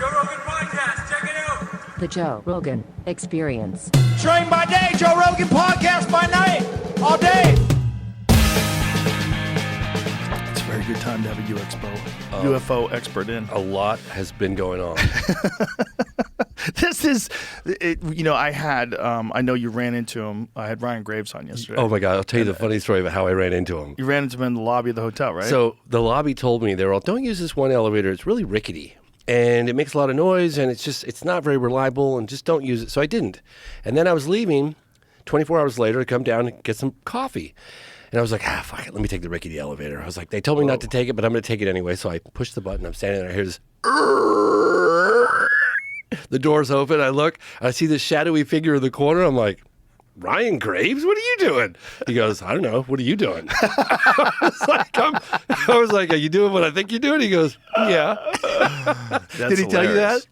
Joe Rogan Podcast, check it out. The Joe Rogan Experience. Train by day, Joe Rogan Podcast by night, all day. It's a very good time to have a UFO expert in. A lot has been going on. This is, I know you ran into him. I had Ryan Graves on yesterday. Oh my God, I'll tell you the funny story about how I ran into him. You ran into him in the lobby of the hotel, right? So the lobby told me, don't use this one elevator. It's really rickety. And it makes a lot of noise, and it's not very reliable, and just don't use it. So I didn't. And then I was leaving 24 hours later to come down and get some coffee. And I was like, fuck it, let me take the rickety elevator. I was like, they told me not to take it, but I'm going to take it anyway. So I pushed the button. I'm standing there. I hear this. The door's open. I look. I see this shadowy figure in the corner. I'm like, Ryan Graves, what are you doing? He goes, I don't know. What are you doing? I was like, are you doing what I think you're doing? He goes, yeah. Did he tell you that?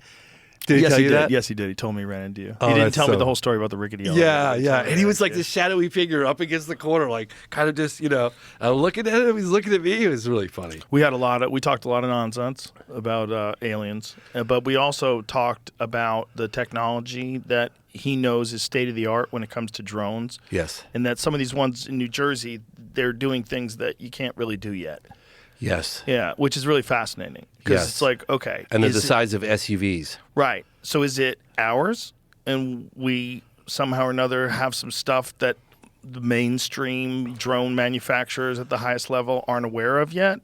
Did he tell you that? Yes, he did. He told me he ran into you. Oh, he didn't tell me the whole story about the rickety elevator. Yeah. And he was like this shadowy figure up against the corner, like kind of just, I'm looking at him. He's looking at me. It was really funny. We talked a lot of nonsense about aliens, but we also talked about the technology that he knows is state of the art when it comes to drones. Yes. And that some of these ones in New Jersey, they're doing things that you can't really do yet. Yes. Yeah, which is really fascinating. Because it's like, okay. And they're the size of SUVs. Right. So is it ours? And we somehow or another have some stuff that the mainstream drone manufacturers at the highest level aren't aware of yet?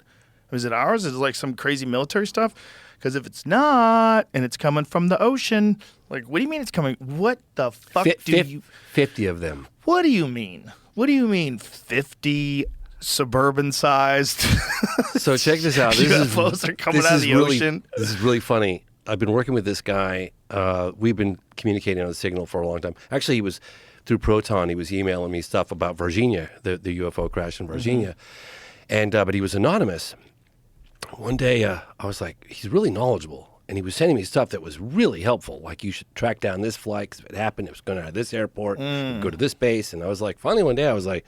Is it ours? Is it like some crazy military stuff? Because if it's not, and it's coming from the ocean, like, what do you mean it's coming? What the fuck do you... 50 of them. What do you mean? What do you mean 50 suburban-sized So check this out. UFOs are coming out of the ocean? This is really funny. I've been working with this guy. We've been communicating on the signal for a long time. Actually, he was through Proton. He was emailing me stuff about Virginia, the UFO crash in Virginia. And but he was anonymous. One day, I was like, he's really knowledgeable. And he was sending me stuff that was really helpful. Like, you should track down this flight because if it happened, it was going out of this airport, go to this base. And I was like, finally one day, I was like,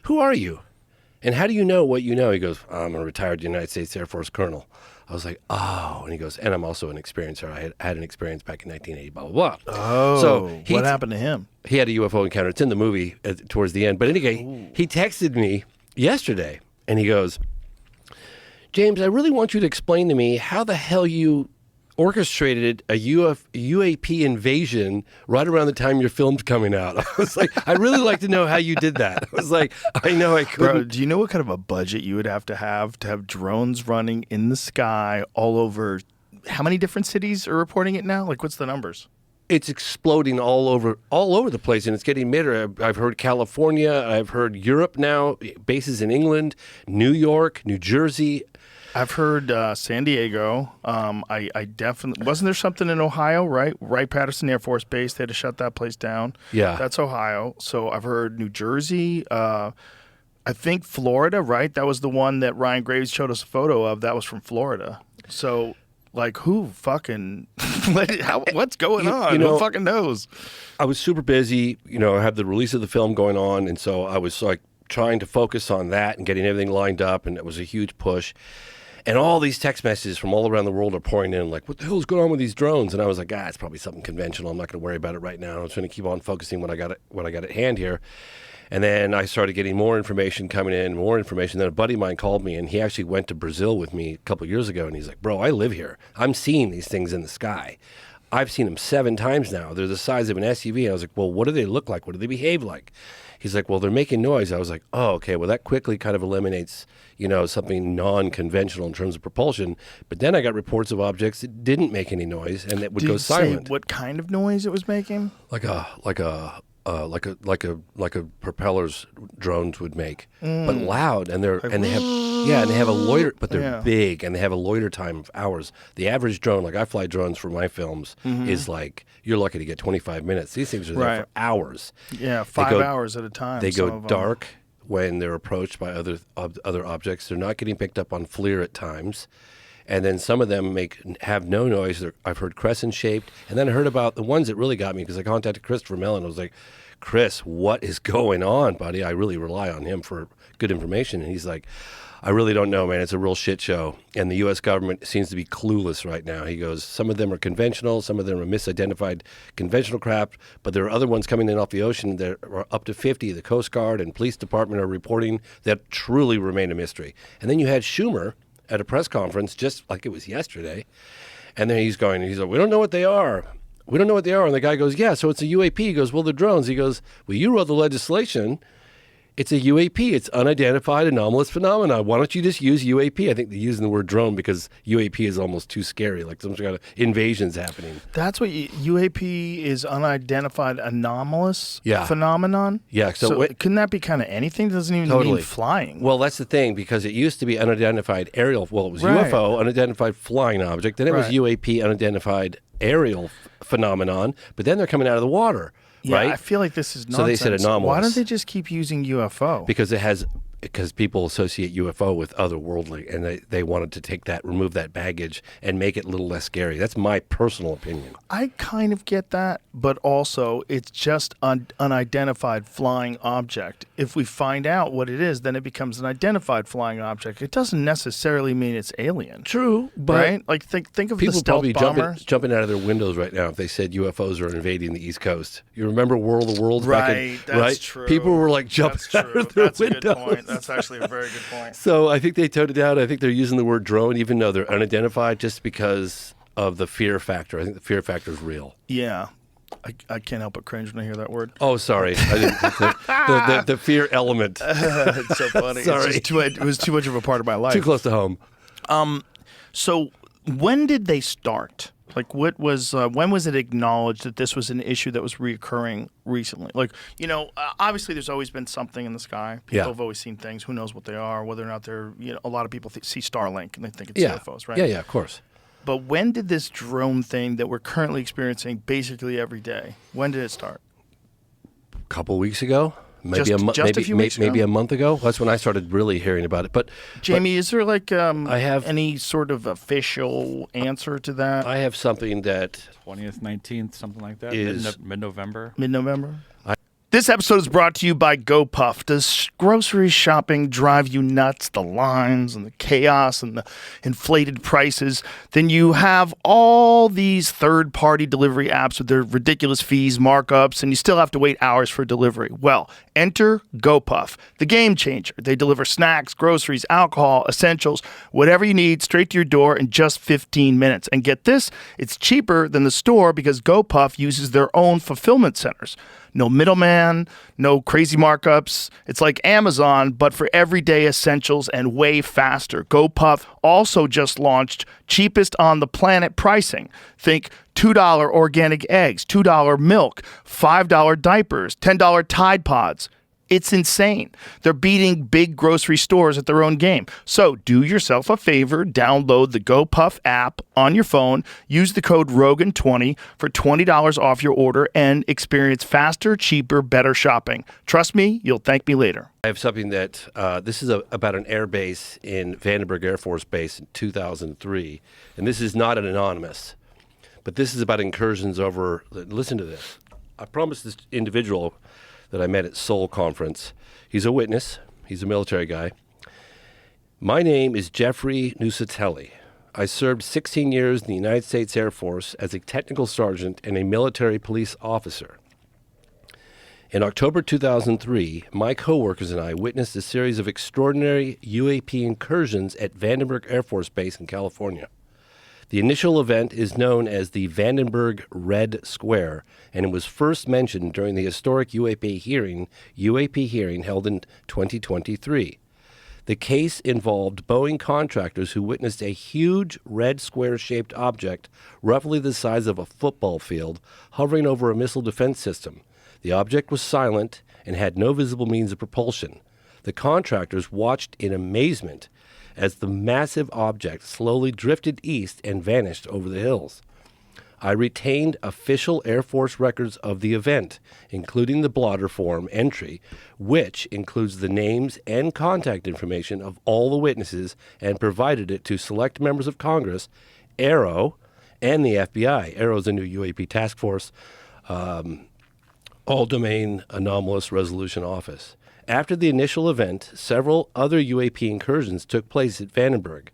who are you? And how do you know what you know? He goes, I'm a retired United States Air Force colonel. I was like, oh. And he goes, and I'm also an experiencer. I had an experience back in 1980, blah, blah, blah. Oh, so what happened to him? He had a UFO encounter. It's in the movie towards the end. But anyway, he texted me yesterday, and he goes, James, I really want you to explain to me how the hell you orchestrated a UAP invasion right around the time your film's coming out. I was like, I'd really like to know how you did that. I was like, I know I couldn't. Bro, do you know what kind of a budget you would have to have drones running in the sky all over? How many different cities are reporting it now? Like, what's the numbers? It's exploding all over the place, and it's getting bigger. I've heard California. I've heard Europe now, bases in England, New York, New Jersey. I've heard San Diego. I definitely... Wasn't there something in Ohio, right? Wright-Patterson Air Force Base. They had to shut that place down. Yeah. That's Ohio. So I've heard New Jersey. I think Florida, right? That was the one that Ryan Graves showed us a photo of. That was from Florida. So, like, who fucking... what's going on? Who fucking knows? I was super busy. I had the release of the film going on, and so I was, like, trying to focus on that and getting everything lined up, and it was a huge push. And all these text messages from all around the world are pouring in, like, what the hell's going on with these drones? And I was like, it's probably something conventional. I'm not going to worry about it right now. I'm just going to keep on focusing what I got at hand here. And then I started getting more information coming in, more information. Then a buddy of mine called me, and he actually went to Brazil with me a couple of years ago. And he's like, bro, I live here. I'm seeing these things in the sky. I've seen them 7 times now. They're the size of an SUV. And I was like, well, what do they look like? What do they behave like? He's like, well, they're making noise. I was like, oh, okay. Well, that quickly kind of eliminates, something non-conventional in terms of propulsion. But then I got reports of objects that didn't make any noise and that would go silent. Say what kind of noise it was making? Like a propellers drones would make, but loud, and they have a loiter, but they're big, and they have a loiter time of hours. The average drone, like I fly drones for my films, is like you're lucky to get 25 minutes. These things are there for hours. Yeah, 5 hours at a time. They go dark when they're approached by other objects. They're not getting picked up on FLIR at times. And then some of them have no noise. I've heard crescent-shaped. And then I heard about the ones that really got me because I contacted Christopher Mellon. I was like, Chris, what is going on, buddy? I really rely on him for good information. And he's like, I really don't know, man. It's a real shit show. And the U.S. government seems to be clueless right now. He goes, some of them are conventional, some of them are misidentified conventional craft, but there are other ones coming in off the ocean that are up to 50. The Coast Guard and police department are reporting that truly remain a mystery. And then you had Schumer at a press conference just like it was yesterday. And then he's like, we don't know what they are. We don't know what they are. And the guy goes, yeah, so it's a UAP. He goes, well, they're drones. He goes, well, you wrote the legislation. It's a UAP. It's unidentified anomalous phenomena. Why don't you just use UAP? I think they're using the word drone because UAP is almost too scary, like some kind of invasions happening. That's what UAP is, unidentified anomalous Yeah. phenomenon? Yeah. So couldn't that be kind of anything? It doesn't even Totally. mean flying. Well, that's the thing, because it used to be unidentified aerial. Well, it was Right. UFO, unidentified flying object. Then it was Right. UAP, unidentified aerial phenomenon. But then they're coming out of the water, yeah, right? I feel like this is nonsense. So they said anomalous. Why don't they just keep using UFO? Because people associate UFO with otherworldly, and they wanted to remove that baggage and make it a little less scary. That's my personal opinion. I kind of get that, but also it's just an unidentified flying object. If we find out what it is, then it becomes an identified flying object. It doesn't necessarily mean it's alien. True, but right? Like think of the people stealth probably bombers. jumping out of their windows right now if they said UFOs are invading the East Coast. You remember World of Worlds? Right, that's right? true. People were like jumping That's out true. of their That's a windows. good point. That's actually a very good point. So I think they toned it down. I think they're using the word drone, even though they're unidentified, just because of the fear factor. I think the fear factor is real. Yeah. I can't help but cringe when I hear that word. Oh, sorry. I didn't, the fear element. It's so funny. Sorry. It was too much of a part of my life. Too close to home. So when did they start? Like, when was it acknowledged that this was an issue that was reoccurring recently? Like, obviously there's always been something in the sky. People Yeah. have always seen things. Who knows what they are, whether or not they're, a lot of people see Starlink and they think it's Yeah. UFOs, right? Yeah, of course. But when did this drone thing that we're currently experiencing basically every day, when did it start? A couple weeks ago. Maybe Just a few weeks maybe ago? a month ago. That's when I started really hearing about it. But Jamie, is there like I have any sort of official answer to that? I have something that 20th, 19th, something like that. Is- Mid-November. Mid-November? This episode is brought to you by GoPuff. Does grocery shopping drive you nuts? The lines and the chaos and the inflated prices? Then you have all these third-party delivery apps with their ridiculous fees, markups, and you still have to wait hours for delivery. Well, enter GoPuff, the game changer. They deliver snacks, groceries, alcohol, essentials, whatever you need straight to your door in just 15 minutes. And get this, it's cheaper than the store because GoPuff uses their own fulfillment centers. No middleman, no crazy markups. It's like Amazon, but for everyday essentials and way faster. GoPuff also just launched cheapest on the planet pricing. Think $2 organic eggs, $2 milk, $5 diapers, $10 Tide Pods. It's insane. They're beating big grocery stores at their own game. So do yourself a favor, download the GoPuff app on your phone, use the code Rogan20 for $20 off your order, and experience faster, cheaper, better shopping. Trust me, you'll thank me later. I have something that this is about an air base in Vandenberg Air Force Base in 2003, and this is not an anonymous, but this is about incursions over. Listen to this. I promised this individual that I met at Seoul conference. He's a witness. He's a military guy. My name is Jeffrey Nusatelli. I served 16 years in the United States Air Force as a technical sergeant and a military police officer. In October 2003, my coworkers and I witnessed a series of extraordinary UAP incursions at Vandenberg Air Force Base in California. The initial event is known as the Vandenberg Red Square, and it was first mentioned during the historic UAP hearing held in 2023. The case involved Boeing contractors who witnessed a huge red square-shaped object, roughly the size of a football field, hovering over a missile defense system. The object was silent and had no visible means of propulsion. The contractors watched in amazement as the massive object slowly drifted east and vanished over the hills. I retained official Air Force records of the event, including the blotter form entry, which includes the names and contact information of all the witnesses, and provided it to select members of Congress, AARO, and the FBI. AARO is a new UAP task force, all-domain anomalous resolution office. After the initial event, several other UAP incursions took place at Vandenberg.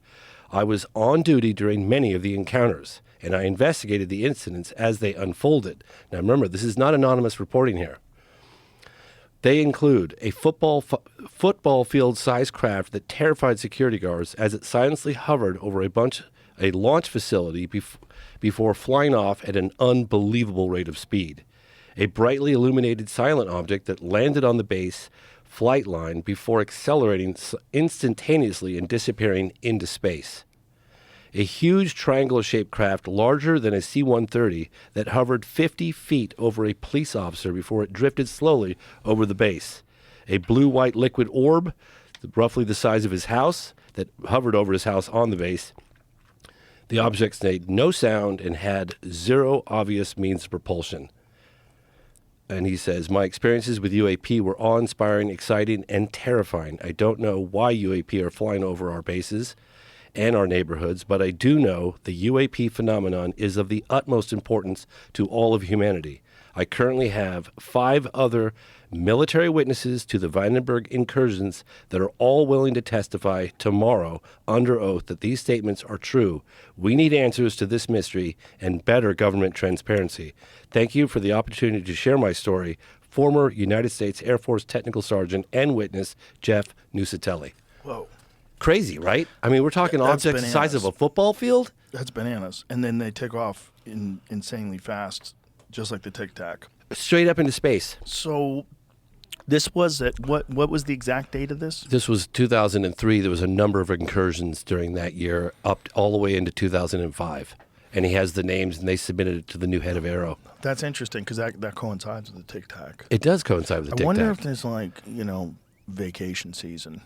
I was on duty during many of the encounters, and I investigated the incidents as they unfolded. Now remember, this is not anonymous reporting here. They include a football field-sized craft that terrified security guards as it silently hovered over a launch facility before flying off at an unbelievable rate of speed. A brightly illuminated silent object that landed on the base flight line before accelerating instantaneously and disappearing into space. A huge triangular-shaped craft larger than a C-130 that hovered 50 feet over a police officer before it drifted slowly over the base. A blue-white liquid orb, roughly the size of his house, that hovered over his house on the base. The objects made no sound and had zero obvious means of propulsion. And he says, my experiences with UAP were awe-inspiring, exciting, and terrifying. I don't know why UAP are flying over our bases and our neighborhoods, but I do know the UAP phenomenon is of the utmost importance to all of humanity. I currently have 5 other military witnesses to the Vandenberg incursions that are all willing to testify tomorrow under oath that these statements are true. We need answers to this mystery and better government transparency. Thank you for the opportunity to share my story. Former United States Air Force Technical Sergeant and witness, Jeff Nusatelli. Whoa. Crazy, right? I mean, we're talking That's objects the size of a football field? That's bananas. And then they take off insanely fast, just like the Tic Tac. Straight up into space. So this was it. What was the exact date of this? This was 2003. There was a number of incursions during that year, up all the way into 2005. And he has the names, and they submitted it to the new head of Aero. That's interesting because that coincides with the Tic Tac. It does coincide with the Tic Tac. I wonder if there's vacation season.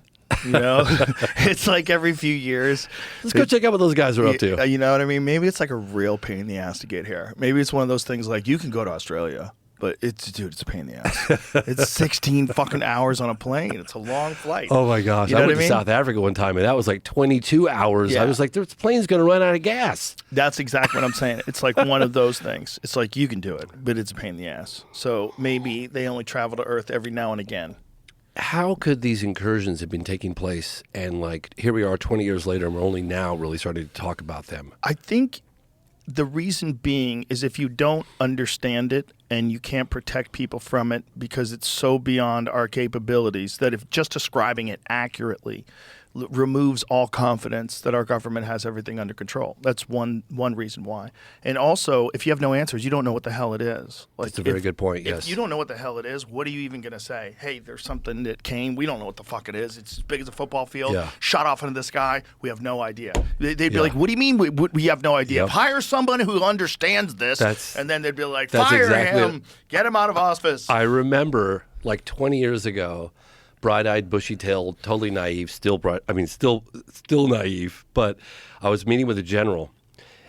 It's like every few years. Let's go check out what those guys are up to. You know what I mean? Maybe it's like a real pain in the ass to get here. Maybe it's one of those things like you can go to Australia, but it's a pain in the ass. It's 16 fucking hours on a plane. It's a long flight. Oh my gosh. You know I went what to South Africa one time, and that was like 22 hours. Yeah. I was like, this plane's going to run out of gas. That's exactly what I'm saying. It's like one of those things. It's like you can do it, but it's a pain in the ass. So maybe they only travel to Earth every now and again. How could these incursions have been taking place, and like here we are 20 years later, and we're only now really starting to talk about them? I think the reason being is if you don't understand it and you can't protect people from it because it's so beyond our capabilities that if just describing it accurately removes all confidence that our government has everything under control. That's one reason why. And also, if you have no answers, you don't know what the hell it is. Like, That's a very good point, yes. If you don't know what the hell it is, what are you even going to say? Hey, there's something that came. We don't know what the fuck it is. It's as big as a football field. Yeah. Shot off into the sky. We have no idea. They'd be like, what do you mean we have no idea? Yep. Hire someone who understands this. And then they'd be like, fire exactly him. Get him out of office. I remember like 20 years ago, bright-eyed, bushy-tailed, totally naive, still naive, but I was meeting with a general,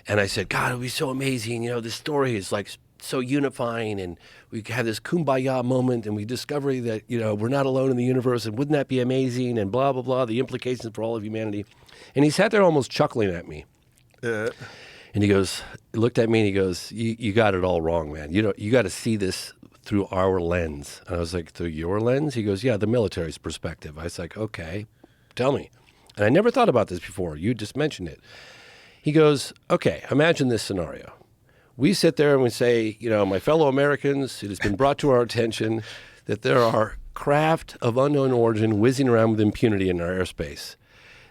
and I said, God, it would be so amazing. This story is like so unifying, and we have this kumbaya moment, and we discover that, we're not alone in the universe, and wouldn't that be amazing, and blah, blah, blah, the implications for all of humanity. And he sat there almost chuckling at me. And he looked at me, and he goes, you got it all wrong, man. You got to see this through our lens. And I was like, through your lens? He goes, yeah, the military's perspective. I was like, okay, tell me. And I never thought about this before. You just mentioned it. He goes, okay, imagine this scenario. We sit there and we say, my fellow Americans, it has been brought to our attention that there are craft of unknown origin whizzing around with impunity in our airspace.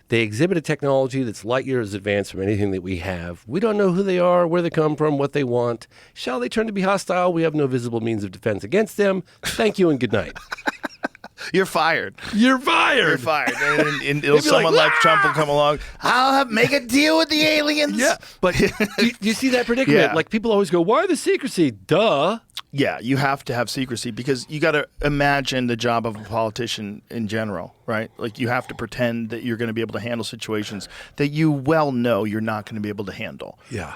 They exhibit a technology that's light years advanced from anything that we have. We don't know who they are, where they come from, what they want. Shall they turn to be hostile? We have no visible means of defense against them. Thank you and good night. You're fired. You're fired. You're fired. And someone like Trump will come along. I'll make a deal with the aliens. Yeah, but do you see that predicament? Yeah. Like people always go, why the secrecy? Duh. Yeah, you have to have secrecy because you got to imagine the job of a politician in general, right? Like you have to pretend that you're going to be able to handle situations that you well know you're not going to be able to handle. Yeah.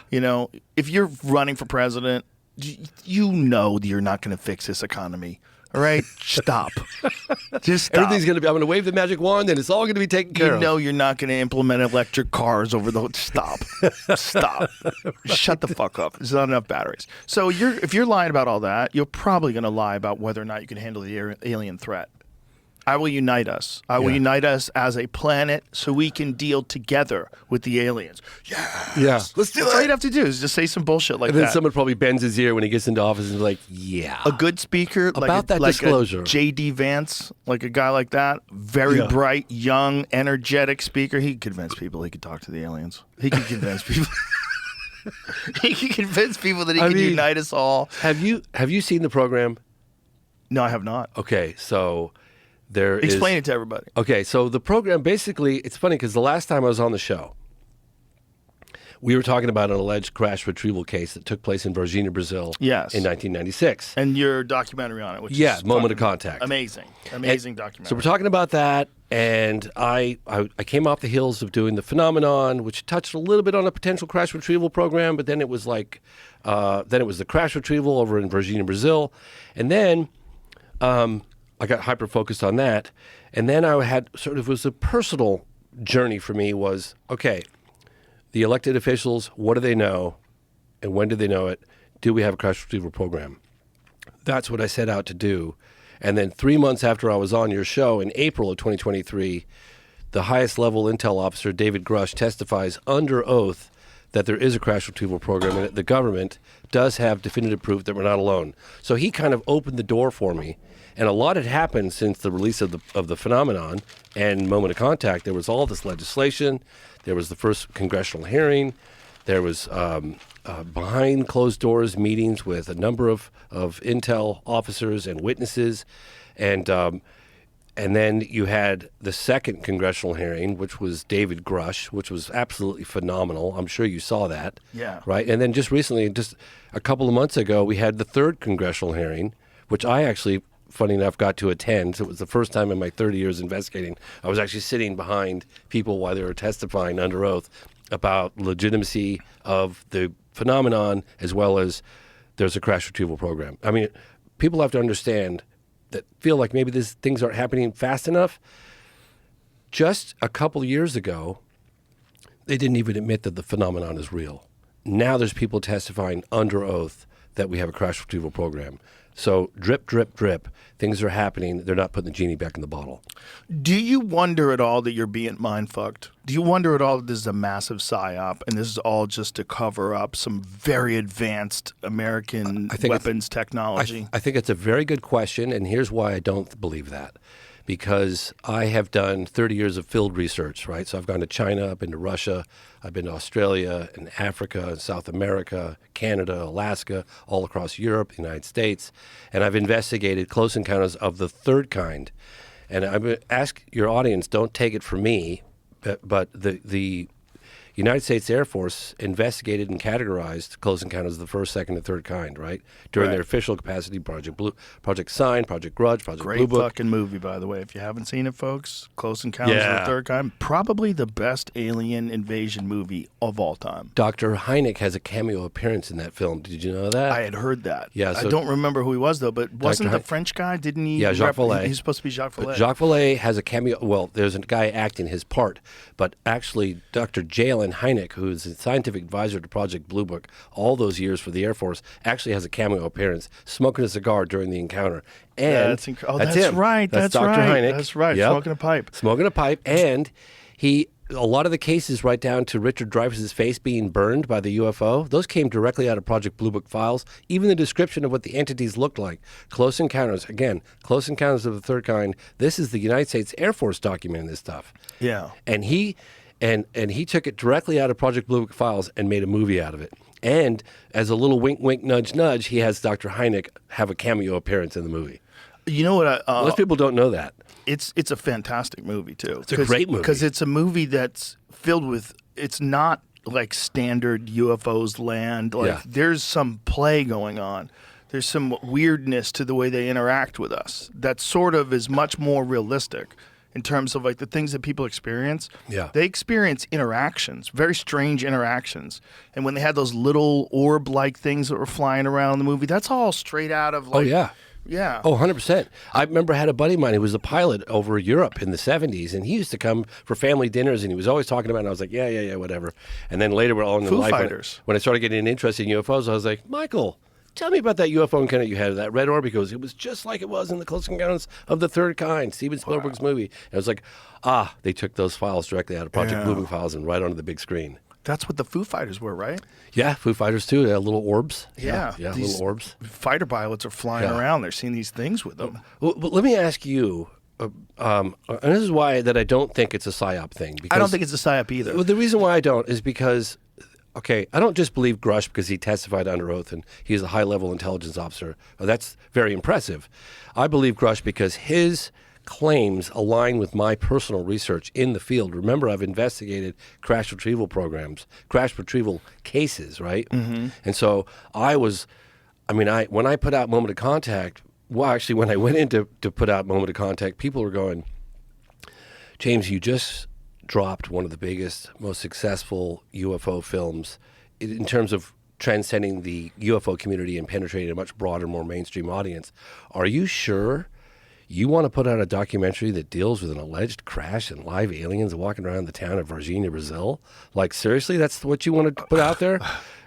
If you're running for president, you know that you're not going to fix this economy. All right? Stop. Just stop. Everything's going to be, I'm going to wave the magic wand and it's all going to be taken care of. You know you're not going to implement electric cars over the... Stop. Stop. Shut the fuck up. There's not enough batteries. So if you're lying about all that, you're probably going to lie about whether or not you can handle the alien threat. I will unite us. I will unite us as a planet so we can deal together with the aliens. Yeah. Let's do That's all you'd have to do is just say some bullshit like And then that. someone probably bends his ear when he gets into office and is like, yeah. A good speaker, About that disclosure. a J.D. Vance, like a guy like that, very bright, young, energetic speaker. He could convince people he could talk to the aliens. He could convince people. He could convince people that he can unite us all. Have you seen the program? No, I have not. Okay, so there is... Explain it to everybody. Okay, so the program basically, it's funny because the last time I was on the show, we were talking about an alleged crash retrieval case that took place in Varginha, Brazil in 1996. And your documentary on it, which is Moment of Contact. Amazing documentary. So we're talking about that, and I came off the heels of doing the Phenomenon, which touched a little bit on a potential crash retrieval program, but then it was like, then it was the crash retrieval over in Varginha, Brazil, and then I got hyper-focused on that, and then I had was a personal journey for me was, okay, the elected officials, what do they know, and when do they know it? Do we have a crash retrieval program? That's what I set out to do. And then 3 months after I was on your show in April of 2023, the highest level intel officer, David Grush, testifies under oath that there is a crash retrieval program and that the government does have definitive proof that we're not alone. So he kind of opened the door for me. And a lot had happened since the release of the Phenomenon and Moment of Contact. There was all this legislation. There was the first congressional hearing. There was behind closed doors meetings with a number of intel officers and witnesses. And then you had the second congressional hearing, which was David Grush, which was absolutely phenomenal. I'm sure you saw that. Yeah. Right? And then just recently, just a couple of months ago, we had the third congressional hearing, which I actually, funny enough, got to attend. So it was the first time in my 30 years investigating. I was actually sitting behind people while they were testifying under oath about legitimacy of the Phenomenon as well as there's a crash retrieval program. I mean, people have to understand that feel like maybe these things aren't happening fast enough. Just a couple years ago, they didn't even admit that the Phenomenon is real. Now there's people testifying under oath that we have a crash retrieval program. So drip, drip, drip. Things are happening. They're not putting the genie back in the bottle. Do you wonder at all that you're being mind-fucked? Do you wonder at all that this is a massive psyop and this is all just to cover up some very advanced American weapons technology? I think it's a very good question, and here's why I don't believe that. Because I have done 30 years of field research, right? So I've gone to China, I've been to Russia, I've been to Australia and Africa and South America, Canada, Alaska, all across Europe, the United States, and I've investigated close encounters of the third kind. And I would ask your audience, don't take it from me, but the United States Air Force investigated and categorized close encounters of the first, second, and third kind, right? During their official capacity, Project Sign, Project Grudge, Project Blue Book. Great fucking movie, by the way. If you haven't seen it, folks, Close Encounters of the Third Kind, probably the best alien invasion movie of all time. Dr. Hynek has a cameo appearance in that film. Did you know that? I had heard that. Yeah, I so don't remember who he was, though, but wasn't the French guy? Didn't he? Yeah, Jacques Vallée. He's supposed to be Jacques Vallée. Jacques Vallée has a cameo. Well, there's a guy acting his part, but actually Dr. Jalen Hynek, who's a scientific advisor to Project Blue Book all those years for the Air Force, actually has a cameo appearance, smoking a cigar during the encounter. And that's him. Right. That's Dr. right. Hynek. That's right. Yep. Smoking a pipe. Smoking a pipe. And a lot of the cases right down to Richard Dreyfuss's face being burned by the UFO, those came directly out of Project Blue Book files. Even the description of what the entities looked like. Close encounters. Again, close encounters of the third kind. This is the United States Air Force documenting this stuff. Yeah. And he took it directly out of Project Blue Book files and made a movie out of it. And as a little wink, wink, nudge, nudge, he has Dr. Hynek have a cameo appearance in the movie. You know what? Most people don't know that. It's a fantastic movie, too. It's a great movie. Because it's a movie that's filled with, it's not like standard UFOs land. Like there's some play going on. There's some weirdness to the way they interact with us that sort of is much more realistic. In terms of like the things that people experience, they experience interactions, very strange interactions. And when they had those little orb-like things that were flying around in the movie, that's all straight out of like... Yeah. Oh, 100%. I remember I had a buddy of mine who was a pilot over Europe in the 70s, and he used to come for family dinners, and he was always talking about it, and I was like, yeah, whatever. And then later we're all in the Foo life. Fighters. When I started getting interested in UFOs, I was like, Michael, Tell me about that UFO encounter you had, that red orb, because it was just like it was in the Close Encounters of the Third Kind, Steven Spielberg's movie. And it was like, they took those files directly out of Project Moving Files and right onto the big screen. That's what the Foo Fighters were, right? Yeah, Foo Fighters too. They had little orbs. Yeah, little orbs. Fighter pilots are flying around. They're seeing these things with them. Well, but let me ask you, and this is why that I don't think it's a PSYOP thing. Because, I don't think it's a PSYOP either. Well, the reason why I don't is because, okay, I don't just believe Grush because he testified under oath and he's a high-level intelligence officer. Well, that's very impressive. I believe Grush because his claims align with my personal research in the field. Remember, I've investigated crash retrieval programs, crash retrieval cases, right? Mm-hmm. And so when I put out Moment of Contact, well, actually, when I went in to put out Moment of Contact, people were going, James, you just dropped one of the biggest, most successful UFO films in terms of transcending the UFO community and penetrating a much broader, more mainstream audience. Are you sure you want to put out a documentary that deals with an alleged crash and live aliens walking around the town of Varginha, Brazil? Like, seriously, that's what you want to put out there?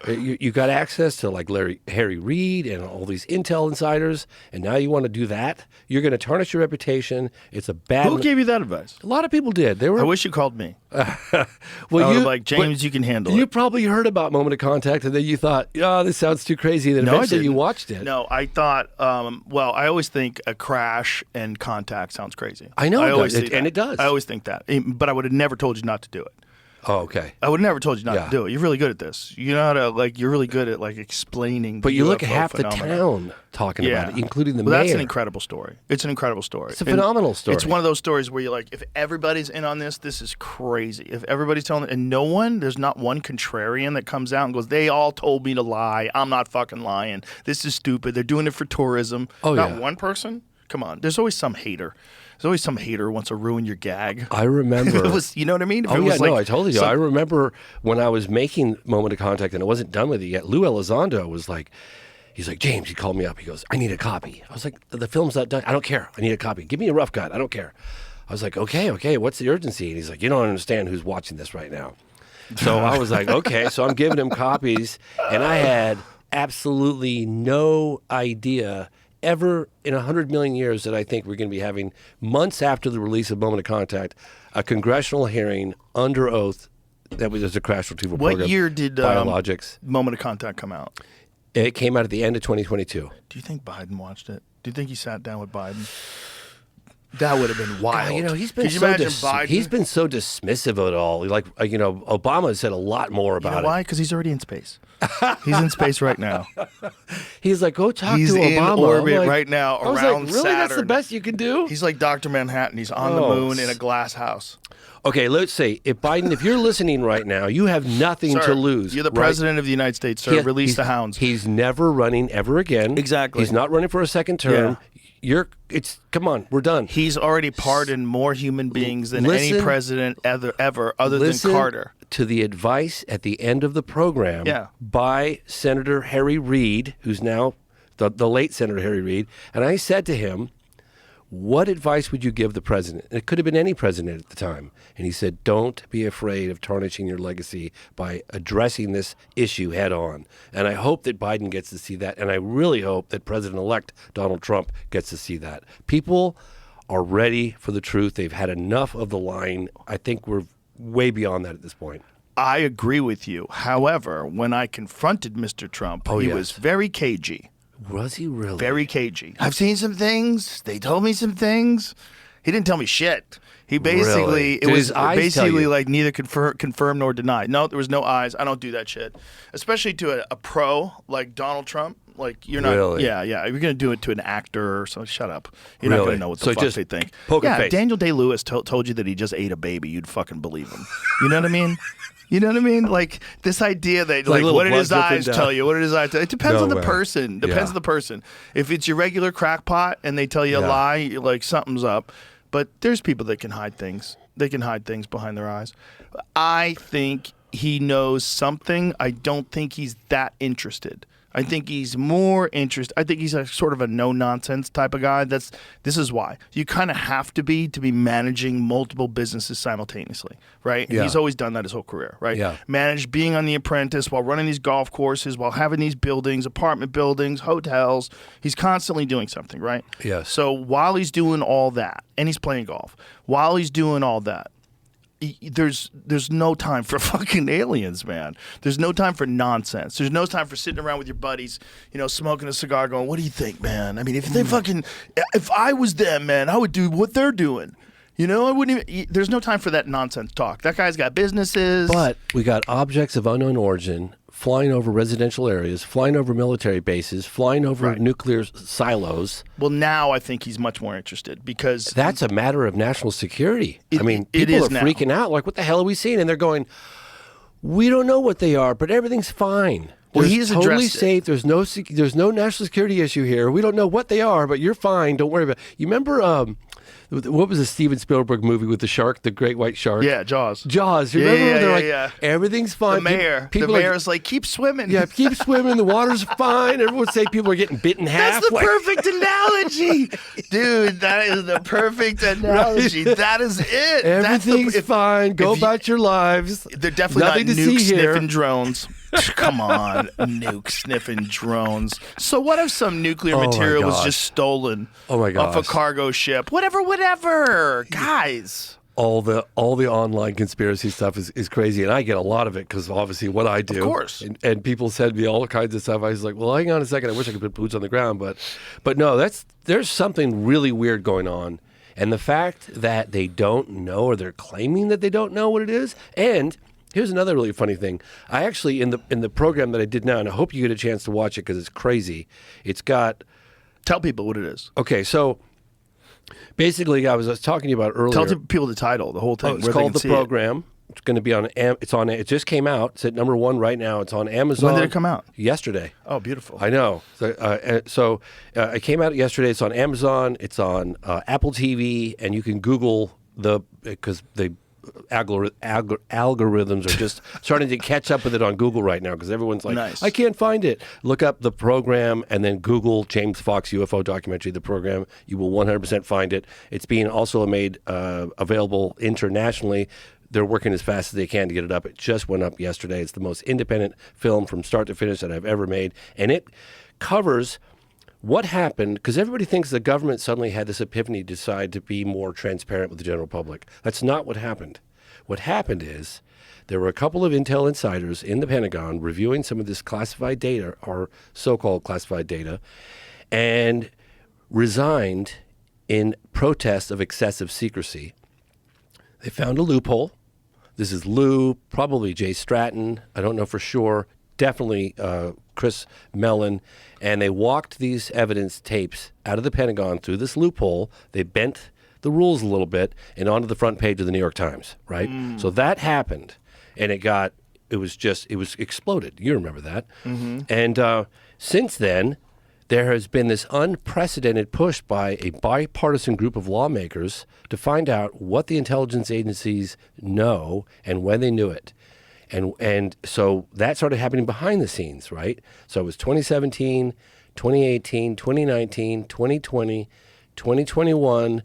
You got access to like Harry Reid and all these intel insiders, and now you want to do that? You're going to tarnish your reputation. It's a bad... Who gave you that advice? A lot of people did. They were... I wish you called me. Well, like, James, you can handle it. You probably heard about Moment of Contact, and then you thought, this sounds too crazy. Then eventually you watched it. No, I thought, I always think a crash and contact sounds crazy. I know it does. I always think that. But I would have never told you not to do it. Oh, okay. I would have never told you not to do it. You're really good at this. You know how to, you're really good at, explaining But you UFO look at half phenomena. the town talking about it, including the mayor. That's an incredible story. It's an incredible story. It's a phenomenal story. It's one of those stories where you're like, if everybody's in on this, this is crazy. If everybody's telling it, and there's not one contrarian that comes out and goes, they all told me to lie. I'm not fucking lying. This is stupid. They're doing it for tourism. Not one person? Come on. There's always some hater. There's always some hater who wants to ruin your gag. I remember. You know what I mean? I told you. I remember when I was making Moment of Contact and I wasn't done with it yet, Lou Elizondo was like, he's like, James, he called me up. He goes, I need a copy. I was like, the film's not done. I don't care. I need a copy. Give me a rough cut. I don't care. I was like, okay, what's the urgency? And he's like, you don't understand who's watching this right now. So I was like, okay. So I'm giving him copies, and I had absolutely no idea ever in 100 million years that I think we're going to be having, months after the release of Moment of Contact, a congressional hearing under oath that was a crash retrieval program. What year did Biologics. Moment of Contact come out? It came out at the end of 2022. Do you think Biden watched it? Do you think he sat down with Biden? That would have been wild. God, he's been so dismissive of it all. Obama said a lot more about it. Why? Because he's already in space. He's in space right now. He's like, go talk to Obama. He's in orbit right now around Saturn. Really? Saturn. That's the best you can do? He's like Dr. Manhattan. He's on the moon in a glass house. Okay, let's say, if you're listening right now, you have nothing to lose. You're the president of the United States, sir. Release the hounds. He's never running ever again. Exactly. He's not running for a second term. Yeah. Come on, we're done. He's already pardoned more human beings than any president ever other than Carter. To the advice at the end of the program by Senator Harry Reid, who's now the late Senator Harry Reid, and I said to him, what advice would you give the president? And it could have been any president at the time. And he said, don't be afraid of tarnishing your legacy by addressing this issue head on. And I hope that Biden gets to see that. And I really hope that President-elect Donald Trump gets to see that. People are ready for the truth. They've had enough of the lying. I think we're way beyond that at this point. I agree with you. However, when I confronted Mr. Trump, he was very cagey. Was he really? Very cagey. I've seen some things. They told me some things. He didn't tell me shit. He basically, Did his eyes basically like neither confirm nor deny. No, there was no eyes. I don't do that shit. Especially to a pro like Donald Trump. Like, you're not. Really? Yeah. You're going to do it to an actor or something. Shut up. You're not going to know what the fuck they think. Poker face. Daniel Day-Lewis told you that he just ate a baby. You'd fucking believe him. You know what I mean? You know what I mean? Like, this idea that, like what did his eyes tell you? What did his eyes tell you? It depends on the person. Depends on the person. If it's your regular crackpot and they tell you a lie, you're like, something's up. But there's people that can hide things. They can hide things behind their eyes. I think he knows something. I don't think he's that interested. I think he's more interested. I think he's a sort of a no-nonsense type of guy. This is why. You kind of have to be managing multiple businesses simultaneously, right? And Yeah. he's always done that his whole career, right? Yeah. Manage being on The Apprentice while running these golf courses, while having these buildings, apartment buildings, hotels. He's constantly doing something, right? Yes. So while he's doing all that, and he's playing golf, while he's doing all that, there's no time for fucking aliens, man. There's no time for nonsense. There's no time for sitting around with your buddies, smoking a cigar going, what do you think, man? I mean, if I was them, man, I would do what they're doing. I wouldn't even, there's no time for that nonsense talk. That guy's got businesses. But we got objects of unknown origin flying over residential areas, flying over military bases, flying over nuclear silos. Well, now I think he's much more interested because That's a matter of national security. People it is are now. freaking out. Like, what the hell are we seeing? And they're going, we don't know what they are, but everything's fine. Well, There's he's totally addressed it. safe. There's no national security issue here. We don't know what they are, but you're fine. Don't worry about it. You remember what was the Steven Spielberg movie with the shark, the great white shark? Yeah, Jaws. Jaws. You remember when they're like, everything's fine. The mayor. People The are- mayor's like, keep swimming. Yeah, keep swimming. The water's fine. Everyone would say people are getting bit in half. That's the Like- perfect analogy. Dude, that is the perfect analogy. That is it. Everything's fine. Go if you- about your lives. They're definitely Nothing not to see nuke here. sniffing drones. Come on, nuke sniffing drones. So what if some nuclear my material was gosh. just stolen Oh my off a gosh. cargo ship? Whatever. Guys. All the online conspiracy stuff is crazy, and I get a lot of it because obviously what I do. Of course. And people send me all kinds of stuff. I was like, well, hang on a second. I wish I could put boots on the ground, but no, there's something really weird going on, and the fact that they don't know, or they're claiming that they don't know what it is. And here's another really funny thing. I actually in the program that I did now, and I hope you get a chance to watch it because it's crazy. It's got. Tell people what it is. Okay, so basically, I was talking to you about earlier. Tell people the title, the whole thing. It's where they called can The see Program. It's going to be on. It just came out. It's at number 1 right now. It's on Amazon. When did it come out? Yesterday. Oh, beautiful. I know. So it came out yesterday. It's on Amazon. It's on Apple TV, and you can Google because the algorithms are just starting to catch up with it on Google right now because everyone's like, Nice. I can't find it. Look up The Program and then Google James Fox UFO documentary, The Program. You will 100% find it. It's being also made available internationally. They're working as fast as they can to get it up. It just went up yesterday. It's the most independent film from start to finish that I've ever made. And it covers what happened, because everybody thinks the government suddenly had this epiphany to decide to be more transparent with the general public. That's not what happened. What happened is there were a couple of intel insiders in the Pentagon reviewing some of this classified data, or so-called classified data, and resigned in protest of excessive secrecy. They found a loophole. This is Lou, probably Jay Stratton, I don't know for sure, definitely Chris Mellon, and they walked these evidence tapes out of the Pentagon through this loophole. They bent the rules a little bit and onto the front page of the New York Times, right? So that happened, and it was exploded. You remember that. And since then, there has been this unprecedented push by a bipartisan group of lawmakers to find out what the intelligence agencies know and when they knew it. And so that started happening behind the scenes, right? So it was 2017, 2018, 2019, 2020, 2021,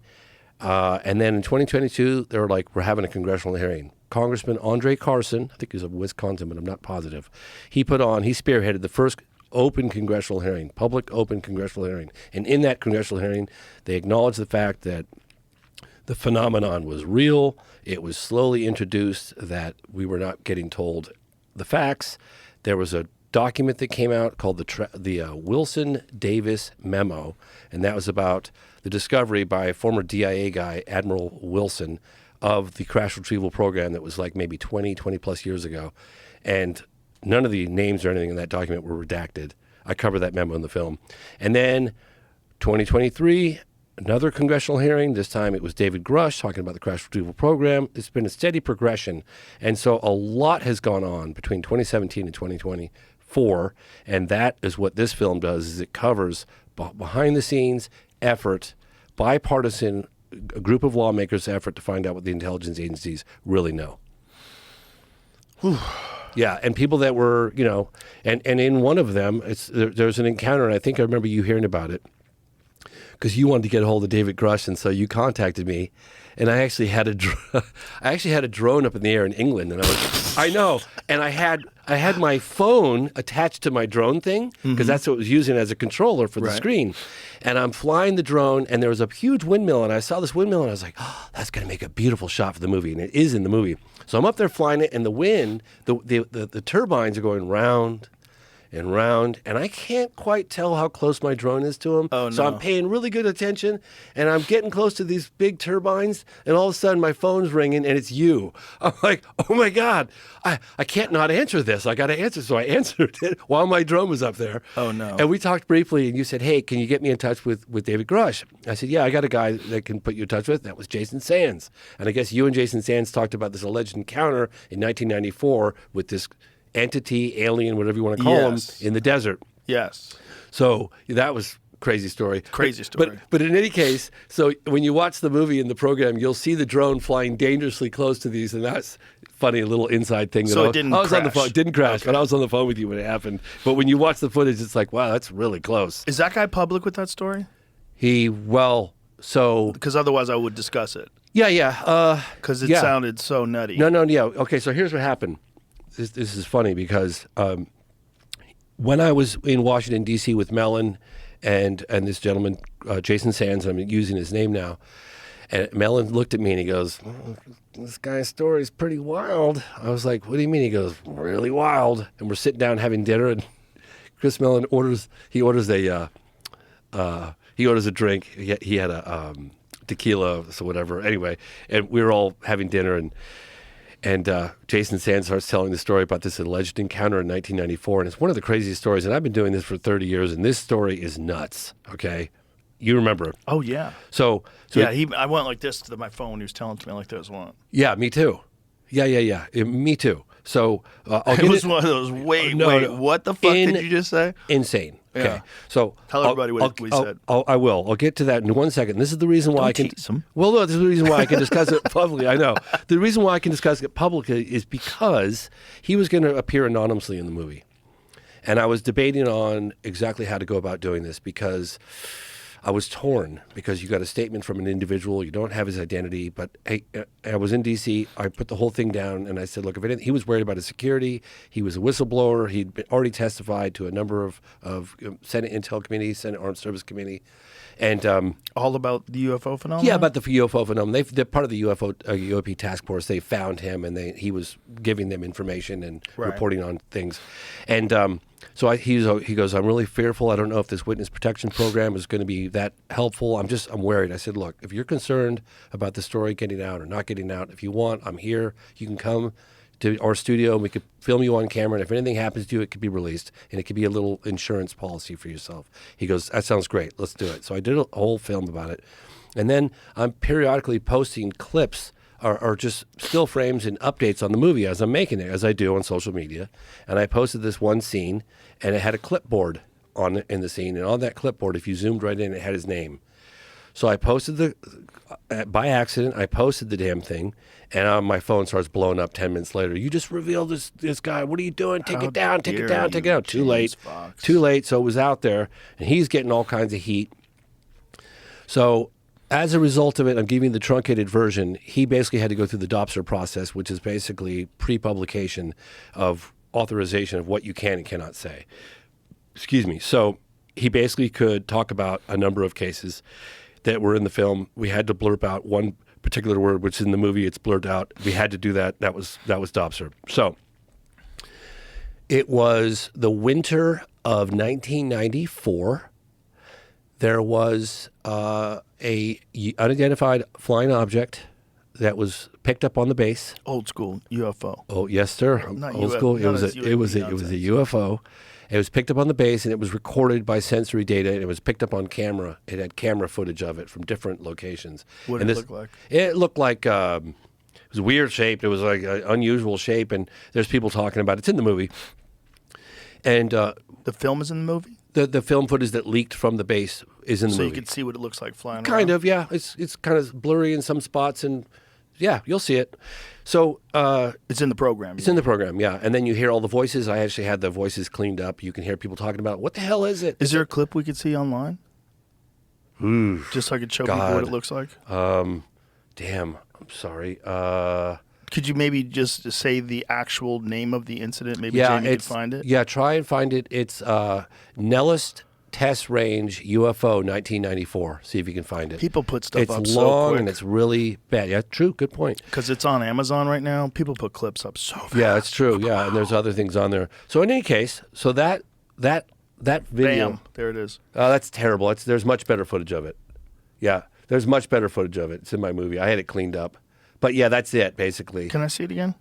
and then in 2022, they were like, we're having a congressional hearing. Congressman Andre Carson, I think he's of Wisconsin, but I'm not positive, he spearheaded the first open congressional hearing, public open congressional hearing. And in that congressional hearing, they acknowledged the fact that the phenomenon was real. It was slowly introduced that we were not getting told the facts. There was a document that came out called the Wilson Davis Memo, and that was about the discovery by a former DIA guy, Admiral Wilson, of the crash retrieval program that was like maybe 20 plus years ago. And none of the names or anything in that document were redacted. I cover that memo in the film. And then 2023, another congressional hearing. This time it was David Grush talking about the crash retrieval program. It's been a steady progression. And so a lot has gone on between 2017 and 2024. And that is what this film does, is it covers behind the scenes effort, bipartisan, a group of lawmakers' effort to find out what the intelligence agencies really know. Yeah, and people that were, and in one of them, there's an encounter, and I think I remember you hearing about it, because you wanted to get a hold of David Grush, and so you contacted me, and I actually had a drone up in the air in England, and I know, and I had my phone attached to my drone thing, because that's what it was using as a controller for the screen, and I'm flying the drone, and there was a huge windmill, and I saw this windmill, and I was like, oh, that's going to make a beautiful shot for the movie, and it is in the movie. So I'm up there flying it, and the wind, the turbines are going round and round, and I can't quite tell how close my drone is to them. Oh, no. So I'm paying really good attention, and I'm getting close to these big turbines, and all of a sudden my phone's ringing, and it's you. I'm like, oh my God, I can't not answer this. I got to answer. So I answered it while my drone was up there. Oh, no. And we talked briefly, and you said, hey, can you get me in touch with David Grush? I said, yeah, I got a guy that can put you in touch with. That was Jason Sands. And I guess you and Jason Sands talked about this alleged encounter in 1994 with this entity, alien, whatever you want to call them, in the desert. Yes. So that was crazy story. Crazy story. But in any case, so when you watch the movie in the program, you'll see the drone flying dangerously close to these, and that's funny, a little inside thing. So it didn't I was crash. on the phone. It didn't crash, but I was on the phone with you when it happened. But when you watch the footage, it's like, wow, that's really close. Is that guy public with that story? So Because otherwise I would discuss it. yeah. Because it yeah. sounded so nutty. No, yeah. Okay, so here's what happened. This is funny because when I was in Washington, D.C. with Mellon and this gentleman, Jason Sands, I'm using his name now, and Mellon looked at me and he goes, this guy's story is pretty wild. I was like, what do you mean? He goes, really wild. And we're sitting down having dinner, and Chris Mellon orders a drink. He had a tequila, so whatever. Anyway, and we were all having dinner, and Jason Sands starts telling the story about this alleged encounter in 1994, and it's one of the craziest stories, and I've been doing this for 30 years, and this story is nuts, okay? You remember it. Oh, yeah. So yeah, I went like this to my phone when he was telling it to me like there was one. Yeah, me too. Yeah. Me too. So It was one of those, wait, what the fuck did you just say? Insane. Okay. Yeah. So Tell everybody what we said. I will. I'll get to that in 1 second. This is the reason why I can. Tease them. Well, no, this is the reason why I can discuss it publicly. I know. The reason why I can discuss it publicly is because he was going to appear anonymously in the movie, and I was debating on exactly how to go about doing this because I was torn because you got a statement from an individual, you don't have his identity, but hey, I was in D.C., I put the whole thing down, and I said, look, if anything, he was worried about his security, he was a whistleblower, he'd already testified to a number of Senate Intel Committee, Senate Armed Service Committee, and all about the UFO phenomenon? Yeah, about the UFO phenomenon. They're part of the UAP task force. They found him, and he was giving them information and reporting on things. And so he goes, I'm really fearful. I don't know if this witness protection program is going to be that helpful. I'm worried. I said, look, if you're concerned about the story getting out or not getting out, if you want, I'm here. You can come to our studio, and we could film you on camera, and if anything happens to you, it could be released, and it could be a little insurance policy for yourself. He goes, that sounds great. Let's do it. So I did a whole film about it. And then I'm periodically posting clips or just still frames and updates on the movie as I'm making it, as I do on social media. And I posted this one scene, and it had a clipboard in the scene, and on that clipboard, if you zoomed right in, it had his name. So I posted by accident, I posted the damn thing, and my phone starts blowing up 10 minutes later. You just revealed this guy. What are you doing? Take it down. Too late. Too late. So it was out there, and he's getting all kinds of heat. So as a result of it, I'm giving the truncated version. He basically had to go through the DOPSR process, which is basically pre-publication of authorization of what you can and cannot say. Excuse me. So he basically could talk about a number of cases that were in the film. We had to blurb out one particular word, which in the movie it's blurred out. We had to do that. That was DOPSR. So it was the winter of 1994. There was a unidentified flying object that was picked up on the base. Old school UFO. Oh yes, sir. Not Old UFO. school. No, It was a UFO. It was picked up on the base, and it was recorded by sensory data, and it was picked up on camera. It had camera footage of it from different locations. What did it look like? It looked like it was weird shaped. It was like an unusual shape, and there's people talking about it. It's in the movie. And the film is in the movie? The film footage that leaked from the base is in the movie. So you can see what it looks like flying around? Kind of, yeah. It's kind of blurry in some spots and Yeah, you'll see it. So It's in the program. it's in the program, yeah. And then you hear all the voices. I actually had the voices cleaned up. You can hear people talking about, what the hell is it? Is there a clip we could see online? Just so I could show people what it looks like? Damn, I'm sorry. Could you maybe just say the actual name of the incident? Maybe Yeah, Jamie could find it? Yeah, try and find it. It's Nellis Test Range UFO 1994. See if you can find it. People put stuff up It's so long quick. and it's really bad. Yeah, true. Good point. Because it's on Amazon right now. People put clips up so fast. Yeah, it's true. Yeah, and there's other things on there. So in any case, so that video, Bam. There it is. that's terrible. There's much better footage of it. Yeah, there's much better footage of it. It's in my movie. I had it cleaned up. But yeah, that's it basically. Can I see it again?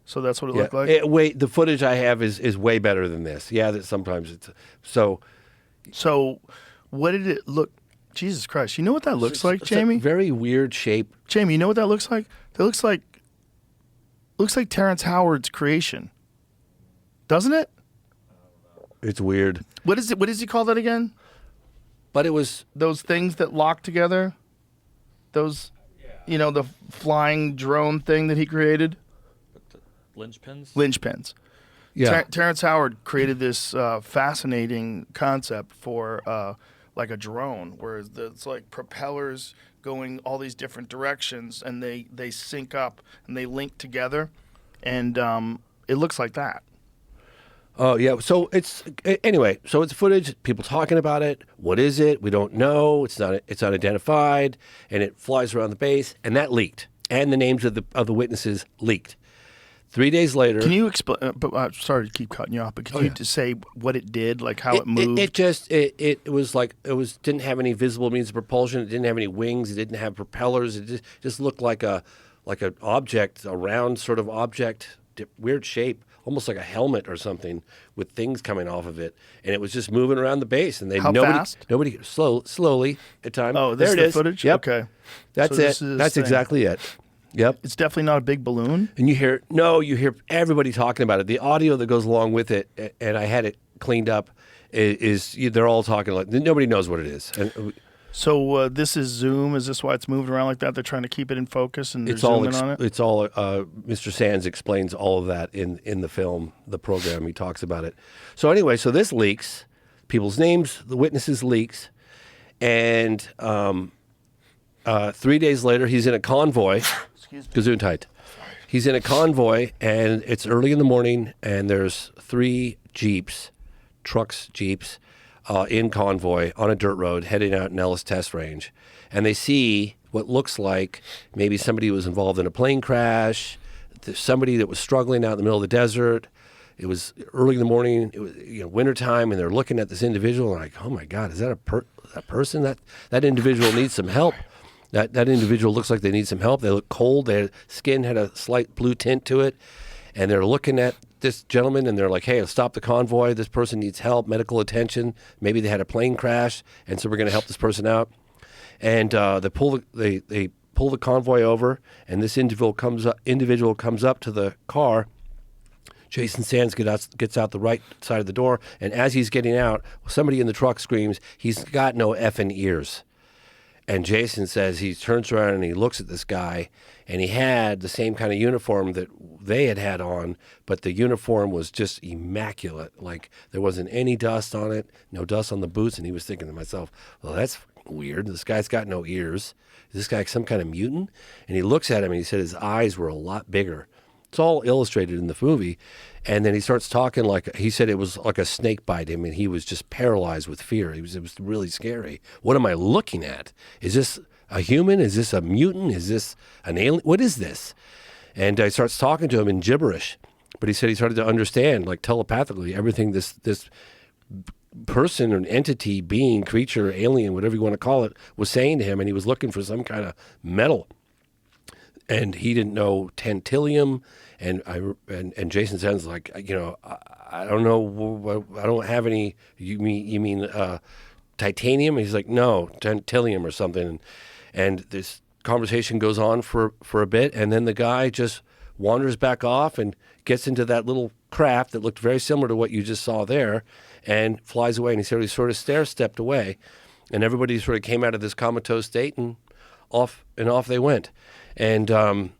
So that's what it looked like? The footage I have is way better than this. Yeah, that sometimes it's so. So what did it look? Jesus Christ. You know what that looks like, It's a Jamie? very weird shape. Jamie, you know what that looks like? That looks like Terrence Howard's creation. Doesn't it? It's weird. What is it? What does he call that again? But it was Those things that lock together? Those, the flying drone thing that he created? Linchpins? Linchpins. Terrence Howard created this fascinating concept for like a drone, where it's like propellers going all these different directions, and they sync up and they link together, and it looks like that. Oh yeah, so it's footage. People talking about it. What is it? We don't know. It's unidentified, and it flies around the base, and that leaked, and the names of the witnesses leaked. 3 days later, Can you explain? Sorry to keep cutting you off, but can you just say what it did, like how it moved? It was like didn't have any visible means of propulsion. It didn't have any wings. It didn't have propellers. It just looked like an object, a round sort of object, weird shape. Almost like a helmet or something with things coming off of it, and it was just moving around the base. And fast? Nobody slowly at times. Oh, this there is it the is. footage? Yep. Okay. That's So it. this is That's thing. exactly it. Yep. It's definitely not a big balloon. And you hear everybody talking about it. The audio that goes along with it, and I had it cleaned up. Is they're all talking like nobody knows what it is. And So this is zoom. Is this why it's moved around like that? They're trying to keep it in focus and they're zooming on it? It's all. Mr. Sands explains all of that in the film, the program. He talks about it. So anyway, this leaks. People's names, the witnesses leaks, and 3 days later, he's in a convoy. Gesundheit. He's in a convoy, and it's early in the morning, and there's 3 jeeps, in convoy on a dirt road heading out Nellis Test Range. And they see what looks like maybe somebody was involved in a plane crash, somebody that was struggling out in the middle of the desert. It was early in the morning, it was wintertime, and they're looking at this individual and like, oh my God, is that a person? That individual needs some help. That individual looks like they need some help. They look cold. Their skin had a slight blue tint to it. And they're looking at this gentleman and they're like, hey, stop the convoy. This person needs help, medical attention. Maybe they had a plane crash, and so we're going to help this person out. And they pull the convoy over, and this individual comes up to the car. Jason Sands gets out the right side of the door, and as he's getting out, somebody in the truck screams, he's got no effing ears. And Jason says he turns around and he looks at this guy, and he had the same kind of uniform that they had on, but the uniform was just immaculate. Like there wasn't any dust on it, no dust on the boots. And he was thinking to himself, well, that's weird. This guy's got no ears. Is this guy some kind of mutant? And he looks at him and he said his eyes were a lot bigger. It's all illustrated in the movie. And then he starts talking like, he said it was like a snake bite him, and he was just paralyzed with fear. It was really scary. What am I looking at? Is this a human? Is this a mutant? Is this an alien? What is this? And he starts talking to him in gibberish. But he said he started to understand, like telepathically, everything this person or entity, being, creature, alien, whatever you want to call it, was saying to him, and he was looking for some kind of metal. And he didn't know tantalum, and Jason Sands like, I don't know, I don't have any. You mean titanium? And he's like, no, tantalum or something. And this conversation goes on for a bit, and then the guy just wanders back off and gets into that little craft that looked very similar to what you just saw there, and flies away. And he sort of stair-stepped away, and everybody sort of came out of this comatose state, and off they went. And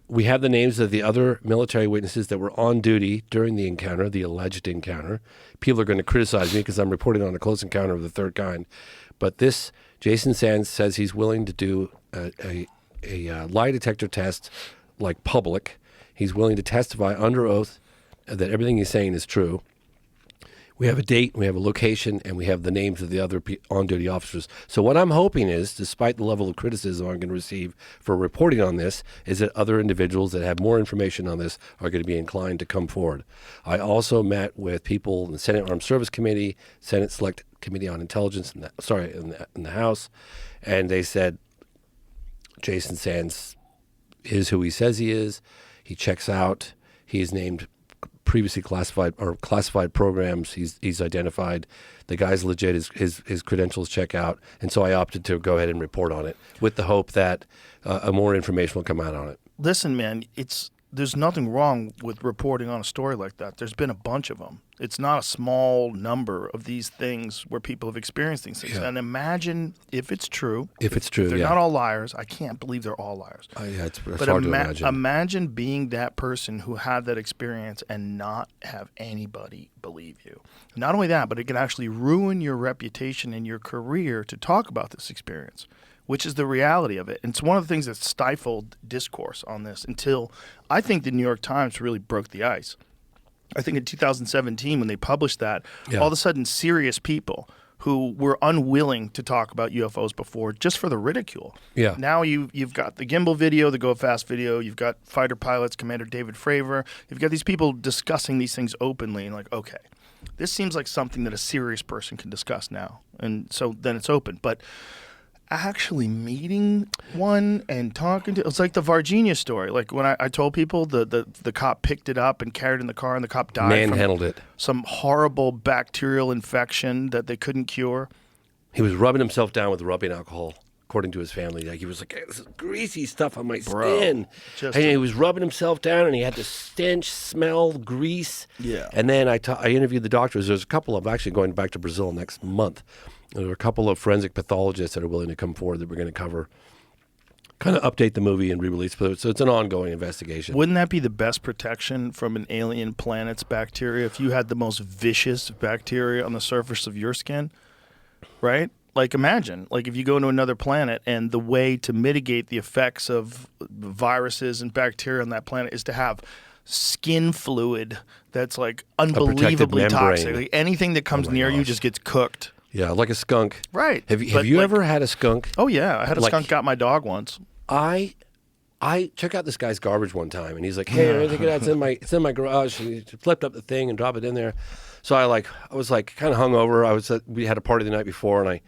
we have the names of the other military witnesses that were on duty during the encounter, the alleged encounter. People are going to criticize me because I'm reporting on a close encounter of the third kind. But this, Jason Sands says he's willing to do a lie detector test like public. He's willing to testify under oath that everything he's saying is true. We have a date, we have a location, and we have the names of the other on-duty officers. So what I'm hoping is, despite the level of criticism I'm going to receive for reporting on this, is that other individuals that have more information on this are going to be inclined to come forward. I also met with people in the Senate Armed Service Committee, Senate Select Committee on Intelligence, in the House, and they said Jason Sands is who he says he is. He checks out. He's named previously classified programs. He's identified. The guy's legit. His credentials check out, and so I opted to go ahead and report on it with the hope that more information will come out on it. Listen, man, there's nothing wrong with reporting on a story like that. There's been a bunch of them. It's not a small number of these things where people have experienced these things. Yeah. And imagine if it's true. If it's true, they're yeah. not all liars. I can't believe they're all liars. It's hard to imagine. Imagine being that person who had that experience and not have anybody believe you. Not only that, but it can actually ruin your reputation and your career to talk about this experience, which is the reality of it. And it's one of the things that stifled discourse on this until I think the New York Times really broke the ice. I think in 2017 when they published that, all of a sudden serious people who were unwilling to talk about UFOs before just for the ridicule. Yeah. Now you've got the gimbal video, the Go Fast video, you've got fighter pilots, Commander David Fravor, you've got these people discussing these things openly and like, okay, this seems like something that a serious person can discuss now. And so then it's open. But actually meeting one and talking to, it's like the Varginha story. Like when I told people the cop picked it up and carried it in the car and the cop died Manhandled it. Some horrible bacterial infection that they couldn't cure. He was rubbing himself down with rubbing alcohol, according to his family. Like he was like, this is greasy stuff on my skin. And he was rubbing himself down and he had the stench, smell, grease. Yeah. And then I interviewed the doctors. There's a couple of, actually going back to Brazil next month. There are a couple of forensic pathologists that are willing to come forward that we're going to cover, kind of update the movie and re-release. So it's an ongoing investigation. Wouldn't that be the best protection from an alien planet's bacteria if you had the most vicious bacteria on the surface of your skin, right? Like imagine, like if you go to another planet and the way to mitigate the effects of viruses and bacteria on that planet is to have skin fluid that's like unbelievably toxic. Like anything that comes near you just gets cooked. Yeah, like a skunk. Right. Have you ever had a skunk? Oh, yeah. I had a skunk got my dog once. I took out this guy's garbage one time, and he's like, hey, I think it's in my garage. And he flipped up the thing and dropped it in there. So I was kind of hungover. We had a party the night before, and I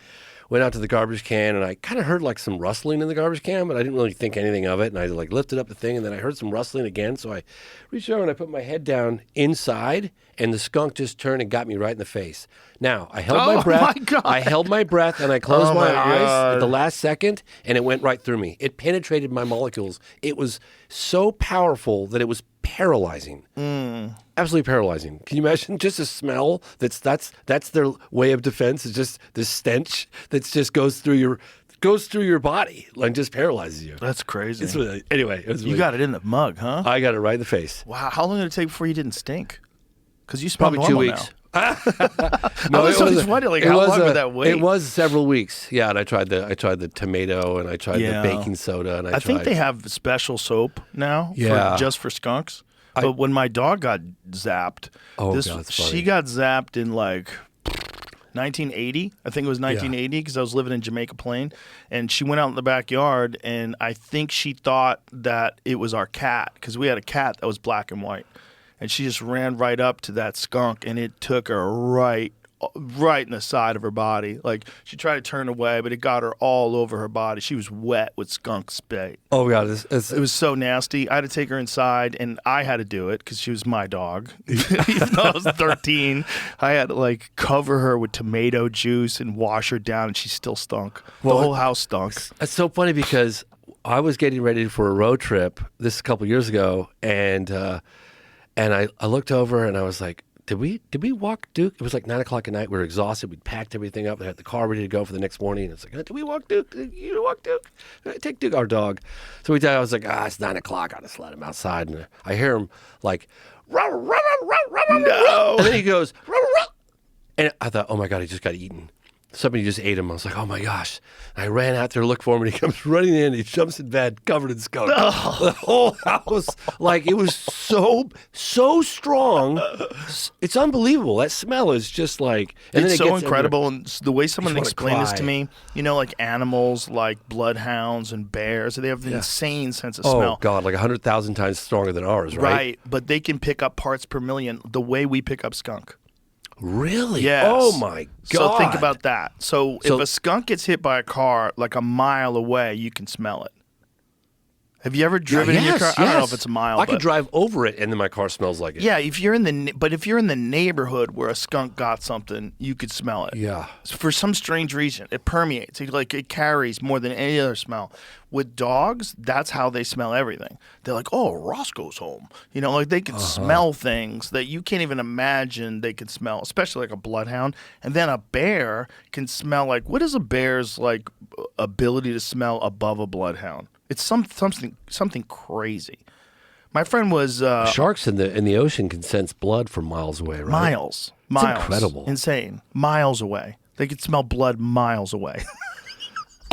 went out to the garbage can, and I kind of heard like some rustling in the garbage can, but I didn't really think anything of it. And I like lifted up the thing, and then I heard some rustling again. So I reached over and I put my head down inside, and the skunk just turned and got me right in the face. Now, I held my breath. My God. I held my breath, and I closed my eyes at the last second, and it went right through me. It penetrated my molecules. It was so powerful that it was paralyzing. Absolutely paralyzing. Can you imagine just a smell that's their way of defense? It's just the stench that just goes through your body and just paralyzes you. That's crazy. Anyway, you got it in the mug, huh? I got it right in the face. Wow. How long did it take before you didn't stink? Because you smell probably 2 normal weeks. Now. No, I was wondering, how long would that wait? It was several weeks. Yeah, and I tried the tomato, and I tried the baking soda, and I think they have special soap now just for skunks. But when my dog got zapped, she got zapped in like 1980. I think it was 1980 because I was living in Jamaica Plain, and she went out in the backyard, and I think she thought that it was our cat because we had a cat that was black and white. And she just ran right up to that skunk, and it took her right in the side of her body. Like, she tried to turn away, but it got her all over her body. She was wet with skunk spit. Oh, God. It was so nasty. I had to take her inside, and I had to do it because she was my dog. Even though I was 13, I had to, like, cover her with tomato juice and wash her down, and she still stunk. The whole house stunk. That's so funny because I was getting ready for a road trip this a couple years ago, and I looked over and I was like, Did we walk Duke? It was like 9 o'clock at night. We were exhausted. We'd packed everything up. We had the car ready to go for the next morning. And it's like, did we walk Duke? You walk Duke? Take Duke, our dog. So I was like, it's 9 o'clock. I'll just let him outside. And I hear him like, no. And then he goes, and I thought, oh my God, he just got eaten. Somebody just ate him. I was like, oh my gosh. And I ran out there to look for him, and he comes running in. He jumps in bed, covered in skunk. Oh. The whole house, like, it was so strong. It's unbelievable. That smell is just like, and it's then so incredible. And the way someone wanna explained this to cry. me, like animals like bloodhounds and bears, they have an insane sense of smell. Oh God, like 100,000 times stronger than ours, right? Right, but they can pick up parts per million the way we pick up skunk. Really? Yes. Oh my God. So think about that. So if a skunk gets hit by a car like a mile away, you can smell it. Have you ever driven in your car? I don't know if it's a mile. I could drive over it, and then my car smells like it. Yeah, if you're in the neighborhood where a skunk got something, you could smell it. Yeah. For some strange reason, it permeates. It carries more than any other smell. With dogs, that's how they smell everything. They're like, oh, Roscoe's home. Like they can smell things that you can't even imagine they can smell, especially like a bloodhound. And then a bear can smell like, what is a bear's like ability to smell above a bloodhound? It's something crazy. My friend was Sharks in the ocean can sense blood from miles away, right? miles, It's incredible. insane, miles away. They could smell blood miles away.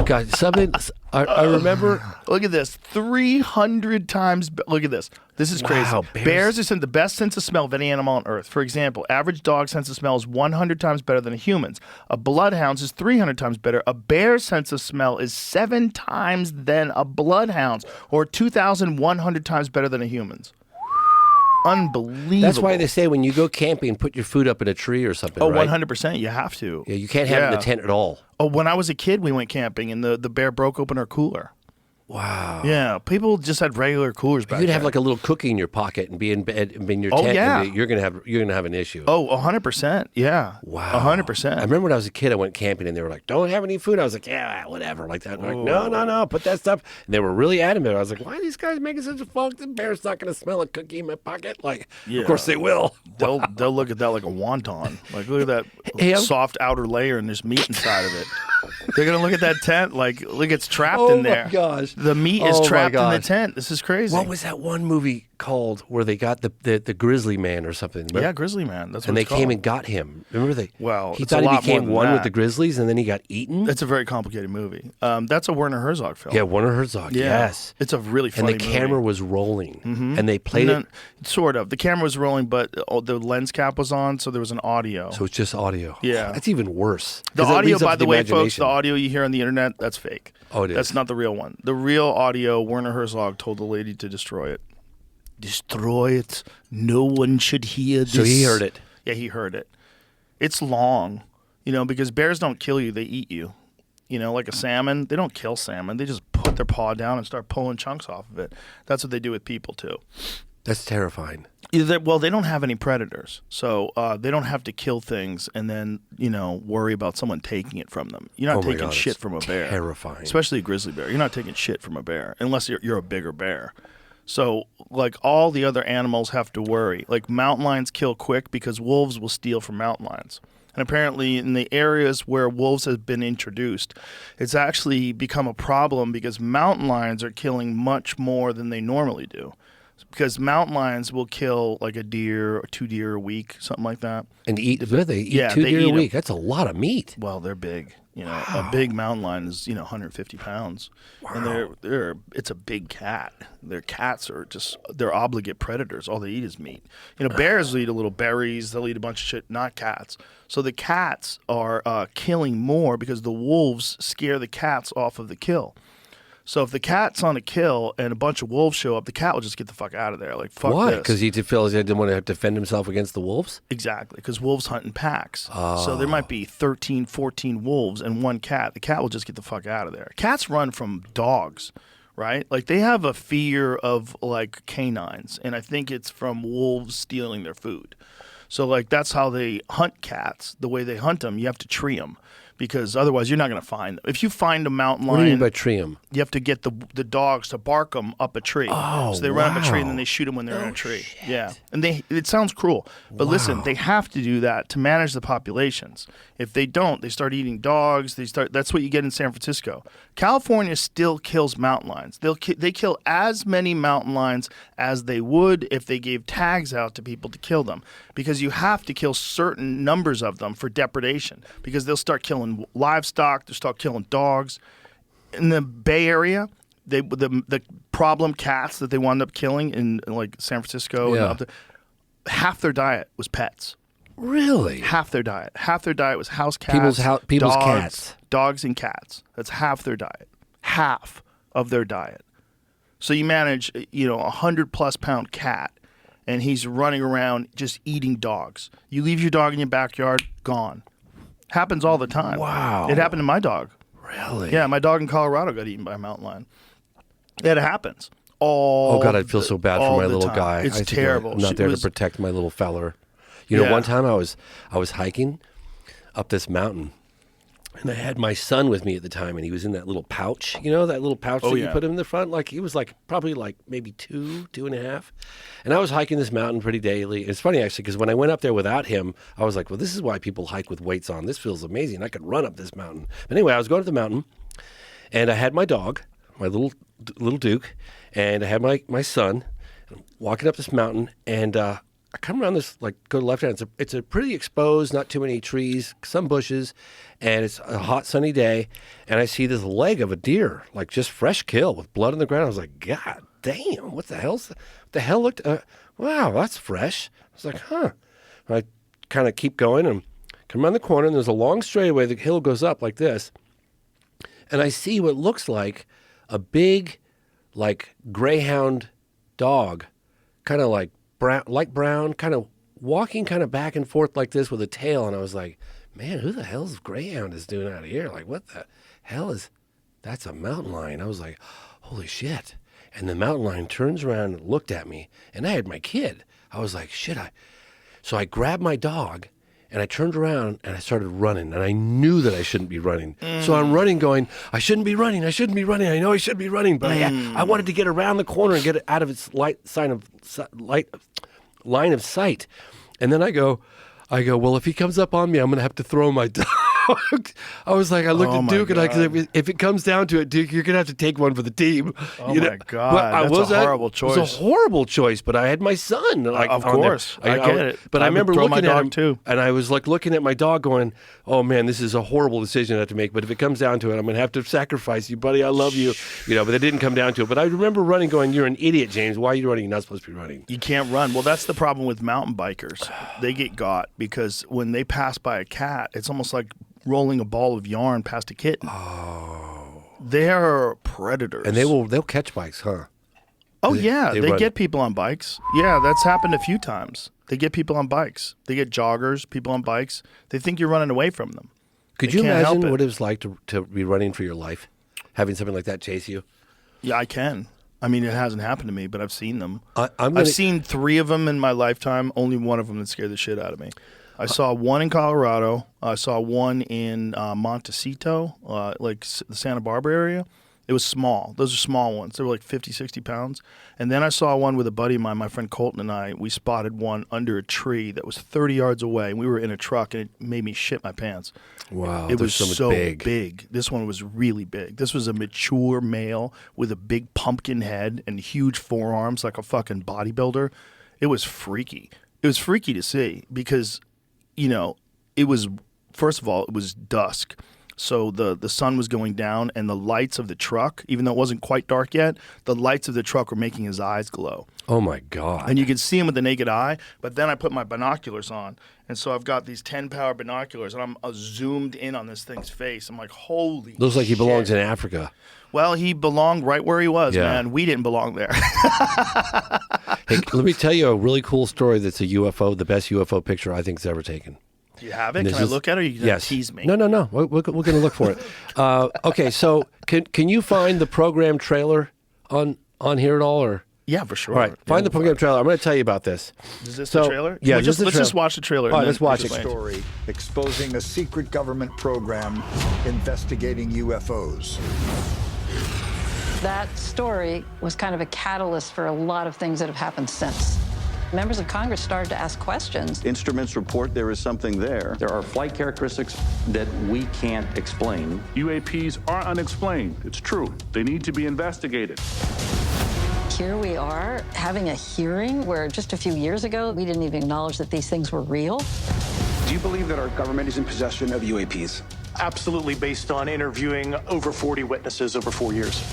God, something I remember. Look at this, 300 times. Look at this. This is crazy. Wow, Bears are the best sense of smell of any animal on Earth. For example, average dog sense of smell is 100 times better than a human's. A bloodhound's is 300 times better. A bear's sense of smell is 7 times than a bloodhound's, or 2,100 times better than a human's. Unbelievable. That's why they say when you go camping, put your food up in a tree or something. Oh, right? 100%. You have to. Yeah, you can't have it in a tent at all. Oh, when I was a kid, we went camping, and the bear broke open our cooler. Wow. Yeah, people just had regular coolers back You'd then. have like a little cookie in your pocket and be in bed in your Oh, tent. yeah. And you're gonna have an issue. Oh, 100%. Yeah. Wow. 100%. I remember when I was a kid, I went camping and they were like, "Don't have any food." I was like, "Yeah, whatever," like that. And they're like, no, put that stuff. And they were really adamant. I was like, "Why are these guys making such a fuss? The bear's not gonna smell a cookie in my pocket." Like, of course they will. They'll look at that like a wonton. Like, look at that soft outer layer and there's meat inside of it. They're gonna look at that tent like, look, it's trapped in there. Oh my gosh. The meat is Oh, my trapped in the gosh. tent. This is crazy. What was that one movie called where they got the grizzly man or something? Remember? Yeah, Grizzly Man. That's what And they it's came called. and got him. Remember they? Well, he it's a thought he lot more became than one with that. the grizzlies, and then he got eaten. It's a very complicated movie. That's a Werner Herzog film. Yeah, Werner Herzog. Yeah. Yes, It's a really funny and the movie. camera was rolling, and they played it. Sort of. The camera was rolling, but the lens cap was on, so there was an audio. So it's just audio. Yeah. That's even worse. The 'Cause it audio, leaves up by to the way, folks, imagination. the audio you hear on the internet, that's fake. Oh, it is. That's not the real one. The real audio, Werner Herzog told the lady to destroy it. Destroy it. No one should hear this. So he heard it. Yeah, he heard it. It's long, because bears don't kill you, they eat you. Like a salmon, they don't kill salmon. They just put their paw down and start pulling chunks off of it. That's what they do with people, too. That's terrifying. Well, they don't have any predators, so they don't have to kill things and then, worry about someone taking it from them. You're not Oh my taking God, shit it's from a bear. terrifying. Especially a grizzly bear. You're not taking shit from a bear unless you're a bigger bear. So, like, all the other animals have to worry. Like, mountain lions kill quick because wolves will steal from mountain lions. And apparently in the areas where wolves have been introduced, it's actually become a problem because mountain lions are killing much more than they normally do. Because mountain lions will kill like a deer or 2 deer a week, something like that. And they eat Yeah, 2 they deer eat a 'em. week. That's a lot of meat. Well, they're big. A big mountain lion is 150 pounds, and it's a big cat. Their cats are they're obligate predators. All they eat is meat. Bears will eat a little berries. They'll eat a bunch of shit. Not cats. So the cats are killing more because the wolves scare the cats off of the kill. So if the cat's on a kill and a bunch of wolves show up, the cat will just get the fuck out of there. Like, fuck Why? this. Because he feels he didn't want to defend himself against the wolves? Exactly, because wolves hunt in packs. So there might be 13, 14 wolves and one cat. The cat will just get the fuck out of there. Cats run from dogs, right? Like, they have a fear of, like, canines, and I think it's from wolves stealing their food. So, like, that's how they hunt cats. The way they hunt them, you have to tree them. because otherwise you're not going to find them. If you find a mountain What do you lion, mean by tree 'em? you have to get the dogs to bark them up a tree. Oh, so they run up a tree and then wow. they shoot them when they're in a tree. Shit. Yeah, and it sounds cruel, but listen, they have to do that to manage the populations. If they don't, they start eating dogs. That's what you get in San Francisco. California still kills mountain lions. They kill as many mountain lions as they would if they gave tags out to people to kill them, because you have to kill certain numbers of them for depredation, because they'll start killing livestock, they'll start killing dogs. In the Bay Area, the problem cats that they wound up killing in like San Francisco, and up there, half their diet was pets. Really? Half their diet. Half their diet was house cats. People's dogs, cats. Dogs and cats. That's half their diet. Half of their diet. So you manage, 100+ pound cat, and he's running around just eating dogs. You leave your dog in your backyard, gone. Happens all the time. Wow. It happened to my dog. Really? Yeah, my dog in Colorado got eaten by a mountain lion. It happens. Oh God, I'd feel so bad for my little time. guy. It's I think terrible. I'm not there to protect my little feller. One time I was hiking up this mountain, and I had my son with me at the time, and he was in that little pouch. That little pouch that you put him in the front. Like he was probably maybe 2.5. And I was hiking this mountain pretty daily. And it's funny actually, because when I went up there without him, I was like, well, this is why people hike with weights on. This feels amazing. I could run up this mountain. But anyway, I was going up the mountain, and I had my dog, my little Duke, and I had my son walking up this mountain, and I come around this, go to the left hand. It's a pretty exposed, not too many trees, some bushes, and it's a hot, sunny day. And I see this leg of a deer, just fresh kill with blood on the ground. I was like, God damn, what the hell looked, wow, that's fresh. I was like, huh. I kind of keep going and come around the corner, and there's a long straightaway. The hill goes up like this. And I see what looks like a big, greyhound dog, kind of light brown, kind of walking kind of back and forth like this with a tail. And I was like, man, who the hell's greyhound is doing out here? What the hell that's a mountain lion. I was like, holy shit. And the mountain lion turns around and looked at me, and I had my kid. I was like, shit. So I grabbed my dog, and I turned around, and I started running, and I knew that I shouldn't be running. So I'm running going, I shouldn't be running. I know I should be running, but I wanted to get around the corner and get it out of its line of sight. And then I go, well, if he comes up on me, I'm going to have to throw my dog. I was like, I looked at Duke, and I said, if it comes down to it, Duke, you're going to have to take one for the team. My God, that's a horrible choice. It was a horrible choice, but I had my son. Of course, I get it. But I remember looking at him, too. And I was looking at my dog going, oh man, this is a horrible decision I have to make, but if it comes down to it, I'm going to have to sacrifice you, buddy. I love you. But it didn't come down to it. But I remember running going, you're an idiot, James. Why are you running? You're not supposed to be running. You can't run. Well, that's the problem with mountain bikers. They get got because when they pass by a cat, it's almost like rolling a ball of yarn past a kitten. Oh. They're predators. And they'll catch bikes, huh? Oh, yeah. They run. get people on bikes. Yeah, that's happened a few times. They get people on bikes. They get joggers, people on bikes. They think you're running away from them. Could you imagine what it was like to be running for your life? Having something like that chase you? Yeah, I can. I mean, it hasn't happened to me, but I've seen them. I've seen 3 of them in my lifetime. Only one of them that scared the shit out of me. I saw one in Colorado. I saw one in Montecito, the Santa Barbara area. It was small. Those are small ones. They were 50, 60 pounds. And then I saw one with a buddy of mine, my friend Colton and I. We spotted one under a tree that was 30 yards away. We were in a truck, and it made me shit my pants. Wow. It was so big. This one was really big. This was a mature male with a big pumpkin head and huge forearms like a fucking bodybuilder. It was freaky. It was freaky to see because, it was, first of all, it was dusk. So the sun was going down, and the lights of the truck, even though it wasn't quite dark yet, the lights of the truck were making his eyes glow. Oh, my God. And you could see him with the naked eye, but then I put my binoculars on. And so I've got these 10-power binoculars, and I'm zoomed in on this thing's face. I'm like, holy shit. Looks like he belongs in Africa. Well, he belonged right where he was, man. We didn't belong there. Hey, let me tell you a really cool story that's a UFO, the best UFO picture I think's ever taken. Do you have it? Can I look at it, or are you going to tease me? No. We're going to look for it. Okay, so can you find the program trailer on here at all, or Yeah, for sure. All right, find the program trailer. I'm going to tell you about this. Is this So- the trailer? yeah, let's just watch the trailer. All right, and let's then watch it. explain. Story exposing a secret government program investigating UFOs. That story was kind of a catalyst for a lot of things that have happened since. Members of Congress started to ask questions. Instruments report there is something there. There are flight characteristics that we can't explain. UAPs are unexplained. It's true. They need to be investigated. Here we are having a hearing where just a few years ago, we didn't even acknowledge that these things were real. Do you believe that our government is in possession of UAPs? Absolutely, based on interviewing over 40 witnesses over 4 years.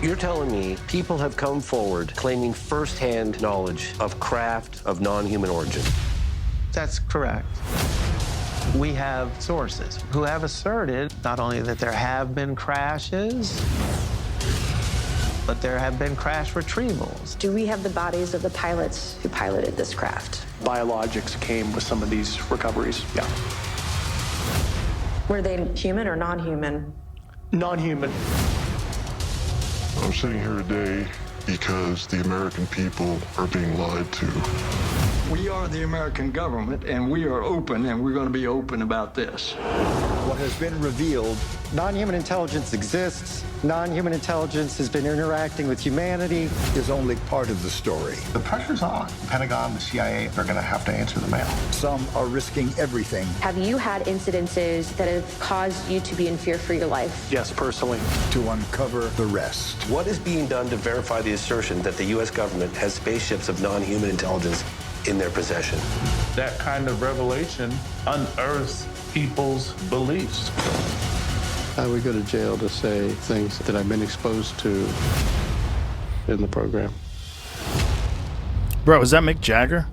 You're telling me people have come forward claiming firsthand knowledge of craft of non-human origin? That's correct. We have sources who have asserted not only that there have been crashes, but there have been crash retrievals. Do we have the bodies of the pilots who piloted this craft? Biologics came with some of these recoveries, yeah. Were they human or non-human? Non-human. I'm sitting here today because the American people are being lied to. We are the American government, and we are open, and we're going to be open about this. What has been revealed: non-human intelligence exists. Non-human intelligence has been interacting with humanity. Is only part of the story. The pressure's on. The Pentagon, the CIA, they're going to have to answer the mail. Some are risking everything. Have you had incidences that have caused you to be in fear for your life? Yes, personally. To uncover the rest. What is being done to verify the assertion that the U.S. government has spaceships of non-human intelligence in their possession? That kind of revelation unearths people's beliefs. I would go to jail to say things that I've been exposed to in the program. Bro, is that Mick Jagger?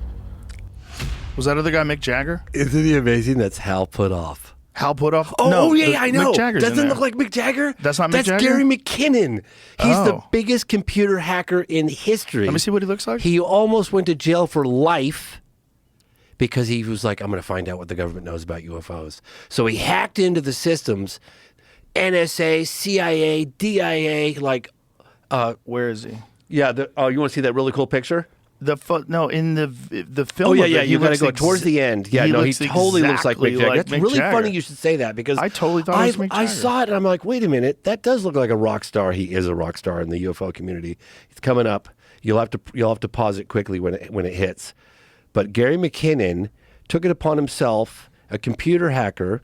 Was that other guy Mick Jagger? Isn't he amazing? That's Hal Puthoff. Hal Puthoff? Oh, no, yeah, I know. Mick Jagger's in Doesn't there. look like Mick Jagger? That's not Mick Jagger? That's Gary McKinnon. He's the Oh. biggest computer hacker in history. Let me see what he looks like. He almost went to jail for life because he was like, I'm going to find out what the government knows about UFOs. So he hacked into the systems, NSA, CIA, DIA, like... Where is he? Yeah, you want to see that really cool picture? In the film. Oh, yeah, of it, yeah, he you got to looks go towards the end. Yeah, no, he totally looks like Mick Jagger. That's Mick really Jagger. funny you should say that because I totally thought it was Mick I Jagger. saw it and I'm like, wait a minute, that does look like a rock star. He is a rock star in the UFO community. It's coming up. You'll have to pause it quickly when it hits. But Gary McKinnon took it upon himself, a computer hacker,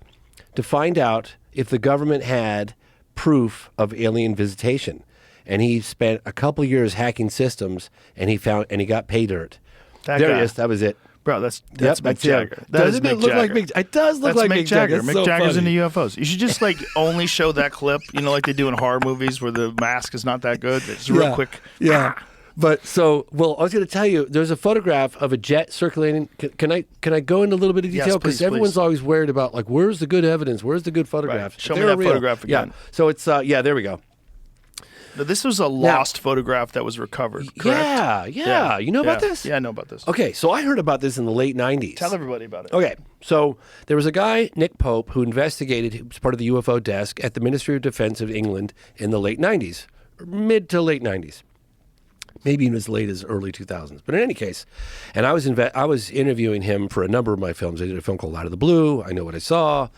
to find out if the government had proof of alien visitation. And he spent a couple years hacking systems, and he got pay dirt. That there guy. he is. That was it. Bro, that's Yep, Mick Jagger. him. That is Doesn't it Mick look Jagger. like Mick? It does look That's like Mick Jagger. Mick So Jagger's funny. in the UFOs. You should just only show that clip, like they do in horror movies where the mask is not that good. It's real quick. Yeah. But I was going to tell you, there's a photograph of a jet circulating. Can I go into a little bit of Yes, detail? Because please, everyone's please. always worried about, like, where's the good evidence? Where's the good photographs? Right. Show But me they're that real. photograph again. Yeah. So it's, there we go. Now, this was a lost photograph that was recovered, correct? Yeah. You know about this? Yeah, I know about this. Okay, so I heard about this in the late 90s. Tell everybody about it. Okay, so there was a guy, Nick Pope, who investigated, he was part of the UFO desk at the Ministry of Defense of England in the late 90s, or mid to late 90s. Maybe even as late as early 2000s. But in any case, and I was interviewing him for a number of my films. I did a film called Out of the Blue, I Know What I Saw,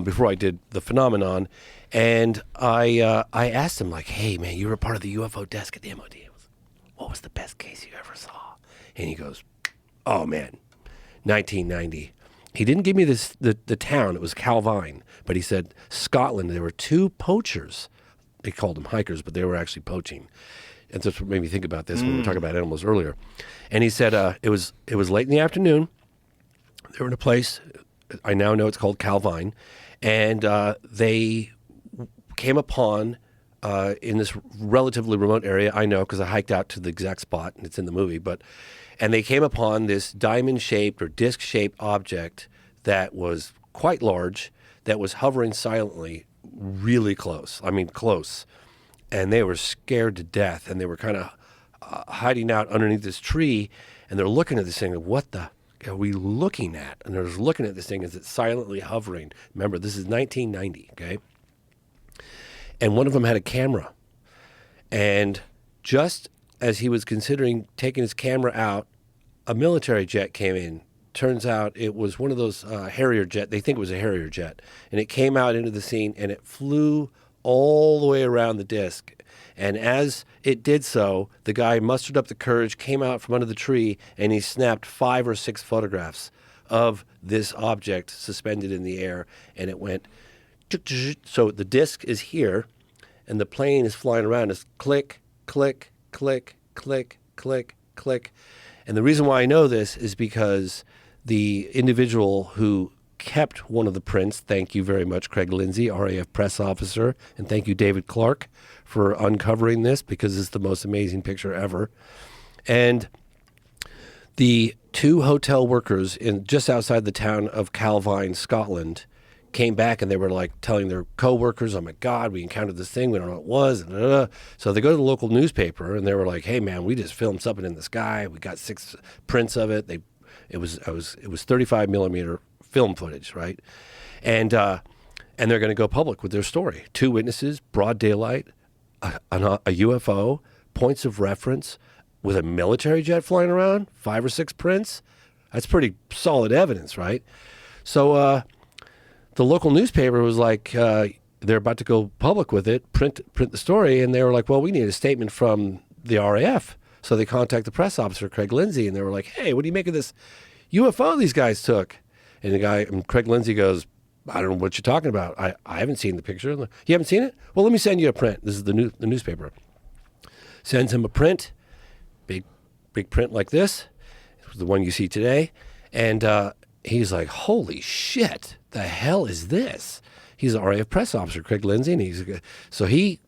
before I did The Phenomenon. And I asked him, like, hey, man, you were a part of the UFO desk at the MOD. What was the best case you ever saw? And he goes, oh, man, 1990. He didn't give me the town. It was Calvine. But he said Scotland, there were two poachers. They called them hikers, but they were actually poaching. And that's what made me think about this when we were talking about animals earlier. And he said it was late in the afternoon. They were in a place, I now know it's called Calvine, and they came upon, in this relatively remote area, I know because I hiked out to the exact spot, and it's in the movie, and they came upon this diamond-shaped or disc-shaped object that was quite large, that was hovering silently really close. I mean, close. And they were scared to death, and they were kind of hiding out underneath this tree, and they're looking at this thing, what the are we looking at? And they're just looking at this thing as it's silently hovering. Remember, this is 1990, okay? And one of them had a camera. And just as he was considering taking his camera out, a military jet came in. Turns out it was one of those Harrier jet. They think it was a Harrier jet. And it came out into the scene, and it flew all the way around the disc. And as it did so, the guy mustered up the courage, came out from under the tree, and he snapped 5 or 6 photographs of this object suspended in the air. And it went, so the disc is here, and the plane is flying around. It's click, click, click, click, click, click. And the reason why I know this is because the individual who kept one of the prints, thank you very much, Craig Lindsay, RAF press officer, and thank you, David Clark, for uncovering this, because it's the most amazing picture ever. And the 2 hotel workers just outside the town of Calvine, Scotland, came back and they were like telling their co-workers, oh my God, we encountered this thing, we don't know what it was. So they go to the local newspaper and they were like, hey man, we just filmed something in the sky. We got 6 prints of it. It was 35 millimeter film footage, right? And they're going to go public with their story. 2 witnesses, broad daylight, a UFO, points of reference with a military jet flying around, 5 or 6 prints. That's pretty solid evidence, right? So the local newspaper was like, they're about to go public with it, print the story, and they were like, well, we need a statement from the RAF. So they contact the press officer, Craig Lindsay, and they were like, hey, what do you make of this UFO these guys took? And Craig Lindsay goes, I don't know what you're talking about. I haven't seen the picture. You haven't seen it? Well, let me send you a print. This is the newspaper. Sends him a print, big print like this. It was the one you see today. And he's like, holy shit, the hell is this? He's an RAF press officer, Craig Lindsay, and so he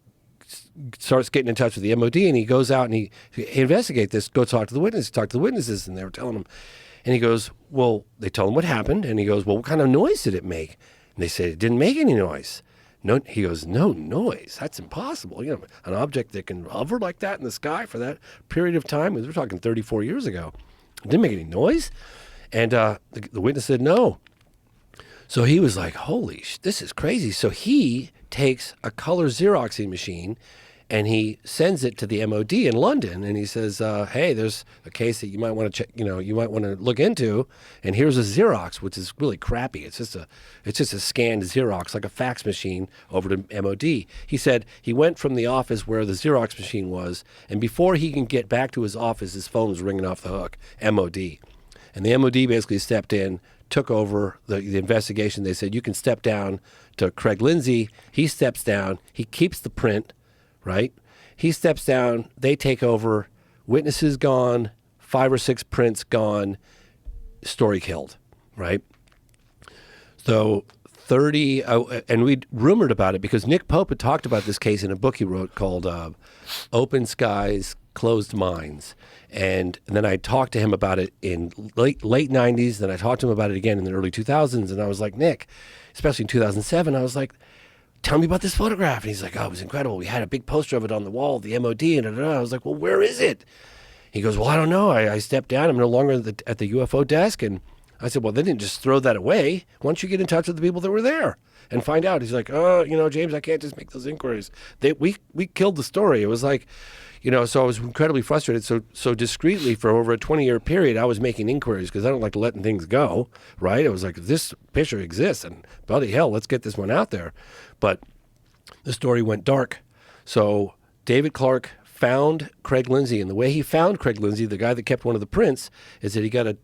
starts getting in touch with the MOD, and he goes out and he investigate this, go talk to the witnesses, and they were telling him. And he goes, well, they tell him what happened, and he goes, well, what kind of noise did it make? And they say, it didn't make any noise. No, he goes, no noise. That's impossible. You know, an object that can hover like that in the sky for that period of time, we're talking 34 years ago, it didn't make any noise. And the witness said no. So he was like, holy, this is crazy. So he takes a color Xeroxing machine and he sends it to the MOD in London, and he says, hey, there's a case that you might want to check, you might want to look into, and here's a Xerox, which is really crappy. It's just a scanned Xerox, like a fax machine, over to MOD. He said he went from the office where the Xerox machine was, and before he can get back to his office, his phone was ringing off the hook, MOD. And the MOD basically stepped in, took over the investigation. They said, you can step down to Craig Lindsay. He steps down. He keeps the print, right? He steps down. They take over. Witnesses gone. 5 or 6 prints gone. Story killed, right? So 30, and we rumored about it because Nick Pope had talked about this case in a book he wrote called Open Skies, Closed Minds. And then I talked to him about it in late 90s. Then I talked to him about it again in the early 2000s. And I was like, Nick, especially in 2007, I was like, tell me about this photograph. And he's like, oh, it was incredible. We had a big poster of it on the wall of the MOD. And I was like, well, where is it? He goes, well, I don't know. I stepped down. I'm no longer at the UFO desk. And I said, well, they didn't just throw that away. Why don't you get in touch with the people that were there and find out? He's like, oh, James, I can't just make those inquiries. We killed the story. It was like, so I was incredibly frustrated. So discreetly for over a 20-year period, I was making inquiries because I don't like letting things go, right? It was like, this picture exists, and bloody hell, let's get this one out there. But the story went dark. So David Clark found Craig Lindsay, and the way he found Craig Lindsay, the guy that kept one of the prints, is that he got a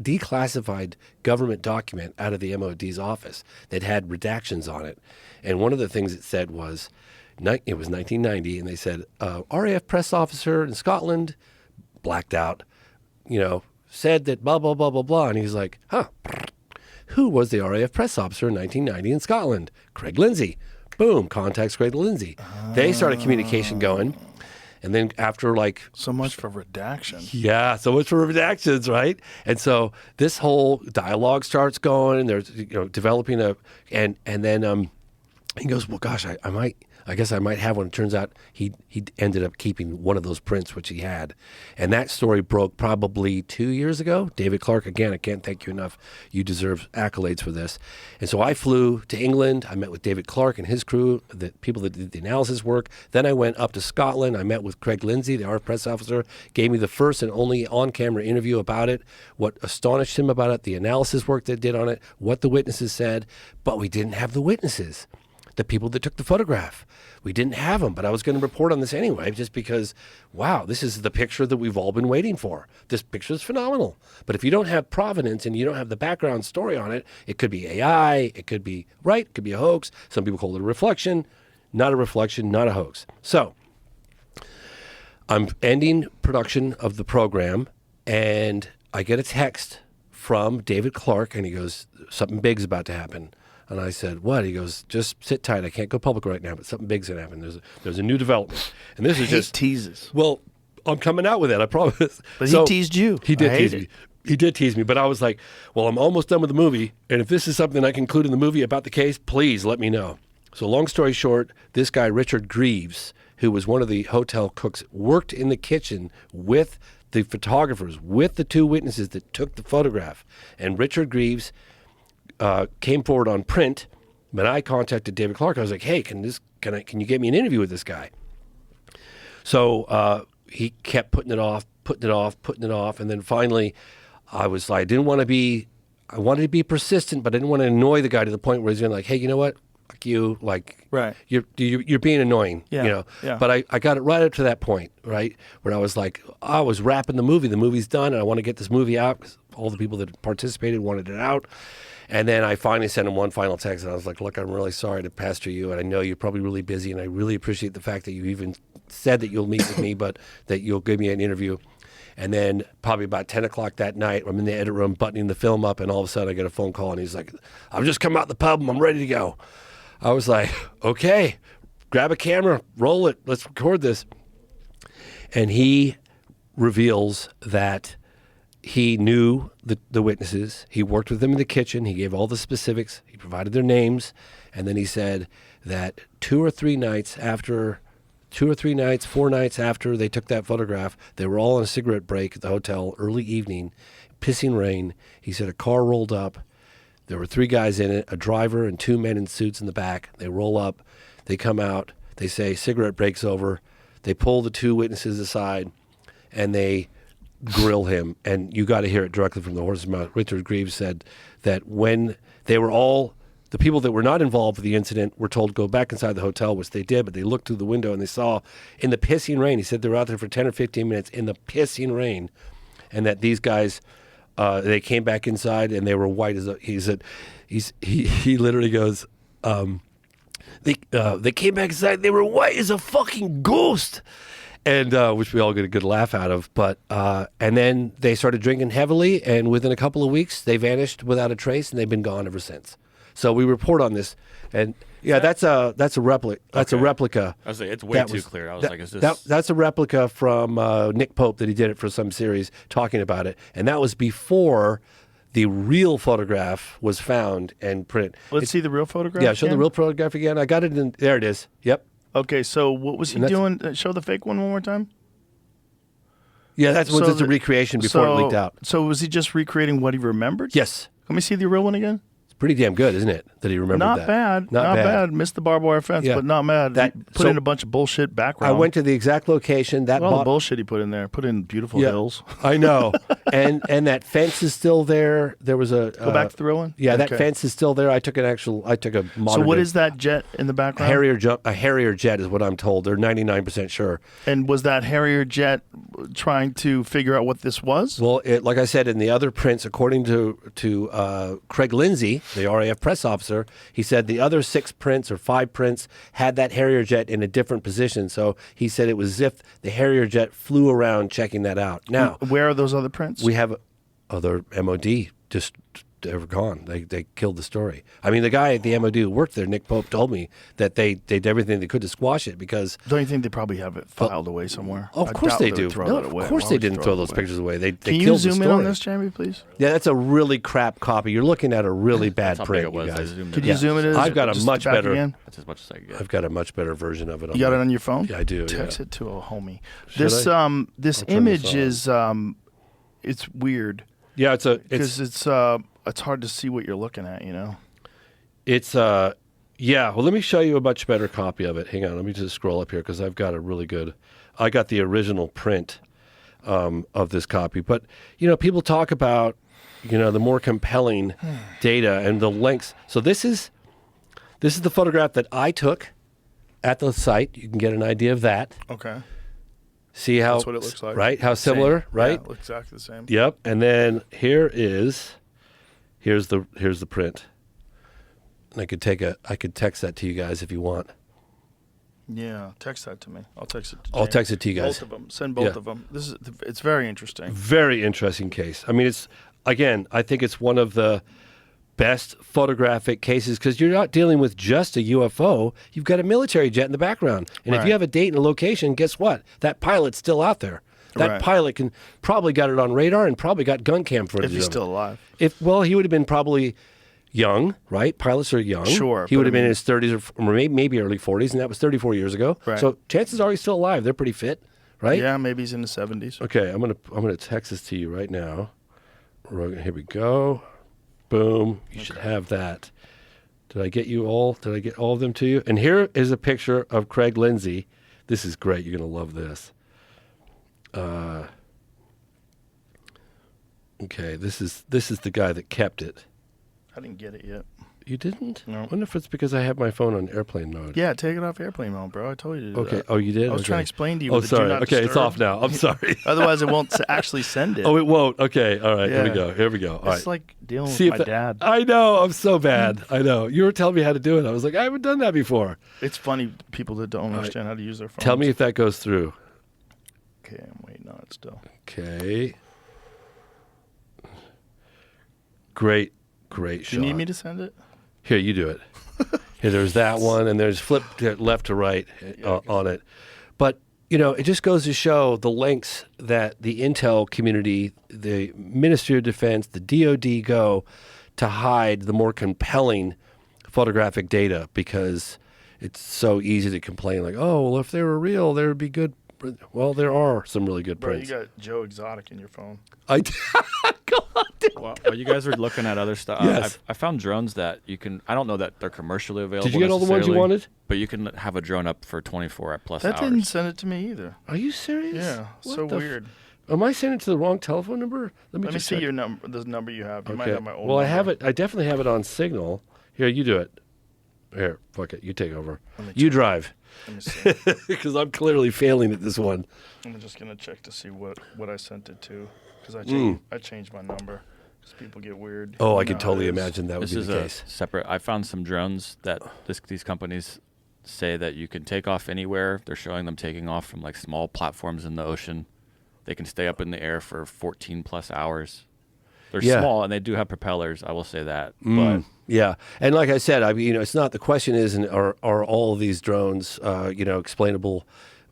declassified government document out of the MOD's office that had redactions on it. And one of the things it said was, it was 1990, and they said, RAF press officer in Scotland, blacked out, said that blah, blah, blah, blah, blah. And he's like, who was the RAF press officer in 1990 in Scotland? Craig Lindsay. Boom, contacts Craig Lindsay. They started communication going. And then after so much for redaction. Yeah, so much for redactions, right? And so this whole dialogue starts going, and there's developing and then he goes, well, gosh, I I guess I might have one. It turns out he ended up keeping one of those prints, which he had. And that story broke probably 2 years ago. David Clark, again, I can't thank you enough. You deserve accolades for this. And so I flew to England. I met with David Clark and his crew, the people that did the analysis work. Then I went up to Scotland. I met with Craig Lindsay, the RF press officer, gave me the first and only on-camera interview about it, what astonished him about it, the analysis work they did on it, what the witnesses said. But we didn't have the witnesses, the people that took the photograph. We didn't have them, but I was going to report on this anyway, just because, wow, this is the picture that we've all been waiting for. This picture is phenomenal. But if you don't have provenance and you don't have the background story on it, it could be AI, it could be, right, it could be a hoax. Some people call it a reflection, not a hoax. So I'm ending production of the program, and I get a text from David Clark, and he goes, something big's about to happen. And I said, what? He goes, just sit tight. I can't go public right now, but something big's going to happen. There's a new development. And this is just teases. Well, I'm coming out with it, I promise. But he teased you. He did tease me. He did tease me, but I was like, well, I'm almost done with the movie, and if this is something I can include in the movie about the case, please let me know. So long story short, this guy, Richard Greaves, who was one of the hotel cooks, worked in the kitchen with the photographers, with the two witnesses that took the photograph. And Richard Greaves came forward on print, but I contacted David Clark. I was like, hey, can you get me an interview with this guy? So he kept putting it off, and then finally I was like, I wanted to be persistent, but I didn't want to annoy the guy to the point where he's going like, hey, you know what? Fuck you, like, right. You're being annoying, yeah. you know. Yeah. But I got it right up to that point, right, where I was like, I was wrapping the movie. The movie's done, and I want to get this movie out because all the people that participated wanted it out. And then I finally sent him one final text, and I was like, look, I'm really sorry to pester you, and I know you're probably really busy, and I really appreciate the fact that you even said that you'll meet with me, but that you'll give me an interview. And then probably about 10 o'clock that night, I'm in the edit room buttoning the film up, and all of a sudden I get a phone call, and he's like, I've just come out the pub, and I'm ready to go. I was like, okay, grab a camera, roll it, let's record this. And he reveals that he knew the witnesses. He worked with them in the kitchen. He gave all the specifics. He provided their names. And then he said that 4 nights after they took that photograph, they were all on a cigarette break at the hotel, early evening, pissing rain. He said a car rolled up. There were 3 guys in it, a driver and 2 men in suits in the back. They roll up. They come out. They say, cigarette break's over. They pull the 2 witnesses aside, and they grill him. And you got to hear it directly from the horse's mouth. Richard Greaves said that when they were all, the people that were not involved with the incident were told to go back inside the hotel, which they did, but they looked through the window and they saw in the pissing rain, he said they were out there for 10 or 15 minutes in the pissing rain, and that these guys, they came back inside and they were white as a, he said, he literally goes, they came back inside, they were white as a fucking ghost. And which we all get a good laugh out of, but and then they started drinking heavily, and within a couple of weeks, they vanished without a trace, and they've been gone ever since. So we report on this, and yeah, that's a replica. That's a replica. I was like, it's way too clear. I was like, is this? That's a replica from Nick Pope that he did it for some series talking about it, and that was before the real photograph was found and printed. Let's see the real photograph. Yeah, show again? the real photograph again. I got it in. There it is. Yep. Okay, so what was he doing? Show the fake one more time. Yeah, that's a recreation before it leaked out. So was he just recreating what he remembered? Yes. Let me see the real one again. It's pretty damn good, isn't it, that he remembered not that? Bad. Not bad. Missed the barbed wire fence, but not bad. Put in a bunch of bullshit background. I went to the exact location. All the bullshit he put in there. Put in beautiful hills. I know. and that fence is still there. There was a... Go back to the real one? Yeah, that fence is still there. I took a monitor. So what is that jet in the background? A Harrier jet is what I'm told. They're 99% sure. And was that Harrier jet trying to figure out what this was? Well, like I said, in the other prints, according to Craig Lindsay, the RAF press officer, he said the other 6 prints or 5 prints had that Harrier jet in a different position. So he said it was as if the Harrier jet flew around checking that out. Now, where are those other prints? We have other MOD they were gone. They killed the story. I mean, the guy at the MOD who worked there, Nick Pope, told me that they did everything they could to squash it because... Don't you think they probably have it filed away somewhere? Of course they do. No, of course they didn't throw those pictures away. They Can you killed zoom the in story. on this, Jamie, please? Yeah, that's a really crap copy. You're looking at a really bad print, you guys. Could you zoom it in? I've got a Just much back better... again? That's as much as I can get. I've got a much better version of it. You got it on your phone? Yeah, I do. Text it to a homie. Should This I? this I'll turn image this is it's weird. Yeah, because it's hard to see what you're looking at. It's yeah. Well, let me show you a much better copy of it. Hang on, let me just scroll up here because I've got a really good. I got the original print of this copy, but people talk about the more compelling data and the lengths. So this is the photograph that I took at the site. You can get an idea of that. Okay. See how That's what it looks like. Right? How similar, Same. right? Yeah, it looks exactly the same. Yep. And then here's the print. And I could text that to you guys if you want. Yeah, text that to me. I'll text it to I'll James. text it to you guys. Both of them. Send both of them. It's very interesting. Very interesting case. I mean, I think it's one of the best photographic cases because you're not dealing with just a UFO. You've got a military jet in the background. And if you have a date and a location, guess what? That pilot's still out there. That pilot can probably got it on radar and probably got gun cam footage. If he's still alive. He would have been probably young, right? Pilots are young. Sure. He would have been in his 30s or maybe early 40s, and that was 34 years ago. Right. So chances are he's still alive. They're pretty fit, right? Yeah, maybe he's in the 70s. Okay, I'm gonna text this to you right now. Rogan, here we go. Boom. You should have that. Did I get you all? Did I get all of them to you? And here is a picture of Craig Lindsay. This is great. You're gonna love this. Okay, this is the guy that kept it. I didn't get it yet. You didn't? No. I wonder if it's because I have my phone on airplane mode. Yeah, take it off airplane mode, bro. I told you to do Okay. that. Oh, you did? I was trying to explain to you. Oh, with the sorry. do not Okay, it's disturb. off now. I'm sorry. Otherwise, it won't actually send it. Oh, it won't. Okay. All right. Yeah. Here we go. All right. It's like dealing with my dad. I know. I'm so bad. I know. You were telling me how to do it. I was like, I haven't done that before. It's funny, people that don't understand how to use their phones. Tell me if that goes through. Okay, I'm waiting on it still. Okay. Great shot. Do you need me to send it? Here, you do it. Here, there's that one, and there's flip left to right on it. But, it just goes to show the lengths that the intel community, the Ministry of Defense, the DOD go to hide the more compelling photographic data because it's so easy to complain like, oh, well, if they were real, there would be good. Well, there are some really good prints. Bro, you got Joe Exotic in your phone. While you guys are looking at other stuff, yes. I found drones that you can. I don't know that they're commercially available. Did you get all the ones you wanted? But you can have a drone up for 24 plus that hours. That didn't send it to me either. Are you serious? Yeah, so weird. Am I sending it to the wrong telephone number? Let me see your number. The number you have. You might have my old. Well, number. I have it. I definitely have it on Signal. Here, you do it. Here, fuck it. You take over. You drive. Let me see. Because I'm clearly failing at this one. I'm just gonna check to see what I sent it to because I changed my number because people get weird. Oh, I can totally imagine that would be the case. This is a separate. I found some drones that these companies say that you can take off anywhere. They're showing them taking off from like small platforms in the ocean. They can stay up in the air for 14 plus hours. They're small and they do have propellers. I will say that. But yeah, and like I said, it's not the question is, are all of these drones, explainable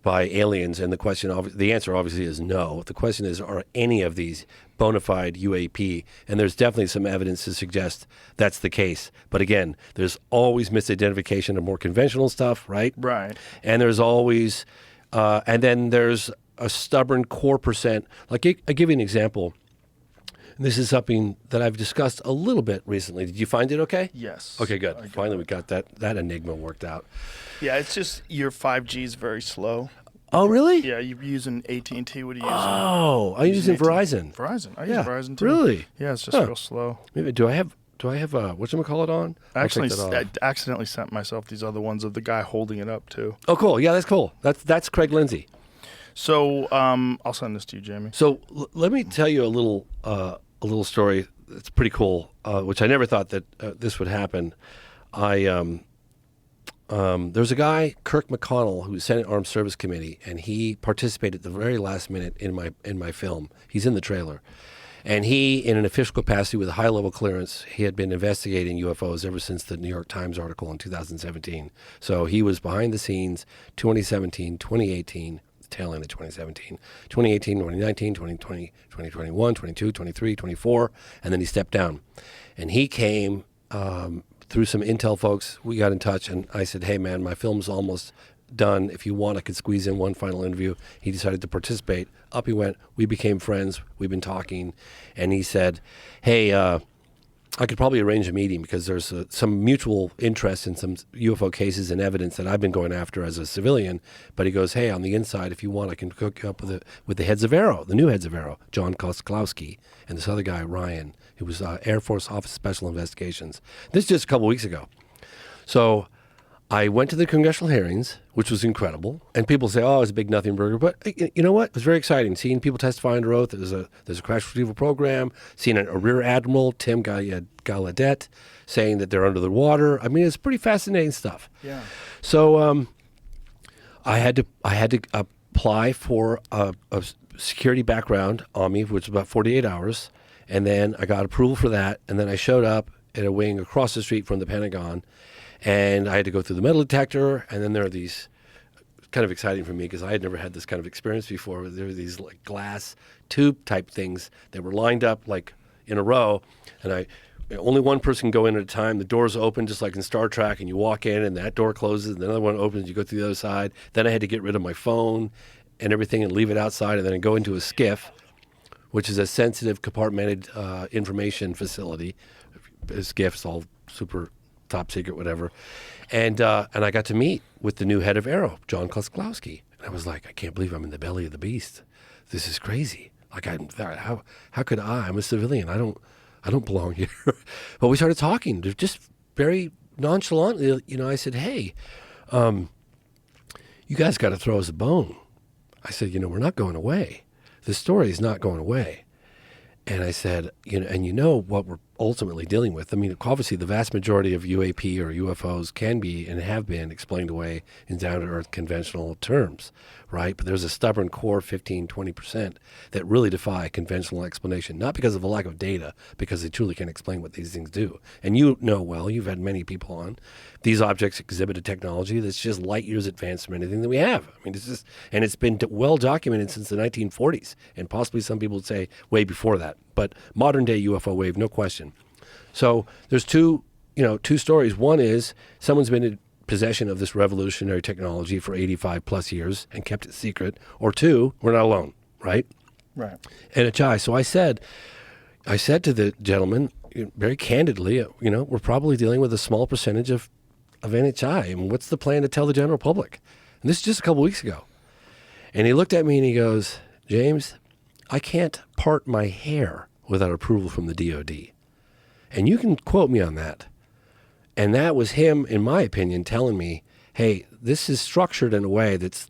by aliens? And the answer obviously is no. The question is, are any of these bona fide UAP? And there's definitely some evidence to suggest that's the case. But again, there's always misidentification of more conventional stuff, right? Right. And there's always, and then there's a stubborn core percent. Like I give you an example. This is something that I've discussed a little bit recently. Did you find it okay? Yes. Okay, good. Finally, we got that enigma worked out. Yeah, it's just your 5G is very slow. Oh, really? Yeah, you're using AT&T. What are you using? Oh, I'm using Verizon. Verizon. I use Verizon too. Really? Yeah, it's just real slow. Maybe do I have whatchamacallit on? I accidentally sent myself these other ones of the guy holding it up too. Oh, cool. Yeah, that's cool. That's Craig Lindsay. So I'll send this to you, Jamie. So let me tell you a little story. It's pretty cool, which I never thought that this would happen. There's a guy, Kirk McConnell, who's Senate Armed Service Committee, and he participated at the very last minute in my film. He's in the trailer, And he, in an official capacity with a high-level clearance, he had been investigating UFOs ever since the New York Times article in 2017. So he was behind the scenes 2017, 2018, tail end of 2017, 2018, 2019, 2020, 2021, 22, 23, 24, and then he stepped down. And he came through some intel folks. We got in touch, and I said, hey, man, my film's almost done. If you want, I could squeeze in one final interview. He decided to participate. Up he went. We became friends. We've been talking. And he said, hey, I could probably arrange a meeting because there's some mutual interest in some UFO cases and evidence that I've been going after as a civilian. But he goes, hey, on the inside, if you want, I can hook you up with the heads of Arrow, the new heads of Arrow, John Kosklowski, and this other guy, Ryan, who was Air Force Office of Special Investigations. This is just a couple weeks ago. So I went to the congressional hearings, which was incredible. And people say, oh, it was a big nothing burger. But you know what? It was very exciting. Seeing people testify under oath. There's a crash retrieval program. Seeing a rear admiral, Tim Gallaudet, saying that they're under the water. I mean, it's pretty fascinating stuff. Yeah. So I had to apply for a security background on me, which was about 48 hours. And then I got approval for that. And then I showed up at a wing across the street from the Pentagon. And I had to go through the metal detector, and then there are these, kind of exciting for me because I had never had this kind of experience before. There were these like glass tube type things that were lined up like in a row, and only one person can go in at a time. The doors open just like in Star Trek, and you walk in, and that door closes, and the other one opens, you go through the other side. Then I had to get rid of my phone and everything and leave it outside, and then I go into a SCIF, which is a sensitive compartmented information facility. SCIF's all super top secret, whatever. And I got to meet with the new head of Arrow, John Kosklowski. And I was like, I can't believe I'm in the belly of the beast. This is crazy. Like, how could I'm a civilian. I don't belong here. But we started talking, just very nonchalantly. You know, I said, hey, you guys got to throw us a bone. I said, we're not going away. The story is not going away. And I said, and you know what we're ultimately dealing with. I mean, obviously, the vast majority of UAP or UFOs can be and have been explained away in down-to-earth conventional terms, right? But there's a stubborn core 15, 20% that really defy conventional explanation, not because of a lack of data, because they truly can't explain what these things do. And you know well, you've had many people on, these objects exhibit a technology that's just light years advanced from anything that we have. I mean, and it's been well documented since the 1940s, and possibly some people would say way before that. But modern day UFO wave, no question. So there's two stories. One is someone's been in possession of this revolutionary technology for 85 plus years and kept it secret. Or two, we're not alone, right? Right. NHI. So I said to the gentleman very candidly, we're probably dealing with a small percentage of NHI. And what's the plan to tell the general public? And this is just a couple weeks ago. And he looked at me and he goes, James, I can't part my hair without approval from the DOD. And you can quote me on that. And that was him, in my opinion, telling me, hey, this is structured in a way that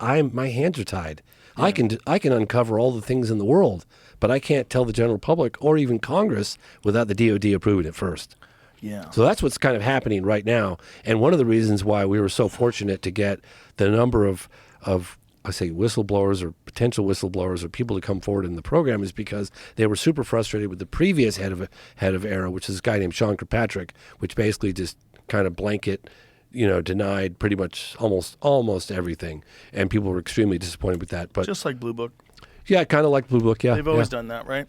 my hands are tied. Yeah. I can uncover all the things in the world, but I can't tell the general public or even Congress without the DOD approving it first. Yeah. So that's what's kind of happening right now. And one of the reasons why we were so fortunate to get the number of I say whistleblowers or potential whistleblowers or people to come forward in the program is because they were super frustrated with the previous head of Arrow, which is a guy named Sean Kirkpatrick, which basically just kind of blanket, denied pretty much almost everything, and people were extremely disappointed with that. But just like Blue Book. Yeah, kind of like Blue Book. Yeah, they've always done that, right?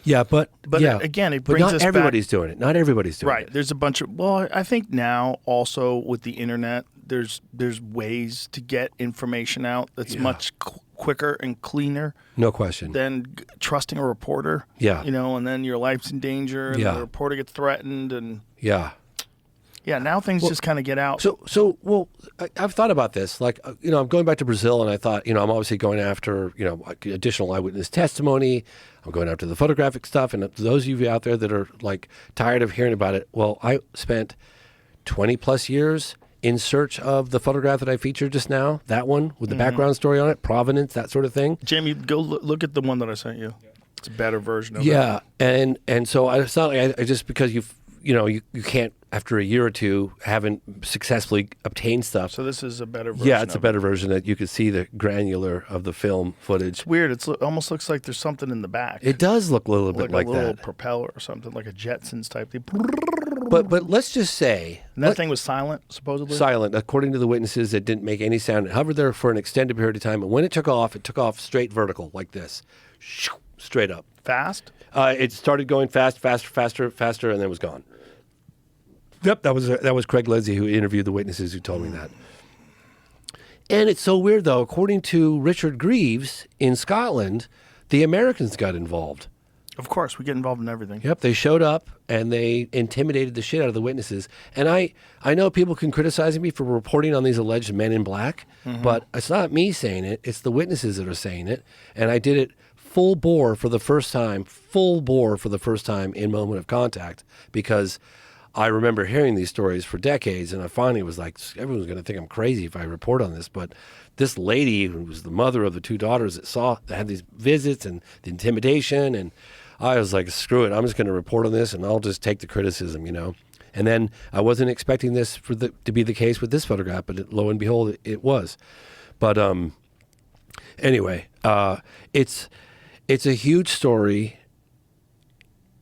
Yeah, but yeah. Again, it brings us not everybody's back. doing it. Not everybody's doing it. Right. There's a bunch of. Well, I think now also with the internet, there's ways to get information out that's much quicker and cleaner. No question. Than trusting a reporter. Yeah. And then your life's in danger, and the reporter gets threatened, and now things just kind of get out. So I've thought about this. Like, I'm going back to Brazil, and I thought, I'm obviously going after, additional eyewitness testimony. I'm going after the photographic stuff. And those of you out there that are like tired of hearing about it, well, I spent 20 plus years in search of the photograph that I featured just now, that one with the background story on it, provenance, that sort of thing. Jamie, go look at the one that I sent you. It's a better version of it. Yeah, and so it's not like I just because you can't, after a year or two, haven't successfully obtained stuff. So this is a better version. Yeah, it's a better version that you can see the granular of the film footage. It's weird. It almost looks like there's something in the back. It does look a little bit like a little that. propeller or something, like a Jetsons type thing. But let's just say... And that thing was silent, supposedly? Silent. According to the witnesses, it didn't make any sound. It hovered there for an extended period of time. And when it took off straight vertical, like this. Straight up. Fast? It started going faster, and then was gone. Yep, that was Craig Lindsay who interviewed the witnesses who told me that. And it's so weird, though. According to Richard Greaves in Scotland, the Americans got involved. Of course, we get involved in everything. Yep, they showed up and they intimidated the shit out of the witnesses. And I know people can criticize me for reporting on these alleged men in black, but it's not me saying it. It's the witnesses that are saying it. And I did it full bore for the first time in Moment of Contact, because I remember hearing these stories for decades, and I finally was like, everyone's going to think I'm crazy if I report on this. But this lady, who was the mother of the two daughters that had these visits and the intimidation, and I was like, screw it, I'm just going to report on this, and I'll just take the criticism, And then I wasn't expecting this to be the case with this photograph, but lo and behold, it was. But anyway, it's a huge story.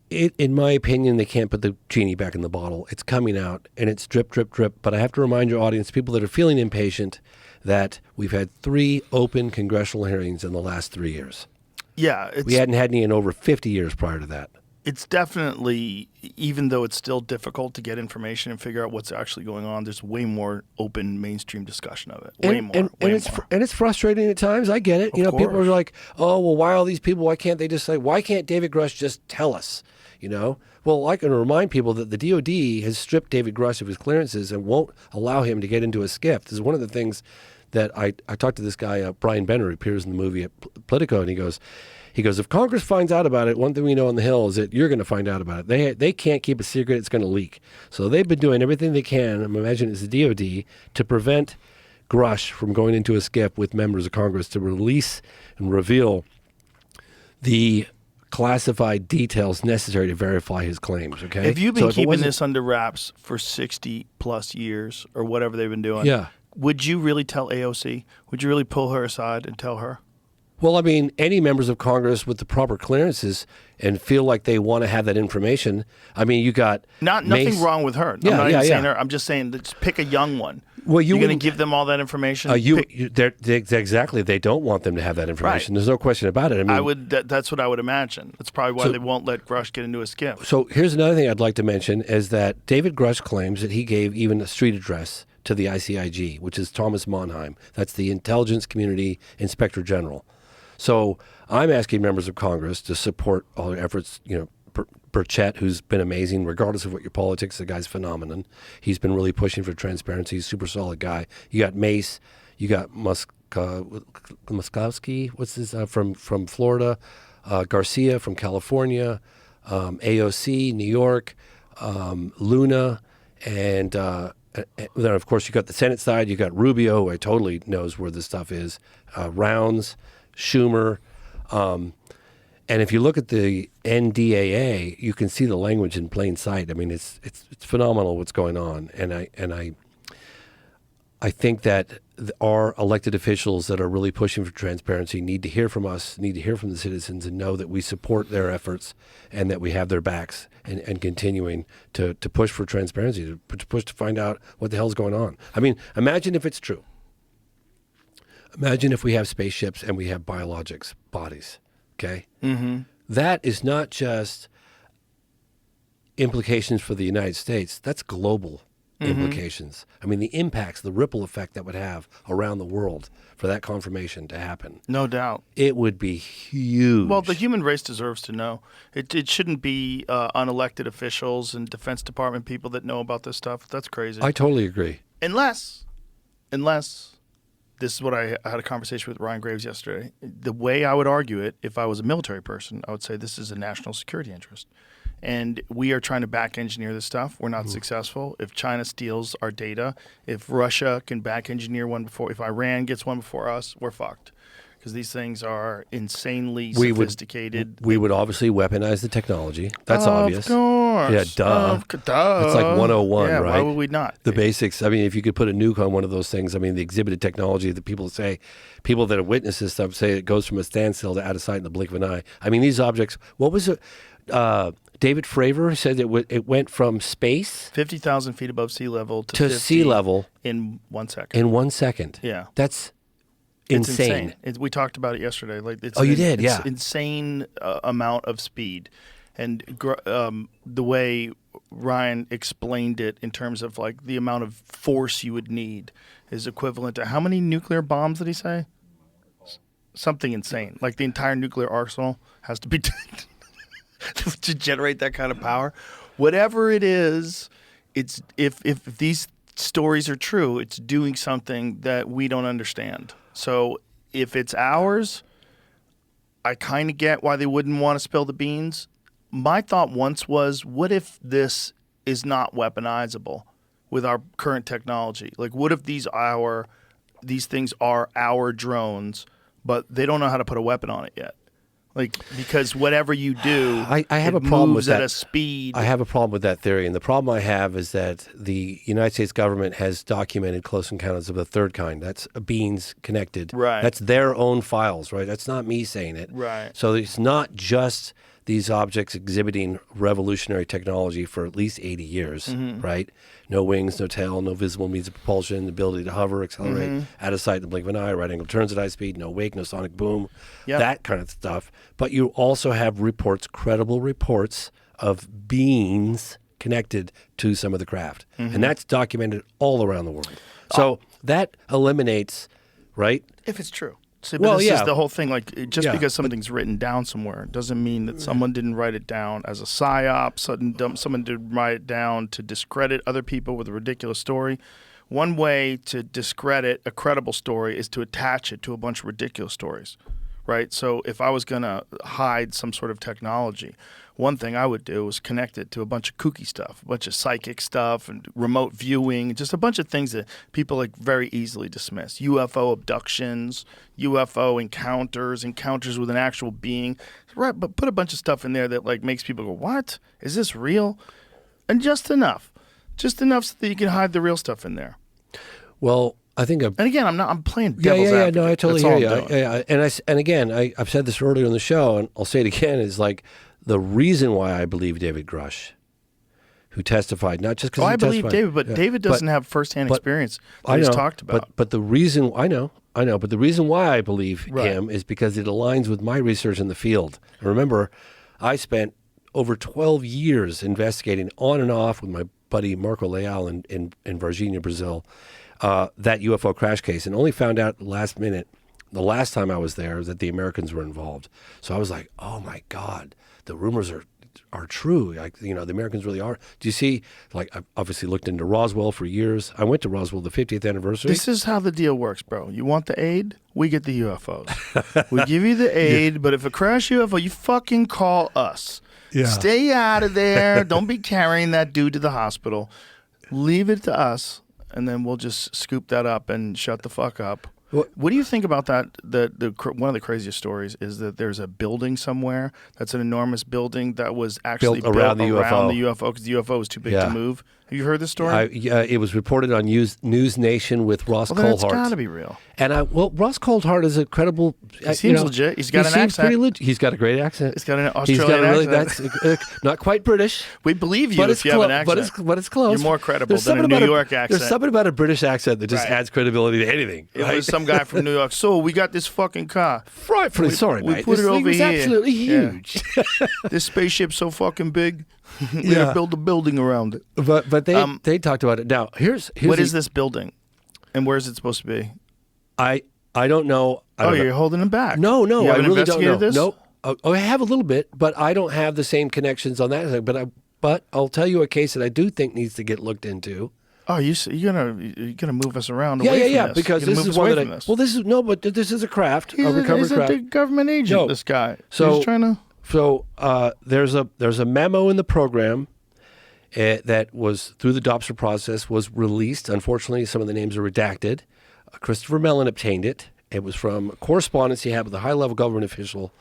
In my opinion, they can't put the genie back in the bottle. It's coming out, and it's drip, drip, drip. But I have to remind your audience, people that are feeling impatient, that we've had 3 open congressional hearings in the last 3 years. Yeah. We hadn't had any in over 50 years prior to that. It's definitely, even though it's still difficult to get information and figure out what's actually going on, there's way more open mainstream discussion of it. Way more. And it's frustrating at times. I get it. People are like, oh, well, why are all these people? Why can't they just say, why can't David Grush just tell us? Well, I can remind people that the DOD has stripped David Grush of his clearances and won't allow him to get into a SCIF. This is one of the things that I talked to this guy, Brian Benner, who appears in the movie at Politico, and he goes, if Congress finds out about it, one thing we know on the Hill is that you're going to find out about it. They can't keep a secret. It's going to leak. So they've been doing everything they can, I imagine it's the DOD, to prevent Grush from going into a SCIF with members of Congress to release and reveal the classified details necessary to verify his claims, okay? Have you been keeping this under wraps for 60-plus years or whatever they've been doing? Yeah. Would you really tell AOC? Would you really pull her aside and tell her? Well, I mean, any members of Congress with the proper clearances and feel like they want to have that information. I mean, you got nothing wrong with her. Yeah, I'm not even saying her. I'm just saying, just pick a young one. Well, you're going to give them all that information. Exactly. They don't want them to have that information. Right. There's no question about it. I mean, that's what I would imagine. That's probably why they won't let Grush get into a SCIF. So here's another thing I'd like to mention is that David Grush claims that he gave even a street address to the ICIG, which is Thomas Monheim. That's the Intelligence Community Inspector General. So I'm asking members of Congress to support all their efforts. Burchett, who's been amazing, regardless of what your politics, the guy's phenomenon. He's been really pushing for transparency. He's a super solid guy. You got Mace. You got Muskowski. What's his from Florida? Garcia from California. AOC, New York. Luna, and then of course you got the Senate side. You got Rubio, who I totally knows where this stuff is. Rounds. Schumer, and if you look at the NDAA, you can see the language in plain sight. I mean, it's phenomenal what's going on, and I think that our elected officials that are really pushing for transparency need to hear from us, need to hear from the citizens, and know that we support their efforts and that we have their backs, and continuing to push for transparency, to push to find out what the hell's going on. I mean, imagine if it's true. Imagine if we have spaceships and we have biologics bodies, okay? Mm-hmm. That is not just implications for the United States. That's global implications. I mean, the impacts, the ripple effect that would have around the world for that confirmation to happen. No doubt. It would be huge. Well, the human race deserves to know. It shouldn't be unelected officials and Defense Department people that know about this stuff. That's crazy. I totally agree. Unless... This is what I had a conversation with Ryan Graves yesterday. The way I would argue it, if I was a military person, I would say this is a national security interest. And we are trying to back engineer this stuff. We're not successful. If China steals our data, if Russia can back engineer one before, if Iran gets one before us, we're fucked. because these things are insanely We sophisticated. we would obviously weaponize the technology. That's Of obvious. course. Yeah, duh. Duh. It's like 101, Yeah, right? why would we not? The basics. I mean, if you could put a nuke on one of those things, I mean, the exhibited technology that people that have witnessed this stuff say it goes from a standstill to out of sight in the blink of an eye. I mean, these objects, what was it? David Fravor said it went from space 50,000 feet above sea level to 50 sea level in 1 second. in 1 second. Yeah. That's It's insane. We talked about it yesterday. Like, it's you did, it's yeah. insane amount of speed, and the way Ryan explained it in terms of like the amount of force you would need is equivalent to how many nuclear bombs did he say? Something insane. Like the entire nuclear arsenal has to be to generate that kind of power. Whatever it is, it's if these stories are true, it's doing something that we don't understand. So if it's ours, I kind of get why they wouldn't want to spill the beans. My thought once was, what if this is not weaponizable with our current technology? Like, what if these things are our drones, but they don't know how to put a weapon on it yet? Like, because whatever you do, I have it a problem moves with at that. a speed. I have a problem with that theory, and the problem I have is that the United States government has documented close encounters of the third kind. That's beings connected. Right. That's their own files, right? That's not me saying it. Right. So it's not just these objects exhibiting revolutionary technology for at least 80 years, right? No wings, no tail, no visible means of propulsion, the ability to hover, accelerate, out of sight in the blink of an eye, right angle turns at high speed, no wake, no sonic boom, that kind of stuff. But you also have reports, credible reports of beings connected to some of the craft. And that's documented all around the world. So that eliminates, right? If it's true. See, but this is the whole thing. Like, just because something's written down somewhere doesn't mean that someone didn't write it down as a psyop. Someone did write it down to discredit other people with a ridiculous story. One way to discredit a credible story is to attach it to a bunch of ridiculous stories, right? So if I was going to hide some sort of technology, one thing I would do is connect it to a bunch of kooky stuff, a bunch of psychic stuff and remote viewing, just a bunch of things that people like very easily dismiss. UFO abductions, UFO encounters with an actual being. Right, but put a bunch of stuff in there that like makes people go, "What? Is this real?" And just enough so that you can hide the real stuff in there. Well, I think and again, I'm playing devil's advocate. No, I totally hear you. That's all I'm doing. I've said this earlier in the show, and I'll say it again, is like the reason why I believe David Grush, who testified, not just because I believe David, but David doesn't have firsthand experience that he's talked about. But the reason I know, but the reason why I believe him is because it aligns with my research in the field. And remember, I spent over 12 years investigating on and off with my buddy Marco Leal in Varginha, Brazil, that UFO crash case, and only found out last minute, the last time I was there, that the Americans were involved. So I was like, oh my God, the rumors are true. Like, the Americans really are. Do you see, like, I've obviously looked into Roswell for years. I went to Roswell the 50th anniversary. This is how the deal works, bro. You want the aid? We get the UFOs. We give you the aid, but if a crash UFO, you fucking call us. Yeah. Stay out of there. Don't be carrying that dude to the hospital. Leave it to us, and then we'll just scoop that up and shut the fuck up. What do you think about that? One of the craziest stories is that there's a building somewhere that's an enormous building that was actually built around the UFO because the UFO was too big to move. Have you heard this story? It was reported on News Nation with Ross Coulthart. It's got to be real. And Ross Coulthart is a credible. He seems legit. He's got an accent. He's got a great accent. He's got an Australian accent. That's not quite British. We believe you if you have an accent. But it's close. You're more credible than a New York accent. There's something about a British accent that just adds credibility to anything. It was some guy from New York. So we got this fucking car. Rightfully sorry, mate. We put it over here. Absolutely huge. Yeah. This spaceship's so fucking big. We gotta build a building around it. But they talked about it. Now here's what is this building, and where is it supposed to be? I don't know. You're holding it back. No, you I really don't know. This? Nope. I have a little bit, but I don't have the same connections on that. But I'll tell you a case that I do think needs to get looked into. Oh, you're gonna move us around? Yeah. Because this is one that but this is a craft. He's a government agent. No. This guy. So he's trying to. So there's a memo in the program that was through the DOPSR process was released. Unfortunately, some of the names are redacted. Christopher Mellon obtained it, It was from correspondence he had with a high-level government official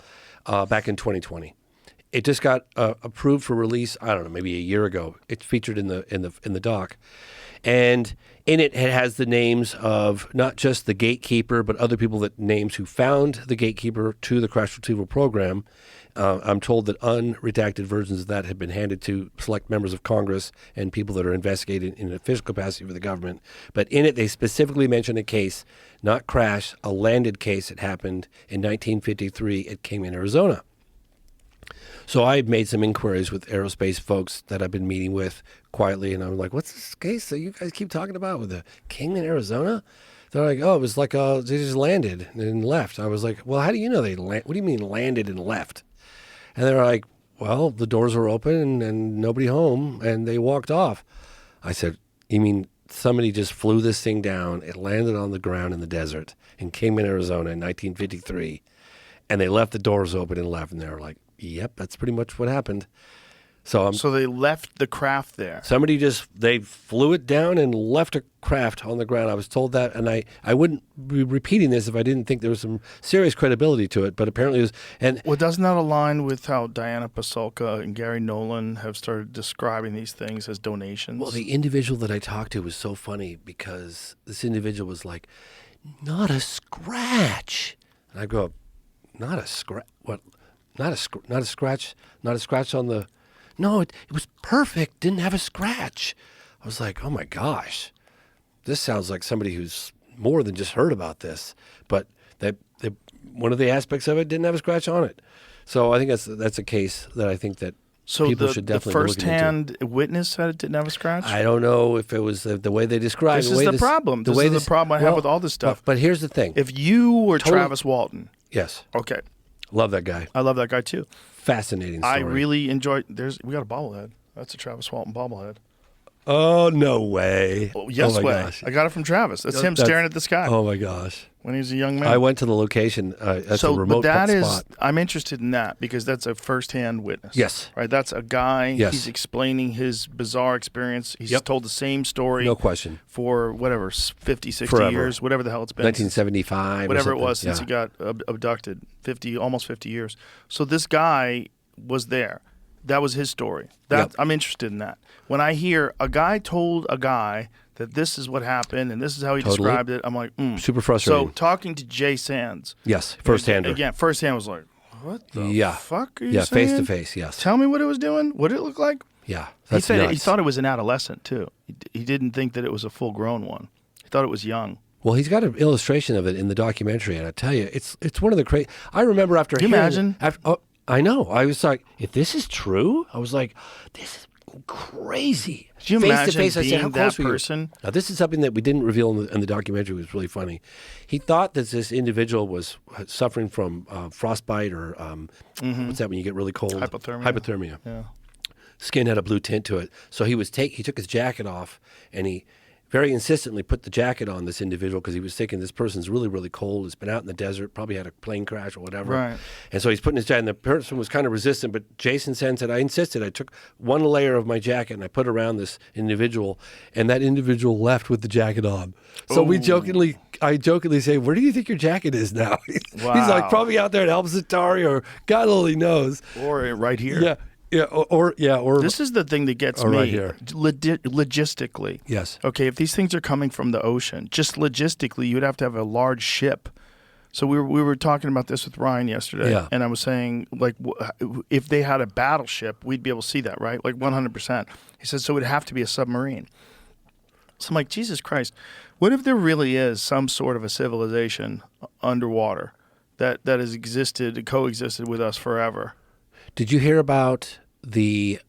back in 2020. It just got approved for release, I don't know, maybe a year ago. It's featured in the doc. And in it has the names of not just the gatekeeper, but other people who found the gatekeeper to the crash retrieval program. I'm told that unredacted versions of that have been handed to select members of Congress and people that are investigating in an official capacity for the government. But in it, they specifically mention a case, not crash, a landed case that happened in 1953 at Kingman, Arizona. So I made some inquiries with aerospace folks that I've been meeting with quietly, and I'm like, what's this case that you guys keep talking about with the Kingman, Arizona? They're like, oh, it was like they just landed and left. I was like, well, how do you know they what do you mean landed and left? And they're like, well, the doors were open and nobody home, and they walked off. I said, you mean somebody just flew this thing down, it landed on the ground in the desert in Kingman, Arizona in 1953, and they left the doors open and left, and they were like, yep, that's pretty much what happened. So they left the craft there. Somebody they flew it down and left a craft on the ground. I was told that, and I wouldn't be repeating this if I didn't think there was some serious credibility to it, but apparently it was. And well, doesn't that align with how Diana Pasulka and Gary Nolan have started describing these things as donations? Well, the individual that I talked to was so funny because this individual was like, not a scratch. And I go, not a scratch? What? Not a scratch? Not a scratch on the... No, it was perfect. Didn't have a scratch. I was like, oh my gosh. This sounds like somebody who's more than just heard about this. But one of the aspects of it didn't have a scratch on it. So I think that's a case that I think that people should definitely the first-hand witness said it didn't have a scratch? I don't know if it was the way they described it. This is the problem. This is the problem I have with all this stuff. But here's the thing. If you were Travis Walton... Yes. Okay. Love that guy. I love that guy too. Fascinating story. I really enjoyed. We got a bobblehead. That's a Travis Walton bobblehead. Oh no way! Oh, yes way. Gosh. I got it from Travis. That's him staring at the sky. Oh my gosh! When he was a young man. I went to the location. That's a remote spot. I'm interested in that because that's a first-hand witness. Yes. Right. That's a guy. Yes. He's explaining his bizarre experience. He's told the same story. No question. For whatever 50, 60 Forever. years, whatever the hell it's been. 1975. Whatever it was since he got abducted. Almost 50 years. So this guy was there. That was his story. I'm interested in that. When I hear a guy told a guy that this is what happened and this is how he described it, I'm like, super frustrating. So talking to Jay Sands. Yes, first-hander. Again, first-hand was like, what the fuck are you saying? Yeah, face-to-face, yes. Tell me what it was doing. What did it look like? Yeah, he said he thought it was an adolescent, too. He didn't think that it was a full-grown one. He thought it was young. Well, he's got an illustration of it in the documentary, and I tell you, it's one of the crazy. I remember after Can you imagine? I know. I was like, if this is true, I was like, this is crazy. Did you imagine face-to-face, being I said, how close that person? Now, this is something that we didn't reveal in the documentary. It was really funny. He thought that this individual was suffering from frostbite or what's that when you get really cold? Hypothermia. Yeah. Skin had a blue tint to it. So he took his jacket off and he very insistently put the jacket on this individual because he was thinking this person's really, really cold. It's been out in the desert, probably had a plane crash or whatever. Right. And so he's putting his jacket, and the person was kind of resistant, but Jason said, I insisted. I took one layer of my jacket and I put around this individual, and that individual left with the jacket on. So I jokingly say, where do you think your jacket is now? Wow. He's like, probably out there at El Zatari or God only knows. Or right here. Yeah. Yeah, or this is the thing that gets me right here. Logistically. Yes. Okay, if these things are coming from the ocean, just logistically, you'd have to have a large ship. So we were talking about this with Ryan yesterday, and I was saying, like, if they had a battleship, we'd be able to see that, right? Like 100%. He said, so it would have to be a submarine. So I'm like, Jesus Christ, what if there really is some sort of a civilization underwater that has coexisted with us forever? Did you hear about the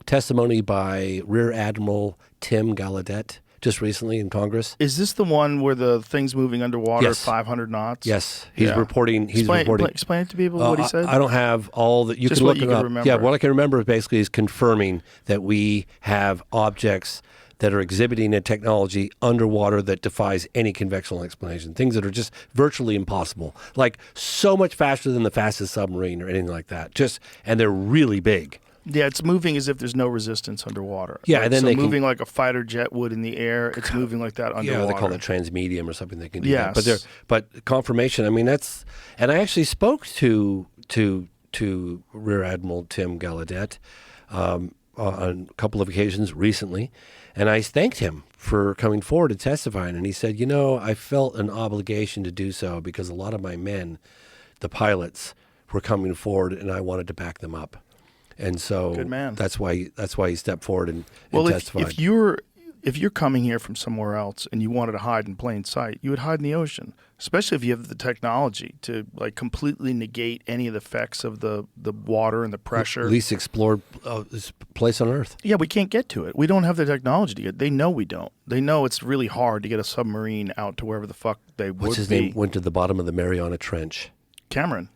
testimony by Rear Admiral Tim Gallaudet just recently in Congress? Is this the one where the thing's moving underwater at 500 knots? Yes. He's reporting. Explain it to people what he said. I don't have all that. You just can look what you it up. Remember. Yeah, what I can remember basically is confirming that we have objects that are exhibiting a technology underwater that defies any conventional explanation. Things that are just virtually impossible, like so much faster than the fastest submarine or anything like that. And they're really big. Yeah, it's moving as if there's no resistance underwater. Yeah, like, and then so they moving like a fighter jet would in the air. It's moving like that underwater. Yeah, they call it transmedium or something. They can do Yes. that. But confirmation. I mean, that's. And I actually spoke to Rear Admiral Tim Gallaudet on a couple of occasions recently, and I thanked him for coming forward and testifying. And he said, I felt an obligation to do so because a lot of my men, the pilots, were coming forward, and I wanted to back them up. And so Good man. that's why he stepped forward and If testified. if you're coming here from somewhere else and you wanted to hide in plain sight, you would hide in the ocean, especially if you have the technology to like completely negate any of the effects of the water and the pressure. At least explore this place on Earth. Yeah, we can't get to it. We don't have the technology to get. They know we don't. They know it's really hard to get a submarine out to wherever the fuck they would be. What's his name? Went to the bottom of the Mariana Trench. Cameron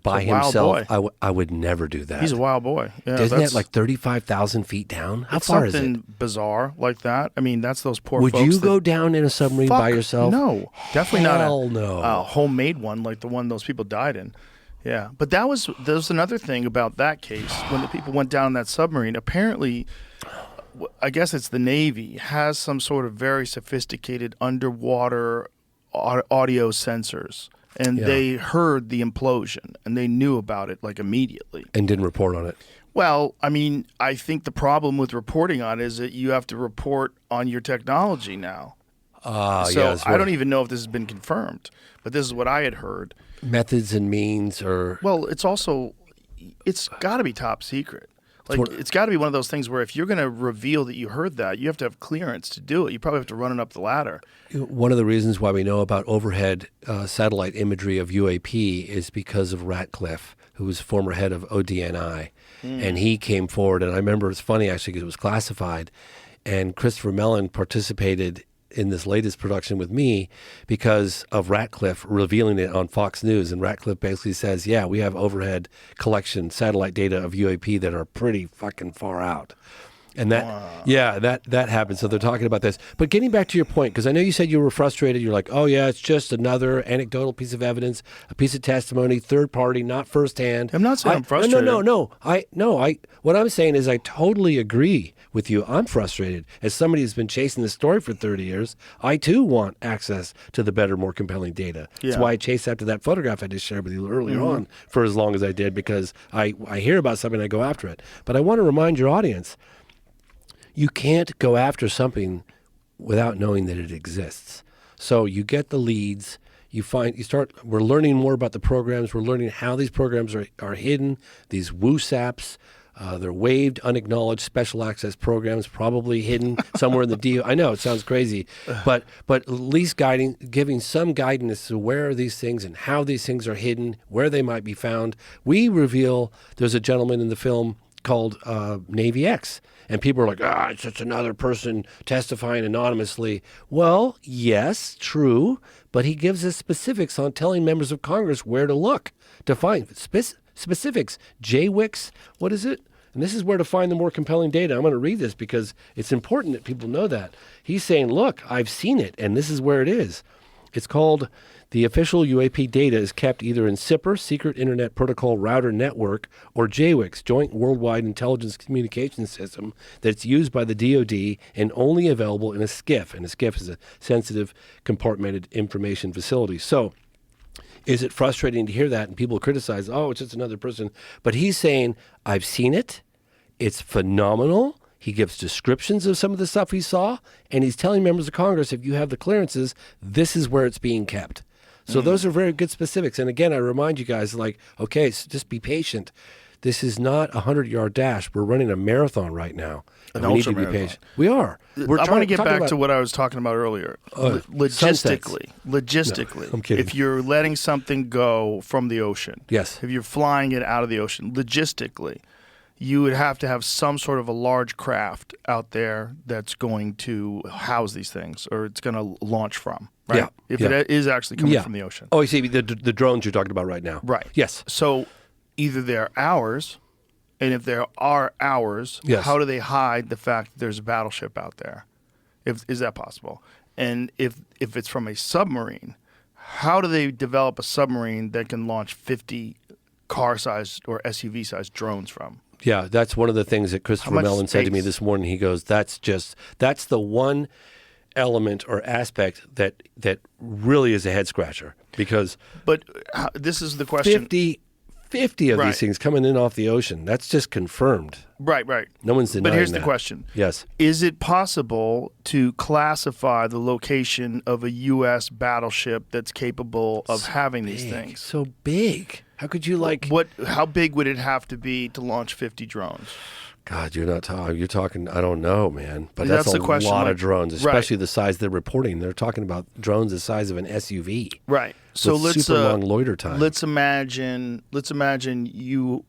by He's a wild himself. boy. I would never do that. He's a wild boy. Yeah, Isn't that's that like 35,000 feet down? How it's far is something it? bizarre like that. I mean, that's those poor Would folks. you go down in a submarine by yourself? No, definitely Hell not no. a homemade one like the one those people died in. Yeah, but there was another thing about that case when the people went down in that submarine. Apparently, I guess it's the Navy has some sort of very sophisticated underwater audio sensors. And they heard the implosion, and they knew about it like immediately. And didn't report on it. Well, I mean, I think the problem with reporting on it is that you have to report on your technology now. So I don't even know if this has been confirmed, but this is what I had heard. Methods and means or... Well, it's got to be top secret. Like, it's got to be one of those things where if you're going to reveal that you heard that, you have to have clearance to do it. You probably have to run it up the ladder. One of the reasons why we know about overhead satellite imagery of UAP is because of Ratcliffe, who was former head of ODNI. And he came forward, and I remember it's funny actually because it was classified, and Christopher Mellon participated in this latest production with me because of Ratcliffe revealing it on Fox News. And Ratcliffe basically says, yeah, we have overhead collection satellite data of UAP that are pretty fucking far out. And that happened. So they're talking about this. But getting back to your point, because I know you said you were frustrated. You're like, oh, yeah, it's just another anecdotal piece of evidence, a piece of testimony, third party, not firsthand. I'm not saying I'm frustrated. No. What I'm saying is I totally agree with you. I'm frustrated. As somebody who's been chasing this story for 30 years, I, too, want access to the better, more compelling data. That's why I chased after that photograph I just shared with you earlier on for as long as I did, because I hear about something and I go after it. But I want to remind your audience, you can't go after something without knowing that it exists. So you get the leads, we're learning more about the programs, we're learning how these programs are hidden, these WooSaps, they're waived, unacknowledged special access programs, probably hidden somewhere in the DO. I know, it sounds crazy, but at least giving some guidance as to where are these things and how these things are hidden, where they might be found. We reveal there's a gentleman in the film called Navy X. And people are like, it's just another person testifying anonymously. Well, yes, true, but he gives us specifics on telling members of Congress where to look to find specifics. JWICS, what is it? And this is where to find the more compelling data. I'm going to read this because it's important that people know that. He's saying, look, I've seen it, and this is where it is. It's called the official UAP data is kept either in SIPR, Secret Internet Protocol Router Network, or JWICS, Joint Worldwide Intelligence Communications System, that's used by the DoD and only available in a SCIF. And a SCIF is a sensitive compartmented information facility. So is it frustrating to hear that and people criticize, it's just another person? But he's saying, I've seen it. It's phenomenal. He gives descriptions of some of the stuff he saw, and he's telling members of Congress, if you have the clearances, this is where it's being kept. So those are very good specifics. And again, I remind you guys, okay, so just be patient. This is not a 100-yard dash. We're running a marathon right now. An we need to ultra be patient. We are. I want to get back to what I was talking about earlier. Logistically, No, I'm kidding. If you're letting something go from the ocean, yes. If you're flying it out of the ocean, logistically, you would have to have some sort of a large craft out there that's going to house these things, or it's going to launch from, right? Yeah. If it is actually coming from the ocean. Oh, you see, the drones you're talking about right now. Right. Yes. So either they're ours, and if there are ours, how do they hide the fact that there's a battleship out there? Is that possible? And if it's from a submarine, how do they develop a submarine that can launch 50 car-sized or SUV-sized drones from? Yeah, that's one of the things that Christopher Mellon said to me this morning. He goes, that's the one element or aspect that really is a head scratcher, because this is the question. 50 of these things coming in off the ocean. That's just confirmed. Right. No one's denying that. But here's the question. Yes. Is it possible to classify the location of a U.S. battleship that's capable of having these things? So big. How could you How big would it have to be to launch 50 drones? God, you're talking, I don't know, man. But that's a the question, lot of drones, especially the size they're reporting. They're talking about drones the size of an SUV. Right. So let's super long loiter time. Let's imagine you.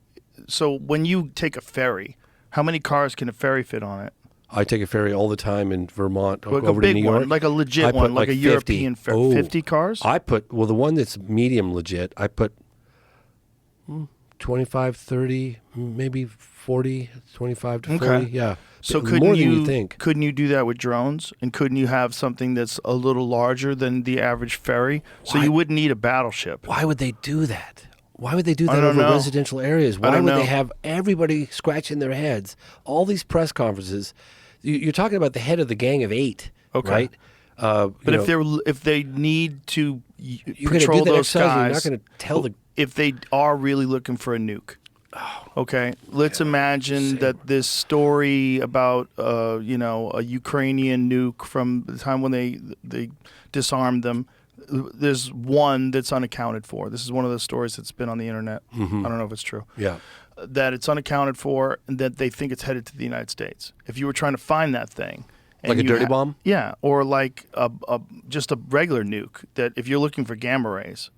So when you take a ferry, how many cars can a ferry fit on it? I take a ferry all the time in Vermont, like over a big to New York. one, like a legit one, like a 50. European ferry. 50 cars? The one that's medium legit, I put 25, 30, maybe 40, 25 to 40. Okay. Yeah. So more than you think. Couldn't you do that with drones? And couldn't you have something that's a little larger than the average ferry? So you wouldn't need a battleship. Why would they do that? Why would they do that over residential areas? Why would they have everybody scratching their heads? All these press conferences. You're talking about the head of the gang of 8, right? But if they need to you're patrol do that those guys, you're not going to tell if they are really looking for a nuke. Okay, let's imagine that this story about a Ukrainian nuke from the time when they disarmed them. There's one that's unaccounted for. This is one of the stories that's been on the internet. Mm-hmm. I don't know if it's true. Yeah, that it's unaccounted for, and that they think it's headed to the United States. If you were trying to find that thing, like a dirty bomb, or like just a regular nuke. That if you're looking for gamma rays,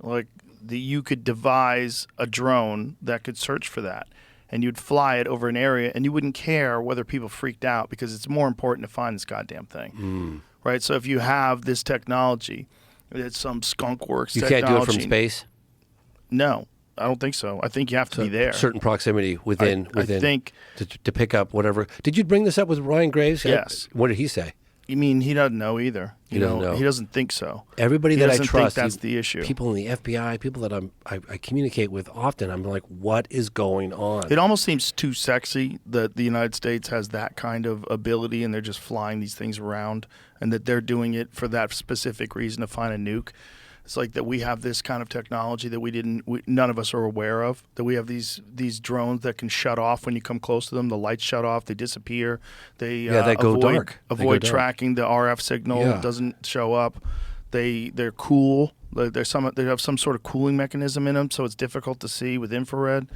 you could devise a drone that could search for that, and you'd fly it over an area, and you wouldn't care whether people freaked out, because it's more important to find this goddamn thing, right? So if you have this technology, it's some skunk works technology. You can't do it from space? No, I don't think so. I think you have to be there. Certain proximity within I think to pick up whatever. Did you bring this up with Ryan Graves? Yes. What did he say? You mean he doesn't know either? He doesn't know. He doesn't think so. Everybody that I trust, think that's the issue. People in the FBI, people that I communicate with often, I'm like, what is going on? It almost seems too sexy that the United States has that kind of ability, and they're just flying these things around, and that they're doing it for that specific reason, to find a nuke. It's like that we have this kind of technology that none of us are aware of. That we have these drones that can shut off when you come close to them. The lights shut off. They disappear. They go dark. Avoid tracking. The RF signal doesn't show up. They're cool. They have some sort of cooling mechanism in them, so it's difficult to see with infrared.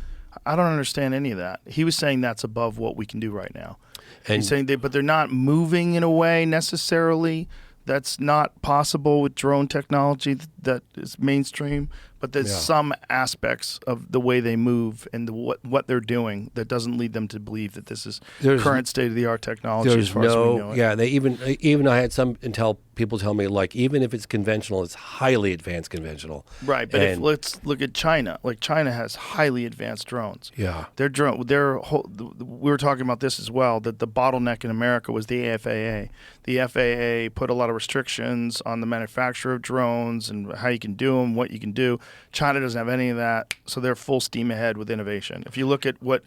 I don't understand any of that. He was saying that's above what we can do right now. And he's saying but they're not moving in a way necessarily that's not possible with drone technology that is mainstream, but there's some aspects of the way they move and what they're doing that doesn't lead them to believe that this is current state-of-the-art technology as far as we know it. Yeah, they even I had some people tell me, like, even if it's conventional, it's highly advanced conventional. Right, but let's look at China. Like, China has highly advanced drones. Yeah. We were talking about this as well, that the bottleneck in America was the FAA. The FAA put a lot of restrictions on the manufacture of drones and how you can do them, what you can do. China doesn't have any of that, so they're full steam ahead with innovation. If you look at what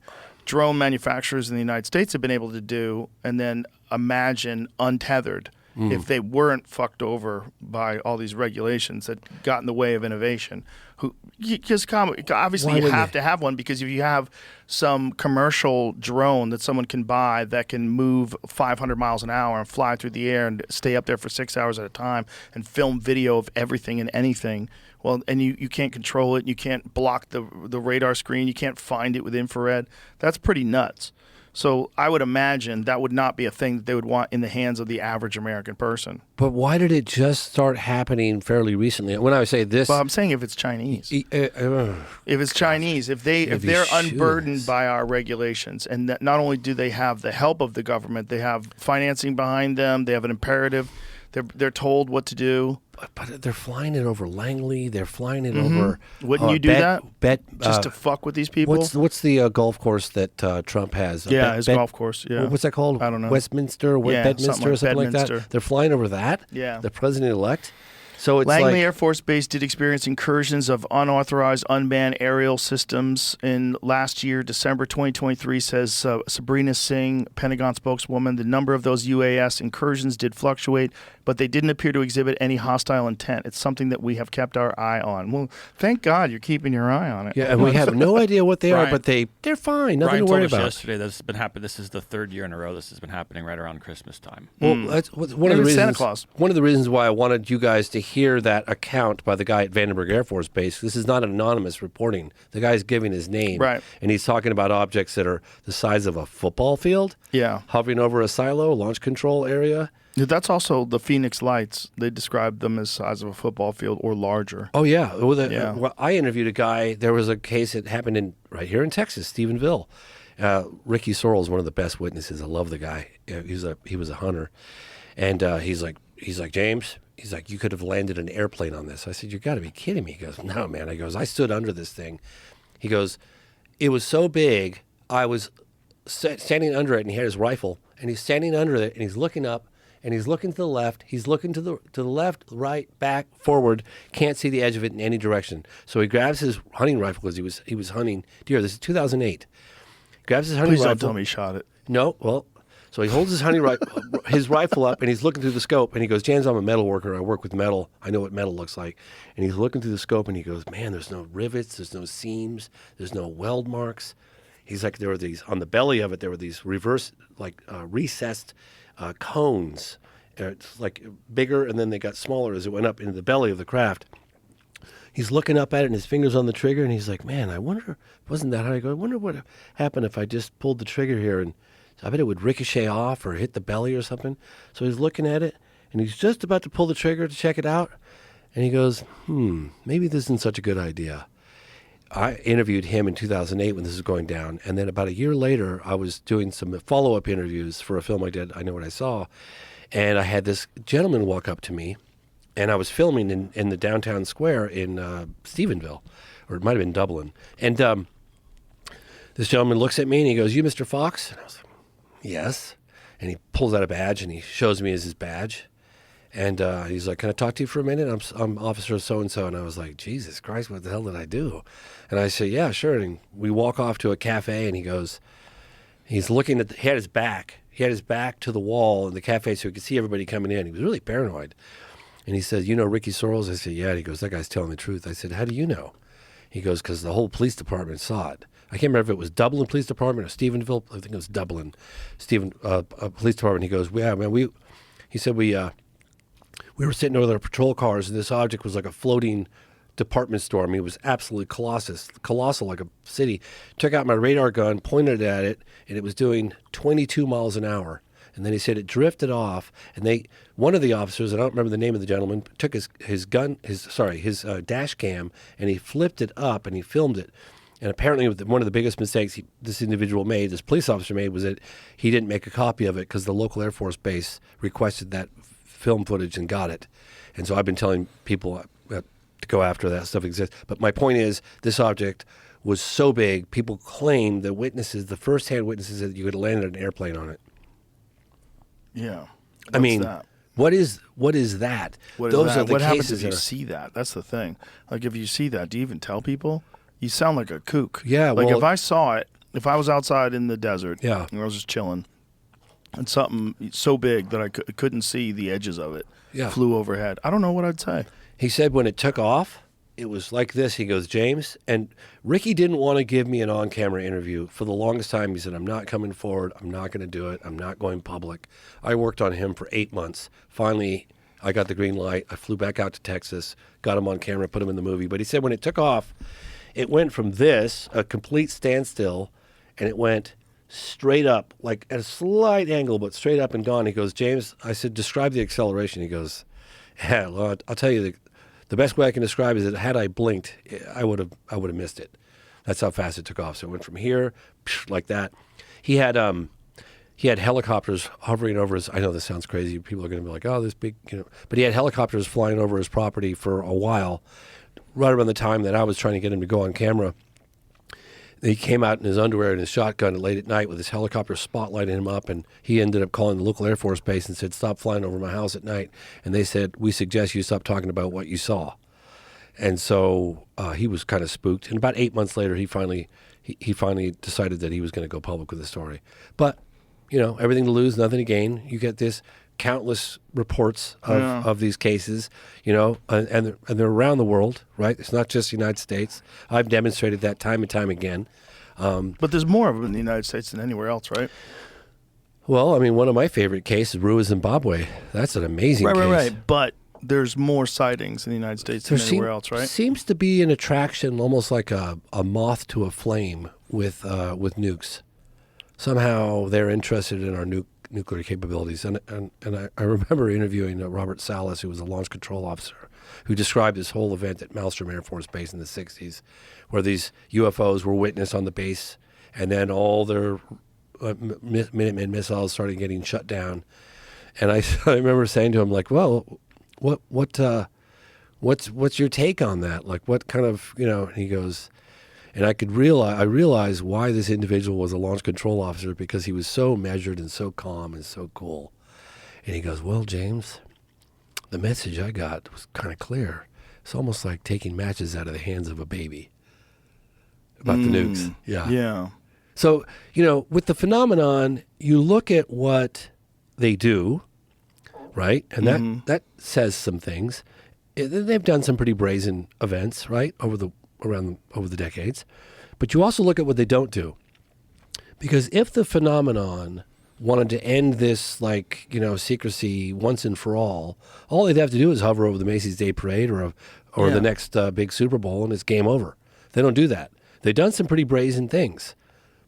drone manufacturers in the United States have been able to do, and then imagine untethered, if they weren't fucked over by all these regulations that got in the way of innovation. Obviously, you have to have one, because if you have some commercial drone that someone can buy that can move 500 miles an hour and fly through the air and stay up there for 6 hours at a time and film video of everything and anything, well, and you can't control it, you can't block the radar screen, you can't find it with infrared, that's pretty nuts. So I would imagine that would not be a thing that they would want in the hands of the average American person. But why did it just start happening fairly recently? When I say this, well, I'm saying if it's Chinese, if it's Chinese, if they're unburdened by our regulations, and that not only do they have the help of the government, they have financing behind them, they have an imperative, they're told what to do. But they're flying it over Langley. They're flying it over. Wouldn't you do that? Just to fuck with these people? What's the golf course that Trump has? His golf course. Yeah. What's that called? I don't know. Westminster, Bedminster, or something like that. They're flying over that. Yeah. The president-elect. So it's Langley like, Air Force Base did experience incursions of unauthorized unmanned aerial systems in last year, December 2023, says Sabrina Singh, Pentagon spokeswoman. The number of those UAS incursions did fluctuate, but they didn't appear to exhibit any hostile intent. It's something that we have kept our eye on. Well, thank God you're keeping your eye on it. Yeah, and we have no idea what they are, but they're fine. Nothing Brian to worry told us about. yesterday that this has been happening. This is the third year in a row this has been happening right around Christmas time. Well, that's one of the reasons. Santa Claus. One of the reasons why I wanted you guys to hear that account by the guy at Vandenberg Air Force Base. This is not anonymous reporting. The guy's giving his name, right? And he's talking about objects that are the size of a football field. Yeah, hovering over a silo, launch control area. Yeah, that's also the Phoenix Lights. They described them as size of a football field or larger. Oh yeah. Well, I interviewed a guy. There was a case that happened right here in Texas, Stephenville. Ricky Sorrell is one of the best witnesses. I love the guy. He was a hunter, and he's like James. He's like, you could have landed an airplane on this. I said, you got to be kidding me. He goes, no, man. I goes, I stood under this thing. He goes, it was so big. I was standing under it, and he had his rifle, and he's standing under it, and he's looking up, and he's looking to the left. He's looking to the left, right, back, forward. Can't see the edge of it in any direction. So he grabs his hunting rifle because he was hunting deer. This is 2008. Grabs his hunting Please rifle. don't tell me he shot it. No, well, so he holds his his rifle up, and he's looking through the scope, and he goes, James, I'm a metal worker. I work with metal. I know what metal looks like. And he's looking through the scope, and he goes, man, there's no rivets, there's no seams, there's no weld marks. He's like, there were these, on the belly of it, there were these recessed cones. It's like bigger, and then they got smaller as it went up into the belly of the craft. He's looking up at it, and his finger's on the trigger, and he's like, man, I wonder, wasn't that high? I go, I wonder what happened if I just pulled the trigger here, and I bet it would ricochet off or hit the belly or something. So he's looking at it, and he's just about to pull the trigger to check it out, and he goes, maybe this isn't such a good idea. I interviewed him in 2008 when this was going down, and then about a year later, I was doing some follow-up interviews for a film I did, I Know What I Saw, and I had this gentleman walk up to me, and I was filming in the downtown square in Stephenville, or it might have been Dublin, and this gentleman looks at me, and he goes, you Mr. Fox? And I was like, yes. And he pulls out a badge, and he shows me as his badge. And he's like, can I talk to you for a minute? I'm Officer so-and-so. And I was like, Jesus Christ, what the hell did I do? And I say, yeah, sure. And we walk off to a cafe, and he goes, he's looking at, he had his back to the wall in the cafe so he could see everybody coming in. He was really paranoid. And he said, you know Ricky Sorrells? I said, yeah. And he goes, that guy's telling the truth. I said, how do you know? He goes, because the whole police department saw it. I can't remember if it was Dublin Police Department or Stephenville. I think it was Dublin, Police Department. He goes, yeah, man, he said we were sitting over our patrol cars, and this object was like a floating department store. I mean, it was absolutely colossal, like a city. Took out my radar gun, pointed at it, and it was doing 22 miles an hour. And then he said it drifted off, and one of the officers, and I don't remember the name of the gentleman, took his dash cam, and he flipped it up, and he filmed it. And apparently one of the biggest mistakes this individual made, this police officer made, was that he didn't make a copy of it because the local Air Force base requested that film footage and got it. And so I've been telling people to go after that stuff exists. But my point is, this object was so big, people claim, the first-hand witnesses, that you could have landed an airplane on it. Yeah. I mean, that? What is that? What is that? What happens if you that see that? That's the thing. Like, if you see that, do you even tell people? You sound like a kook. Yeah, like well, if I saw it, if I was outside in the desert, yeah, and I was just chilling, and something so big that I couldn't see the edges of it, flew overhead, I don't know what I'd say. He said when it took off, it was like this. He goes, James, and Ricky didn't want to give me an on-camera interview for the longest time. He said, I'm not coming forward. I'm not going to do it. I'm not going public. I worked on him for 8 months. Finally, I got the green light. I flew back out to Texas, got him on camera, put him in the movie. But he said when it took off, it went from this, a complete standstill, and it went straight up, like at a slight angle, but straight up and gone. He goes, James, I said, describe the acceleration. He goes, yeah, well, I'll tell you, the best way I can describe it is that had I blinked, I would have missed it. That's how fast it took off. So it went from here, like that. He had helicopters hovering over his, I know this sounds crazy. People are going to be like, oh, this big, but he had helicopters flying over his property for a while, right around the time that I was trying to get him to go on camera. He came out in his underwear and his shotgun late at night with his helicopter spotlighting him up, and he ended up calling the local Air Force base and said, "Stop flying over my house at night." And they said, "We suggest you stop talking about what you saw." And so he was kind of spooked. And about 8 months later, he finally decided that he was going to go public with the story. But, everything to lose, nothing to gain. You get this countless reports of these cases, and they're around the world, right? It's not just the United States. I've demonstrated that time and time again. But there's more of them in the United States than anywhere else, right? Well, I mean, one of my favorite cases, Rua, Zimbabwe. That's an amazing case. Right. But there's more sightings in the United States than anywhere else, right? Seems to be an attraction, almost like a moth to a flame with nukes. Somehow they're interested in our nuclear capabilities. And I remember interviewing Robert Salas, who was a launch control officer, who described this whole event at Malmstrom Air Force Base in the 60s, where these UFOs were witnessed on the base, and then all their Minuteman missiles started getting shut down. And I remember saying to him, like, well, what's your take on that? Like, what kind of, and he goes, and I realized why this individual was a launch control officer, because he was so measured and so calm and so cool. And he goes, well, James, the message I got was kind of clear. It's almost like taking matches out of the hands of a baby about the nukes. Yeah. Yeah. So, with the phenomenon, you look at what they do, right? And that says some things. They've done some pretty brazen events, right, over the decades. But you also look at what they don't do. Because if the phenomenon wanted to end this, secrecy once and for all they'd have to do is hover over the Macy's Day Parade or the next big Super Bowl, and it's game over. They don't do that. They've done some pretty brazen things,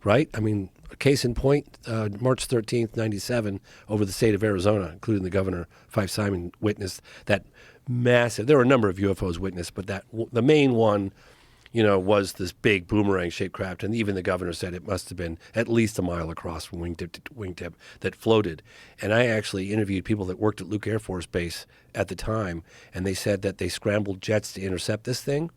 right? I mean, a case in point, March 13th, 97, over the state of Arizona, including the governor, Fife Simon, witnessed that massive, there were a number of UFOs witnessed, but the main one, was this big boomerang-shaped craft, and even the governor said it must have been at least a mile across from wingtip to wingtip that floated. And I actually interviewed people that worked at Luke Air Force Base at the time, and they said that they scrambled jets to intercept this thing.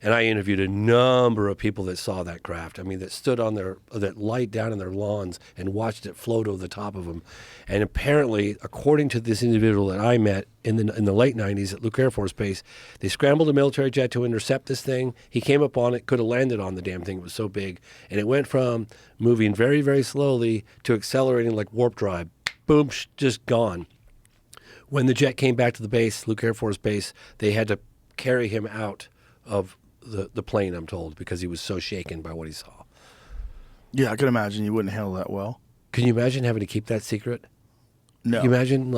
And I interviewed a number of people that saw that craft. I mean, that stood that lied down in their lawns and watched it float over the top of them. And apparently, according to this individual that I met in the late 90s at Luke Air Force Base, they scrambled a military jet to intercept this thing. He came up on it, could have landed on the damn thing. It was so big. And it went from moving very, very slowly to accelerating like warp drive. Boom, just gone. When the jet came back to the base, Luke Air Force Base, they had to carry him out of the plane, I'm told, because he was so shaken by what he saw. Yeah, I can imagine you wouldn't handle that well. Can you imagine having to keep that secret? No. Can you imagine,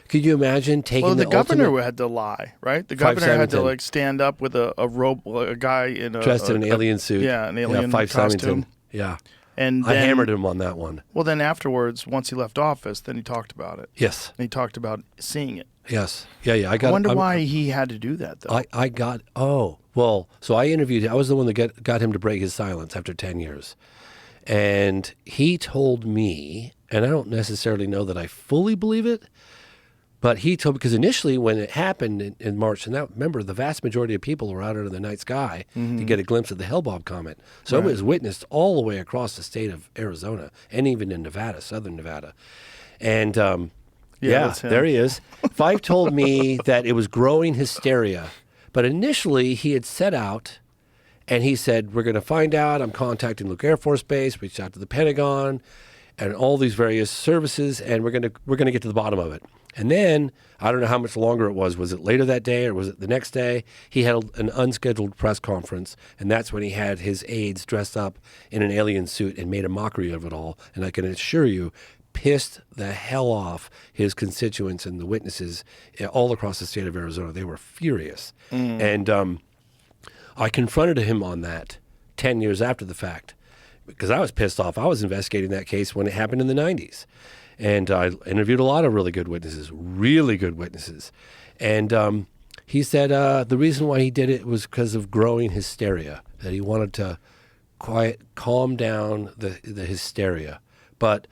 could you imagine taking the governor ultimate... had to lie, right? The governor had to, stand up with a guy in dressed in an alien suit. Yeah, an alien Fife costume. Simonton. Yeah. And I hammered him on that one. Well, then afterwards, once he left office, then he talked about it. Yes. And he talked about seeing it. Yes. Yeah. I wonder why he had to do that, though. So I interviewed him. I was the one that got him to break his silence after 10 years. And he told me, and I don't necessarily know that I fully believe it, but he told, because initially when it happened in March, and remember, the vast majority of people were out under the night sky to get a glimpse of the Hale-Bopp comet. So it was witnessed all the way across the state of Arizona and even in Nevada, southern Nevada. And there he is. Fife told me that it was growing hysteria. But initially he had set out and he said, we're going to find out. I'm contacting Luke Air Force Base, reached out to the Pentagon and all these various services, and we're going to get to the bottom of it. And then, I don't know how much longer it was. Was it later that day or was it the next day? He had an unscheduled press conference, and that's when he had his aides dressed up in an alien suit and made a mockery of it all. And I can assure you, pissed the hell off his constituents and the witnesses all across the state of Arizona. They were furious. And I confronted him on that 10 years after the fact because I was pissed off. I was investigating that case when it happened in the 90s. And I interviewed a lot of really good witnesses. And he said the reason why he did it was because of growing hysteria, that he wanted to calm down the hysteria. But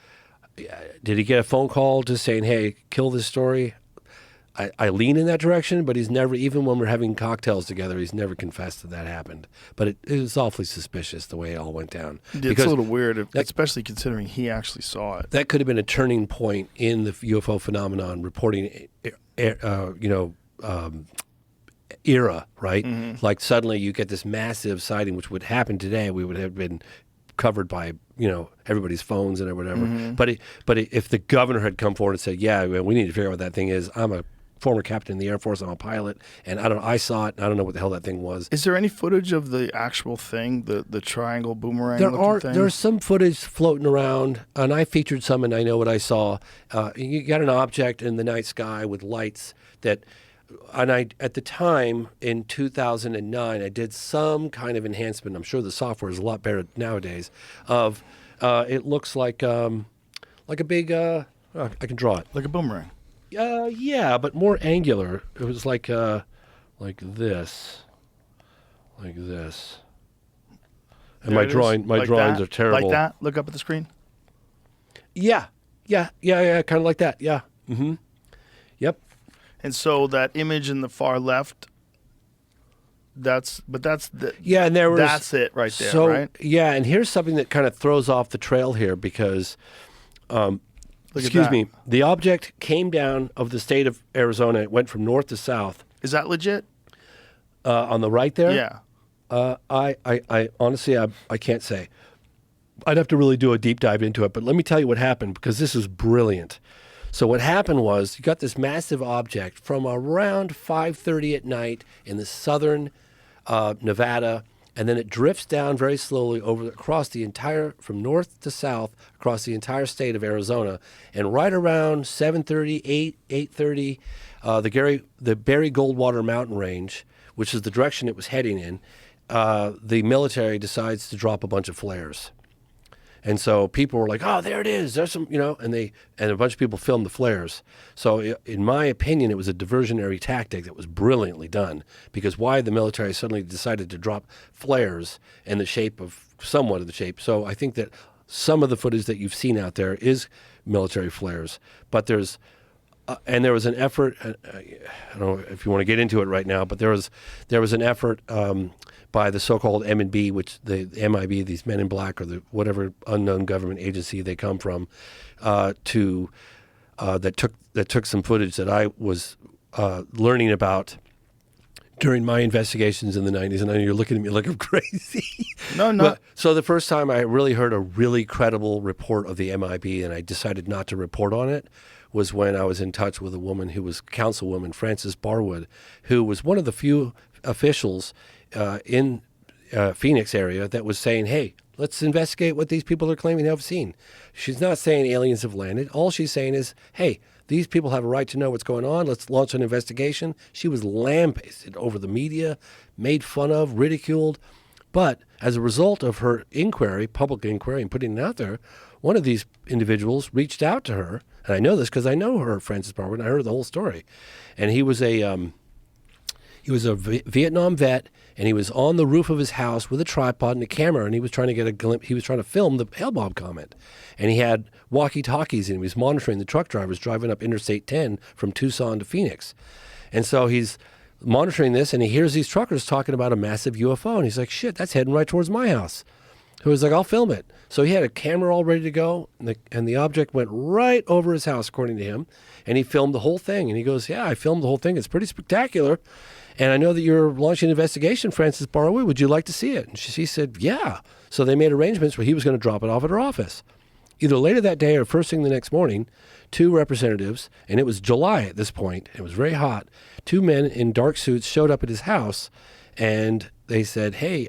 did he get a phone call just saying, hey, kill this story? I lean in that direction, but he's never, even when we're having cocktails together, he's never confessed that happened. But it was awfully suspicious the way it all went down. It's a little weird, especially considering he actually saw it. That could have been a turning point in the UFO phenomenon reporting, era, right? Mm-hmm. Like suddenly you get this massive sighting, which would happen today. We would have been covered by everybody's phones and whatever. Mm-hmm. But if the governor had come forward and said, "Yeah, we need to figure out what that thing is. I'm a former captain in the Air Force. I'm a pilot, and I saw it. And I don't know what the hell that thing was." Is there any footage of the actual thing, the triangle boomerang looking thing? There's some footage floating around, and I featured some, and I know what I saw. You got an object in the night sky with lights that. And at the time, in 2009, I did some kind of enhancement. I'm sure the software is a lot better nowadays. Of it looks like a big. I can draw it like a boomerang. Yeah, but more angular. It was like this, like this. And my drawings are terrible. Like that. Look up at the screen. Yeah, kind of like that. Yeah. Mm-hmm. Yep. And so that image in the far left, that's it right there, right? Yeah, and here's something that kind of throws off the trail here because, the object came down of the state of Arizona. It went from north to south. Is that legit? On the right there? Yeah. I honestly, I can't say. I'd have to really do a deep dive into it, but let me tell you what happened because this is brilliant. So what happened was you got this massive object from around 5:30 at night in the southern Nevada, and then it drifts down very slowly across the entire, from north to south, across the entire state of Arizona. And right around 7:30, 8:30, the Barry Goldwater mountain range, which is the direction it was heading in, the military decides to drop a bunch of flares. And so people were like, "Oh, there it is. There's some," and a bunch of people filmed the flares. So in my opinion, it was a diversionary tactic that was brilliantly done because why the military suddenly decided to drop flares in the shape of somewhat of the shape. So I think that some of the footage that you've seen out there is military flares, but there was an effort. I don't know if you want to get into it right now, but there was an effort by the so-called M&B, which the MIB, these men in black, or the whatever unknown government agency they come from, that took some footage that I was learning about during my investigations in the 90s. And I know you're looking at me like I'm crazy. No. So the first time I really heard a really credible report of the MIB, and I decided not to report on it, was when I was in touch with a woman who was councilwoman, Frances Barwood, who was one of the few officials in Phoenix area that was saying, "Hey, let's investigate what these people are claiming to have seen." She's not saying aliens have landed. All she's saying is, "Hey, these people have a right to know what's going on. Let's launch an investigation." She was lambasted over the media, made fun of, ridiculed. But as a result of her inquiry, public inquiry, and putting it out there, one of these individuals reached out to her, and I know this because I know her, Frances Barwood, and I heard the whole story. And he was a Vietnam vet, and he was on the roof of his house with a tripod and a camera, and he was trying to get a glimpse. He was trying to film the hail bomb comment, and he had walkie-talkies, and he was monitoring the truck drivers driving up Interstate 10 from Tucson to Phoenix. And so he's monitoring this, and he hears these truckers talking about a massive UFO, and he's like, "Shit, that's heading right towards my house." So he's like, "I'll film it." So he had a camera all ready to go, and the object went right over his house, according to him, and he filmed the whole thing. And he goes, "Yeah, I filmed the whole thing. It's pretty spectacular. And I know that you're launching an investigation, Frances Barwood. Would you like to see it?" And she said, "Yeah." So they made arrangements where he was going to drop it off at her office. Either later that day or first thing the next morning, two representatives, and it was July at this point, it was very hot, two men in dark suits showed up at his house, and they said, "Hey,"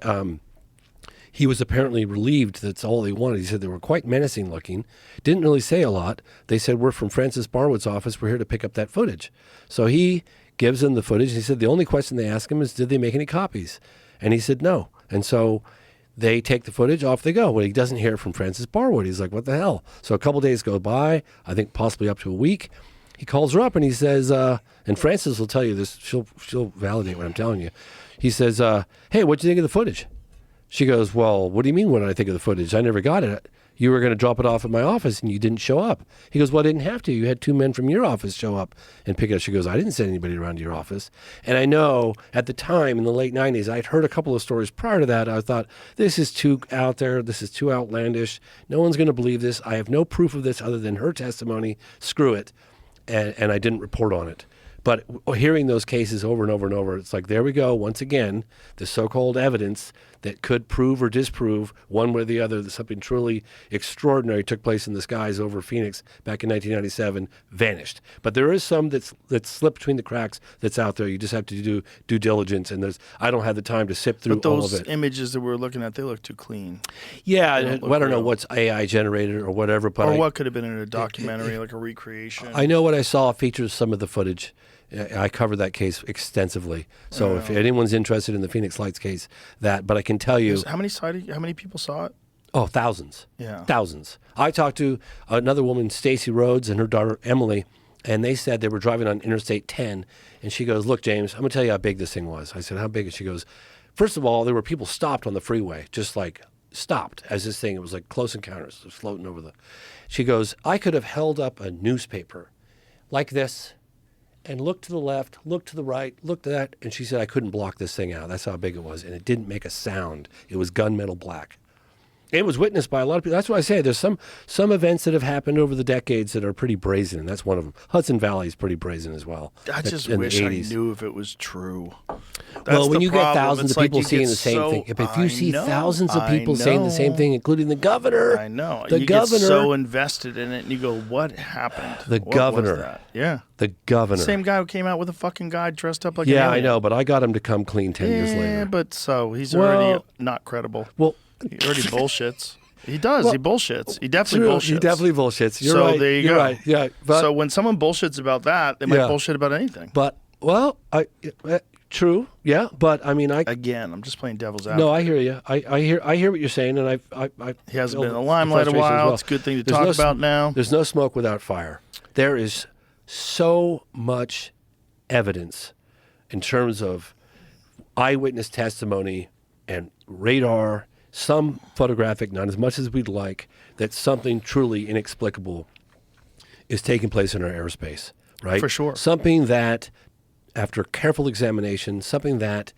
he was apparently relieved that's all they wanted. He said they were quite menacing looking, didn't really say a lot. They said, "We're from Frances Barwood's office. We're here to pick up that footage." So he gives them the footage. He said the only question they ask him is, "Did they make any copies?" And he said no. And so they take the footage, off they go. Well, he doesn't hear from Frances Barwood. He's like, "What the hell?" So a couple days go by, I think possibly up to a week. He calls her up and he says, and Frances will tell you this, she'll validate what I'm telling you. He says, "Hey, what'd you think of the footage?" She goes, "Well, what do you mean what did I think of the footage? I never got it. you were going to drop it off at my office and you didn't show up. He goes, well, I didn't have to. You had 2 men from your office show up and pick it up. She goes, I didn't send anybody around to your office. And I know at the time in the late 90s, I'd heard a couple of stories prior to that. I thought, this is too out there. This is too outlandish. No one's going to believe this. I have no proof of this other than her testimony. Screw it. And I didn't report on it. But hearing those cases over and over and over, it's like, there we go. Once again, the so-called evidence that could prove or disprove one way or the other that something truly extraordinary took place in the skies over Phoenix back in 1997 vanished. But there is some that's slipped between the cracks that's out there. You just have to do due diligence, and I don't have the time to sift through all of it. But those images that we're looking at, they look too clean. Yeah, I don't know what's AI generated or whatever. But what could have been in a documentary, like a recreation. I know what I saw features some of the footage. I covered that case extensively. So if anyone's interested in the Phoenix Lights case, but I can tell you... How many people saw it? Oh, thousands. Yeah. Thousands. I talked to another woman, Stacy Rhodes, and her daughter, Emily, and they said they were driving on Interstate 10, and she goes, look, James, I'm going to tell you how big this thing was. I said, how big? And she goes, first of all, there were people stopped on the freeway, just like stopped as this thing, it was like Close Encounters, it was floating over the... She goes, I could have held up a newspaper like this, and looked to the left, looked to the right, looked at that, and she said, I couldn't block this thing out. That's how big it was, and it didn't make a sound. It was gunmetal black. It was witnessed by a lot of people. That's what I say. There's some events that have happened over the decades that are pretty brazen, and that's one of them. Hudson Valley is pretty brazen as well. I just wish I knew if it was true. Well, when you get thousands of people saying the same thing, if you see thousands of people saying the same thing, including the governor, I know. The governor get so invested in it, and you go, "What happened?" The governor, yeah, the governor, same guy who came out with a fucking guy dressed up like an alien. I know, but I got him to come clean 10 years later. Yeah, but he's already not credible. Well, he already bullshits. He does. He bullshits. He definitely bullshits. He definitely bullshits. You're so right. there you You're go. Right. Yeah. But, so when someone bullshits about that, they might bullshit about anything. But true. Yeah. But I mean, I'm just playing devil's advocate. No, I hear you. I hear what you're saying, and he hasn't been in the limelight a while. Well. It's a good thing to talk about now. There's no smoke without fire. There is so much evidence in terms of eyewitness testimony and radar. Some photographic, not as much as we'd like, that something truly inexplicable is taking place in our airspace, right? For sure. Something that, after careful examination, something that,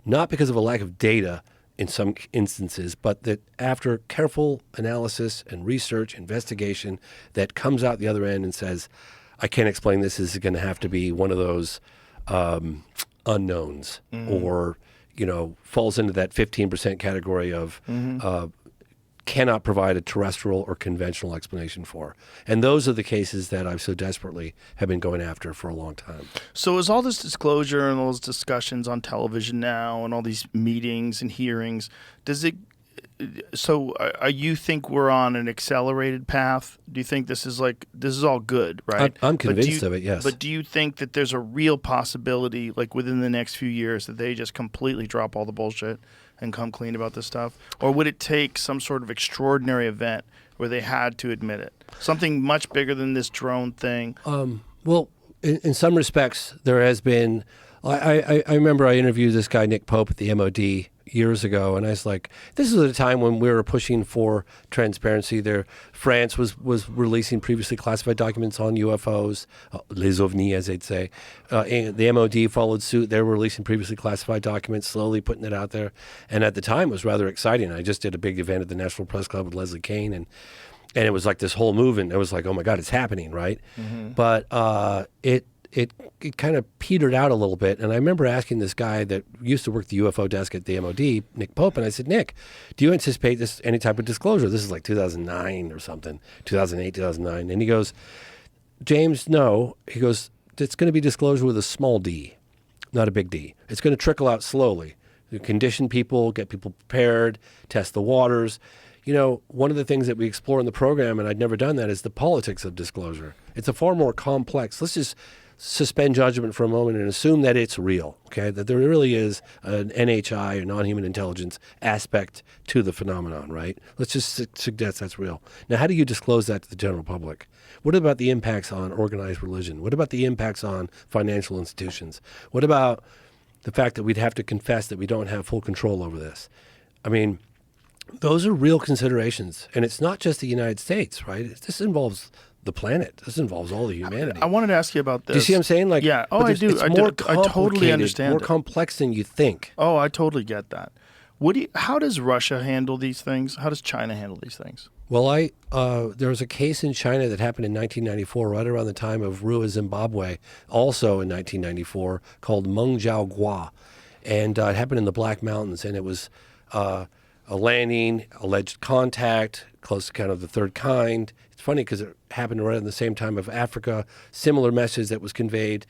not because of a lack of data in some instances, but that after careful analysis and research, investigation, that comes out the other end and says, I can't explain this, this is going to have to be one of those unknowns or... falls into that 15% category of cannot provide a terrestrial or conventional explanation for. And those are the cases that I so desperately have been going after for a long time. So is all this disclosure and all those discussions on television now and all these meetings and hearings, you think we're on an accelerated path? Do you think this is all good, right? I'm convinced of it, yes. But do you think that there's a real possibility, like within the next few years, that they just completely drop all the bullshit and come clean about this stuff? Or would it take some sort of extraordinary event where they had to admit it? Something much bigger than this drone thing? Well, in some respects, there has been... I remember I interviewed this guy, Nick Pope, at the MOD years ago, and I was like, this is at a time when we were pushing for transparency. France was releasing previously classified documents on UFOs, les ovnis, as they'd say. And the MOD followed suit. They were releasing previously classified documents, slowly putting it out there. And at the time, it was rather exciting. I just did a big event at the National Press Club with Leslie Kean, and it was like this whole movement. It was like, oh my God, it's happening, right? But it kind of petered out a little bit. And I remember asking this guy that used to work the UFO desk at the MOD, Nick Pope, and I said, Nick, do you anticipate any type of disclosure? This is like 2009 or something, 2008, 2009. And he goes, James, no. He goes, it's going to be disclosure with a small d, not a big D. It's going to trickle out slowly. You condition people, get people prepared, test the waters. One of the things that we explore in the program, and I'd never done that, is the politics of disclosure. It's a far more complex. Let's just suspend judgment for a moment and assume that it's real, okay? That there really is an NHI, or non-human intelligence aspect to the phenomenon, right? Let's just suggest that's real. Now, how do you disclose that to the general public? What about the impacts on organized religion? What about the impacts on financial institutions? What about the fact that we'd have to confess that we don't have full control over this? I mean, Those are real considerations. And it's not just the United States, right? This involves the planet. This involves all the humanity. I wanted to ask you about this. Do you see what I'm saying? Like, yeah. Oh, I do. It's I more I totally understand more it. complex than you think. Oh, I totally get that. How does Russia handle these things? How does China handle these things? Well, there was a case in China that happened in 1994, right around the time of Rua, Zimbabwe, also in 1994, called Mengjiao Gua. And it happened in the Black Mountains, and it was a landing, alleged contact, close to kind of the third kind. It's funny because it happened right at the same time of Africa, similar message that was conveyed.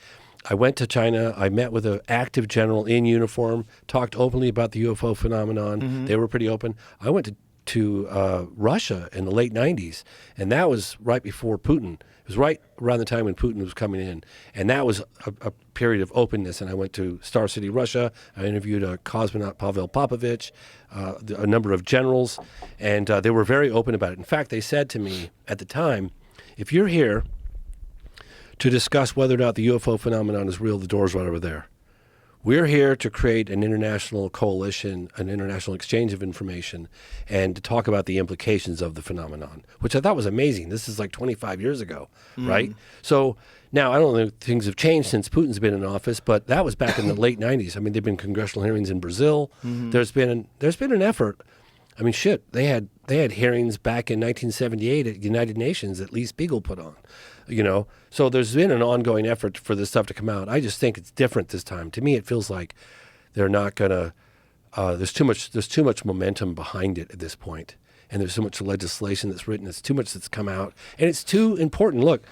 I went to China. I met with an active general in uniform, talked openly about the UFO phenomenon. Mm-hmm. They were pretty open. I went to Russia in the late 90s, and that was right before Putin. It was right around the time when Putin was coming in, and that was a period of openness. And I went to Star City, Russia. I interviewed a cosmonaut, Pavel Popovich, a number of generals, and they were very open about it. In fact, they said to me at the time, if you're here to discuss whether or not the UFO phenomenon is real, the door's right over there. We're here to create an international coalition, an international exchange of information, and to talk about the implications of the phenomenon, which I thought was amazing. This is like 25 years ago, right? So now, I don't know if things have changed since Putin's been in office, but that was back in the late 90s. I mean, there've been congressional hearings in Brazil. Mm-hmm. There's been an effort. I mean, shit, they had hearings back in 1978 at United Nations that Lee Spiegel put on. So there's been an ongoing effort for this stuff to come out. I just think it's different this time. To me, it feels like they're not gonna. There's too much momentum behind it at this point, and there's so much legislation that's written. It's too much that's come out, and it's too important. Look,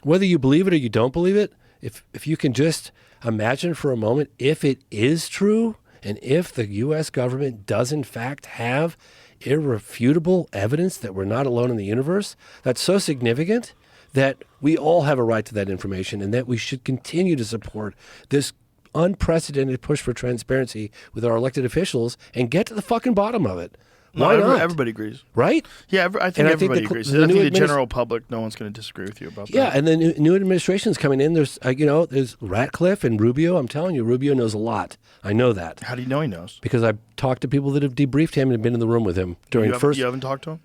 whether you believe it or you don't believe it, if you can just imagine for a moment, if it is true, and if the U.S. government does in fact have irrefutable evidence that we're not alone in the universe, that's so significant that we all have a right to that information, and that we should continue to support this unprecedented push for transparency with our elected officials and get to the fucking bottom of it. Why not? Everybody agrees. Right? Yeah, I think everybody agrees. I think the general public, no one's going to disagree with you about that. Yeah, and the new administration's coming in. There's, there's Ratcliffe and Rubio. I'm telling you, Rubio knows a lot. I know that. How do you know he knows? Because I've talked to people that have debriefed him and been in the room with him during first. You haven't talked to him?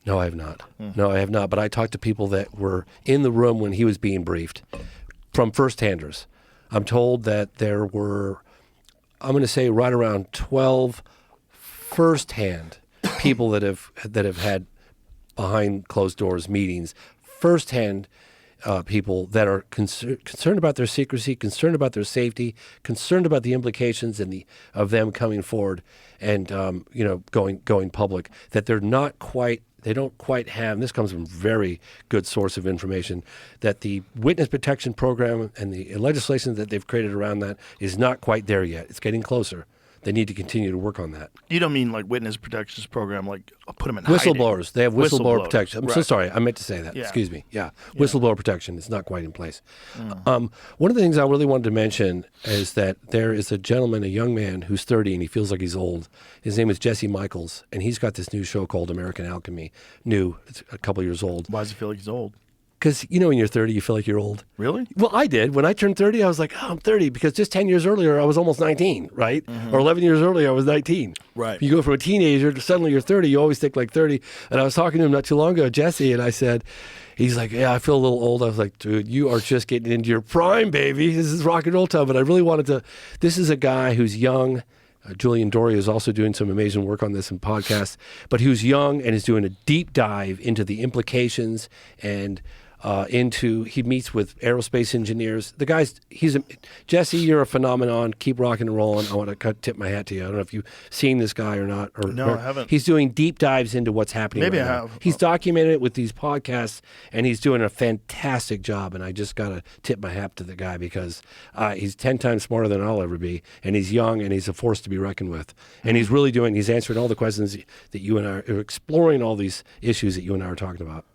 No, I have not. No, I have not. But I talked to people that were in the room when he was being briefed from first-handers. I'm told that there were, I'm going to say right around 12 first-hand people that have had behind closed doors meetings, first-hand people that are concerned about their secrecy, concerned about their safety, concerned about the implications of them coming forward and going public. That they don't quite have. And this comes from very good source of information, that the witness protection program and the legislation that they've created around that is not quite there yet. It's getting closer. They need to continue to work on that. You don't mean like witness protections program, like put them in whistleblowers. hiding. They have whistleblower protection. I'm so sorry. I meant to say that. Yeah. Excuse me. Yeah. Whistleblower protection is not quite in place. One of the things I really wanted to mention is that there is a gentleman, a young man who's 30 and he feels like he's old. His name is Jesse Michaels, and he's got this new show called American Alchemy. It's a couple years old. Why does he feel like he's old? Because, when you're 30, you feel like you're old. Really? Well, I did. When I turned 30, I was like, I'm 30, because just 10 years earlier, I was almost 19, right? Mm-hmm. Or 11 years earlier, I was 19. Right. You go from a teenager to suddenly you're 30, you always think like 30. And I was talking to him not too long ago, Jesse, and I said, he's like, yeah, I feel a little old. I was like, dude, you are just getting into your prime, baby. This is rock and roll time. But I really wanted to, this is a guy who's young. Julian Doria is also doing some amazing work on this in podcasts, but who's young and is doing a deep dive into the implications and he meets with aerospace engineers. The guy's, Jesse, you're a phenomenon. Keep rocking and rolling. I want to tip my hat to you. I don't know if you've seen this guy or not. No, I haven't. He's doing deep dives into what's happening. Maybe right I now. have. He's documented it with these podcasts, and he's doing a fantastic job. And I just got to tip my hat to the guy because he's 10 times smarter than I'll ever be. And he's young, and he's a force to be reckoned with. And he's answering all the questions that you and I are exploring, all these issues that you and I are talking about.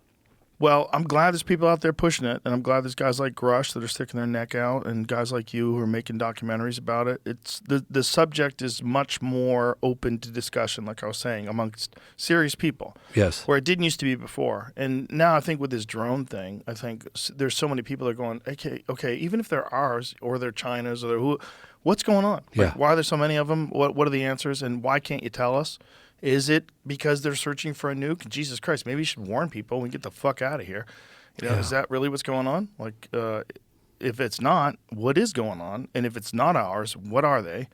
Well, I'm glad there's people out there pushing it, and I'm glad there's guys like Grush that are sticking their neck out, and guys like you who are making documentaries about it. It's the subject is much more open to discussion, like I was saying, amongst serious people. Yes. Where it didn't used to be before. And now I think with this drone thing, I think there's so many people that are going, okay, even if they're ours or they're China's or they're what's going on? Yeah. Like, why are there so many of them? What are the answers, and why can't you tell us? Is it because they're searching for a nuke? Jesus Christ, maybe you should warn people and get the fuck out of here. Is that really what's going on? Like, if it's not, what is going on? And if it's not ours, what are they?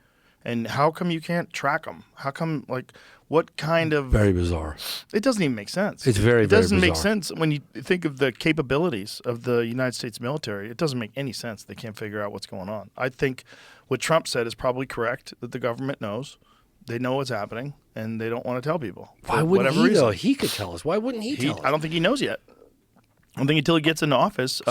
And how come you can't track them? How come, like, what kind of... Very bizarre. It doesn't even make sense. It's very, It doesn't very make bizarre. sense when you think of the capabilities of the United States military. It doesn't make any sense. They can't figure out what's going on. I think what Trump said is probably correct, that the government knows. They know what's happening, and they don't want to tell people. Why wouldn't he know? He could tell us. Why wouldn't he tell us? I don't think he knows yet. I don't think until he gets into office.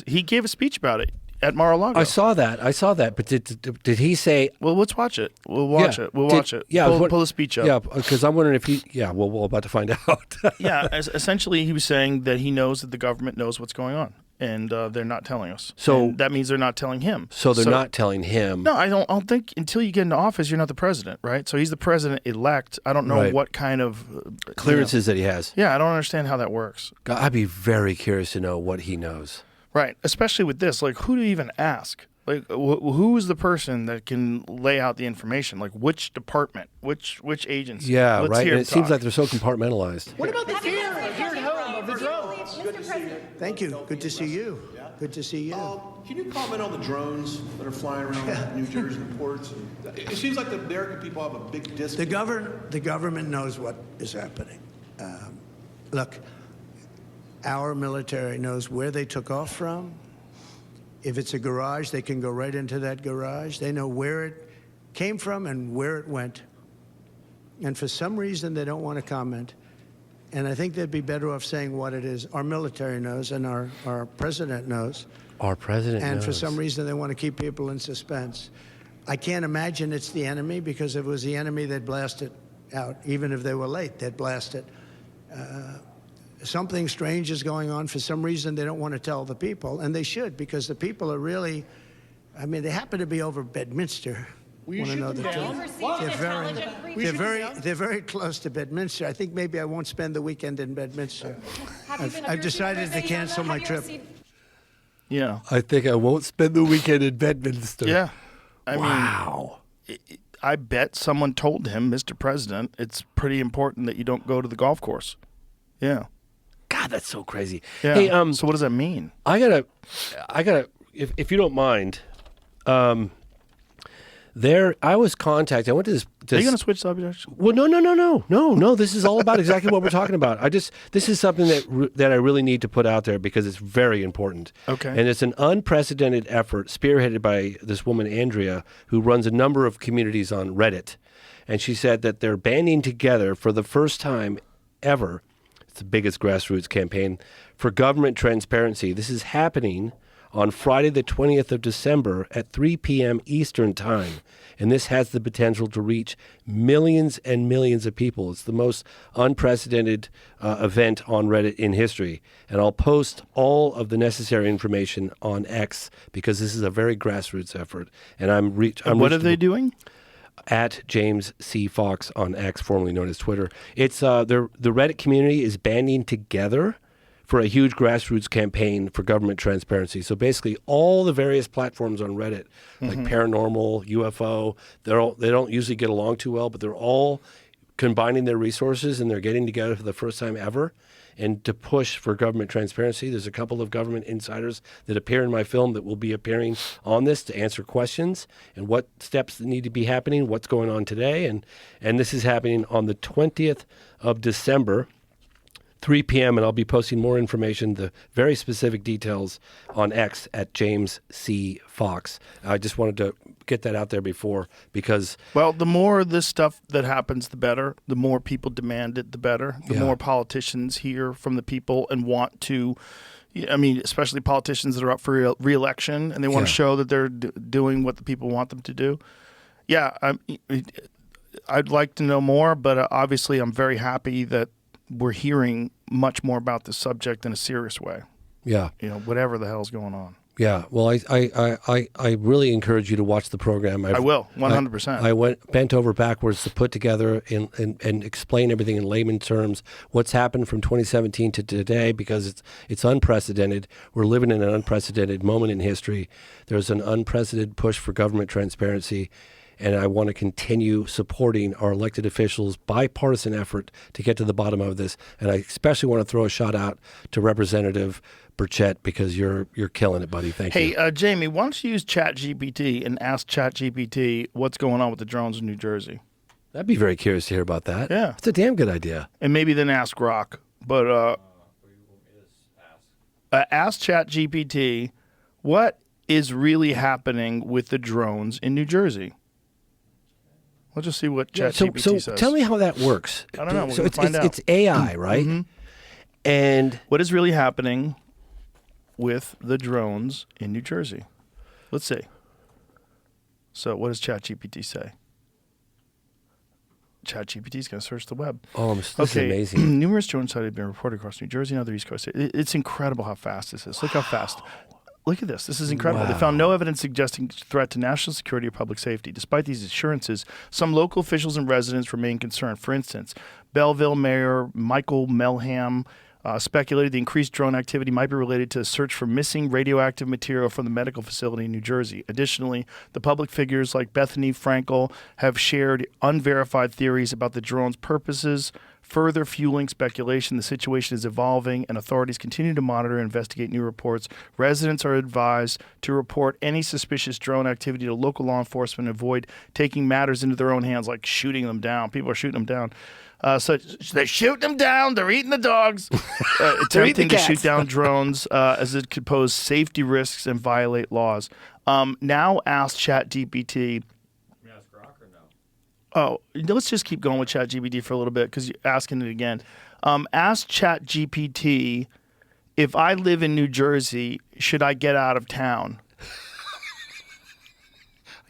He gave a speech about it at Mar-a-Lago. I saw that. But did he say? Well, let's watch it. We'll watch it. Yeah, pull the speech up. Yeah, because I'm wondering if he. Yeah, well, we're about to find out. Yeah, essentially, he was saying that he knows that the government knows what's going on, and they're not telling us. So and that means they're not telling him. So they're not telling him. No, I don't think until you get into office, you're not the president, right? So he's the president elect. I don't know what kind of clearances that he has. Yeah, I don't understand how that works. God, I'd be very curious to know what he knows. Right, especially with this. Like, who do you even ask? Like, who is the person that can lay out the information? Like, which department, which agency? Yeah, Let's right. hear And it seems like they're so compartmentalized. What about the fear here at home of the drones? Good to see you. Thank you. Good to see you. Good to see you. Can you comment on the drones that are flying around New Jersey and ports? It seems like the American people have a big disconnect. The government knows what is happening. Look, our military knows where they took off from. If it's a garage, they can go right into that garage. They know where it came from and where it went. And for some reason, they don't want to comment. And I think they'd be better off saying what it is. Our military knows, and our president knows. Our president knows. And for some reason, they want to keep people in suspense. I can't imagine it's the enemy, because if it was the enemy, they'd blast it out. Even if they were late, they'd blast it. Something strange is going on. For some reason, they don't want to tell the people, and they should, because the people are really, I mean, they happen to be over Bedminster. Will you shoot them down? They're very close to Bedminster. I think maybe I won't spend the weekend in Bedminster. I've decided to cancel my trip. Yeah. I think I won't spend the weekend in Bedminster. Yeah. Wow. I bet someone told him, Mr. President, it's pretty important that you don't go to the golf course. Yeah. God, that's so crazy. Yeah. Hey, so what does that mean? I gotta, if you don't mind, I was contacted. I went to this. Are you going to switch subjects? Well, no. This is all about exactly what we're talking about. This is something that I really need to put out there because it's very important. Okay. And it's an unprecedented effort spearheaded by this woman, Andrea, who runs a number of communities on Reddit. And she said that they're banding together for the first time ever. It's the biggest grassroots campaign for government transparency. This is happening on Friday, the 20th of December at 3 p.m. Eastern Time. And this has the potential to reach millions and millions of people. It's the most unprecedented event on Reddit in history. And I'll post all of the necessary information on X because this is a very grassroots effort. And what are they doing? At James C. Fox on X, formerly known as Twitter. It's the Reddit community is banding together for a huge grassroots campaign for government transparency. So basically, all the various platforms on Reddit, like paranormal, UFO, they don't usually get along too well, but they're all combining their resources and they're getting together for the first time ever. And to push for government transparency, there's a couple of government insiders that appear in my film that will be appearing on this to answer questions and what steps need to be happening, what's going on today. And this is happening on the 20th of December, 3 p.m., and I'll be posting more information, the very specific details on X at James C. Fox. I just wanted to get that out there before because... Well, the more of this stuff that happens, the better. The more people demand it, the better. The more politicians hear from the people and want to... I mean, especially politicians that are up for re-election and they want to show that they're doing what the people want them to do. Yeah, I'd like to know more, but obviously I'm very happy that we're hearing much more about this subject in a serious way. Yeah. Whatever the hell's going on. Yeah. Well, I really encourage you to watch the program. I will, 100%. I bent over backwards to put together and explain everything in layman terms, what's happened from 2017 to today, because it's unprecedented. We're living in an unprecedented moment in history. There's an unprecedented push for government transparency. and I want to continue supporting our elected officials' bipartisan effort to get to the bottom of this. And I especially want to throw a shout out to Representative Burchett, because you're killing it, buddy. Thank you. Hey, Jamie, why don't you use ChatGPT and ask ChatGPT what's going on with the drones in New Jersey? I'd be very curious to hear about that. Yeah. It's a damn good idea. And maybe then ask Grok. But ask ChatGPT what is really happening with the drones in New Jersey. Let's just see what ChatGPT so says. Tell me how that works. I don't know. We're So gonna find out. it's AI, right? Mm-hmm. And what is really happening with the drones in New Jersey? Let's see. So what does ChatGPT say? ChatGPT is going to search the web. Oh, this is amazing. Numerous drone sites have been reported across New Jersey and other East Coast. It's incredible how fast this is. Look how fast. Look at this. This is incredible. They found no evidence suggesting threat to national security or public safety. Despite these assurances, some local officials and residents remain concerned. For instance, Belleville Mayor Michael Melham speculated the increased drone activity might be related to a search for missing radioactive material from the medical facility in New Jersey. Additionally, the public figures like Bethany Frankel have shared unverified theories about the drone's purposes, further fueling speculation. The situation is evolving, and authorities continue to monitor and investigate new reports. Residents are advised to report any suspicious drone activity to local law enforcement and avoid taking matters into their own hands, like shooting them down. People are shooting them down. So they're shooting them down. They're eating the dogs. Attempting to shoot down drones as it could pose safety risks and violate laws. Now ask ChatGPT. Oh, let's just keep going with ChatGPT for a little bit because you're asking it again. Ask ChatGPT, if I live in New Jersey, should I get out of town?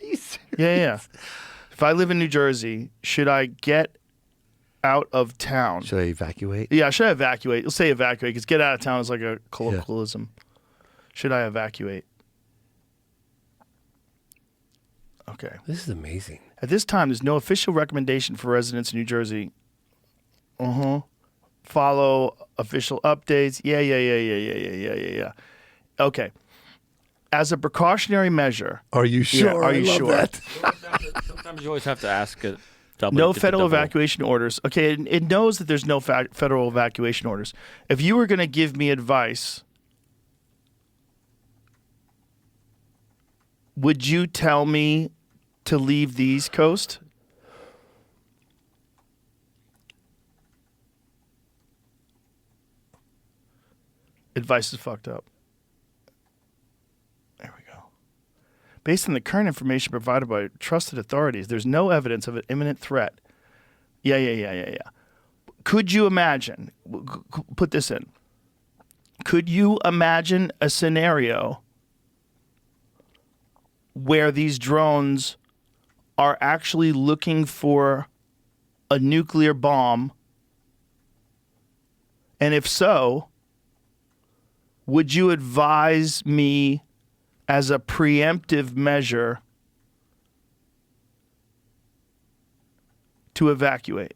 Are you serious? Yeah. If I live in New Jersey, should I get out of town? Should I evacuate? Yeah, should I evacuate? Let's say evacuate, because get out of town is like a colloquialism. Yeah. Should I evacuate? Okay. This is amazing. At this time, there's no official recommendation for residents in New Jersey. Follow official updates. Yeah. Okay. As a precautionary measure. Are you sure? Yeah, are you sure? That. Sometimes you always have to ask it. No federal evacuation orders. Okay, it knows that there's no federal evacuation orders. If you were going to give me advice, would you tell me to leave the East Coast? Advice is fucked up. There we go. Based on the current information provided by trusted authorities, there's no evidence of an imminent threat. Yeah. Could you imagine, put this in, could you imagine a scenario where these drones are actually looking for a nuclear bomb? And if so, would you advise me as a preemptive measure to evacuate?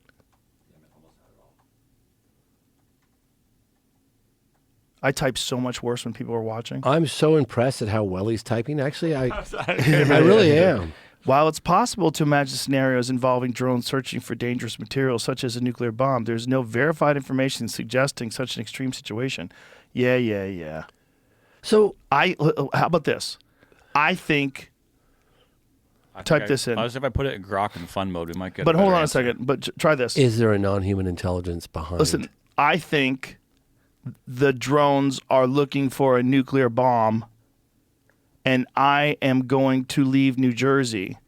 I type so much worse when people are watching. I'm so impressed at how well he's typing. Actually, I really am. While it's possible to imagine scenarios involving drones searching for dangerous materials, such as a nuclear bomb, there's no verified information suggesting such an extreme situation. Yeah. So how about this? Type this in. If I put it in Grok and fun mode, we might get. But hold on answer. a second. But try this. Is there a non-human intelligence behind? Listen, I think the drones are looking for a nuclear bomb, and I am going to leave New Jersey.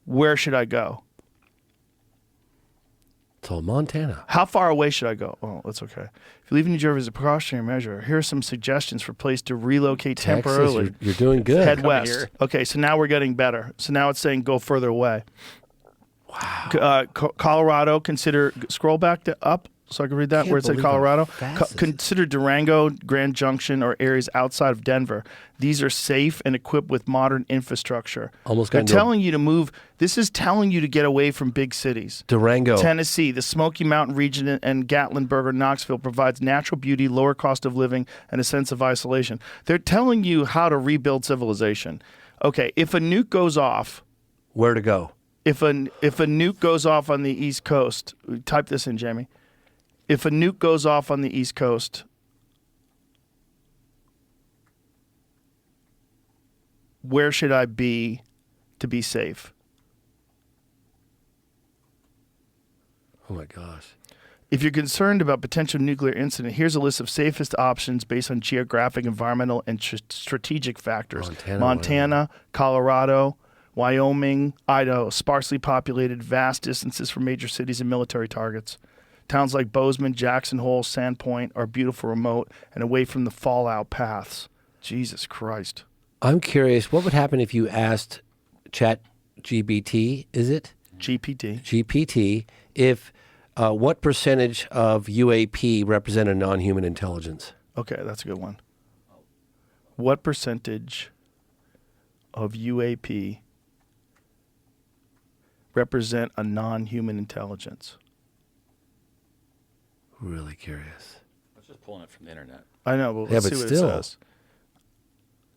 Where should I go? So Montana. How far away should I go? Oh, that's okay. If you leave New Jersey as a precautionary measure, here are some suggestions for place to relocate Texas, temporarily. You're doing good. Head west. Okay, so now we're getting better. So now it's saying go further away. Wow. Colorado, scroll back up so I can read that, where it said Colorado. Consider Durango, Grand Junction, or areas outside of Denver. These are safe and equipped with modern infrastructure. They're telling you to move. This is telling you to get away from big cities. Durango. Tennessee, the Smoky Mountain region, and Gatlinburg or Knoxville provides natural beauty, lower cost of living, and a sense of isolation. They're telling you how to rebuild civilization. Okay, if a nuke goes off, where to go? If a nuke goes off on the East Coast, type this in, Jamie. If a nuke goes off on the East Coast, where should I be to be safe? Oh my gosh. If you're concerned about potential nuclear incident, here's a list of safest options based on geographic, environmental, and strategic factors. Montana, Colorado, Wyoming, Idaho, sparsely populated, vast distances from major cities and military targets. Towns like Bozeman, Jackson Hole, Sandpoint are beautiful, remote, and away from the fallout paths. Jesus Christ. I'm curious, what would happen if you asked ChatGPT, is it? GPT, if what percentage of UAP represent a non-human intelligence? Okay, that's a good one. What percentage of UAP represent a non-human intelligence? Really curious. I was just pulling it from the internet. I know, but let's see what it says.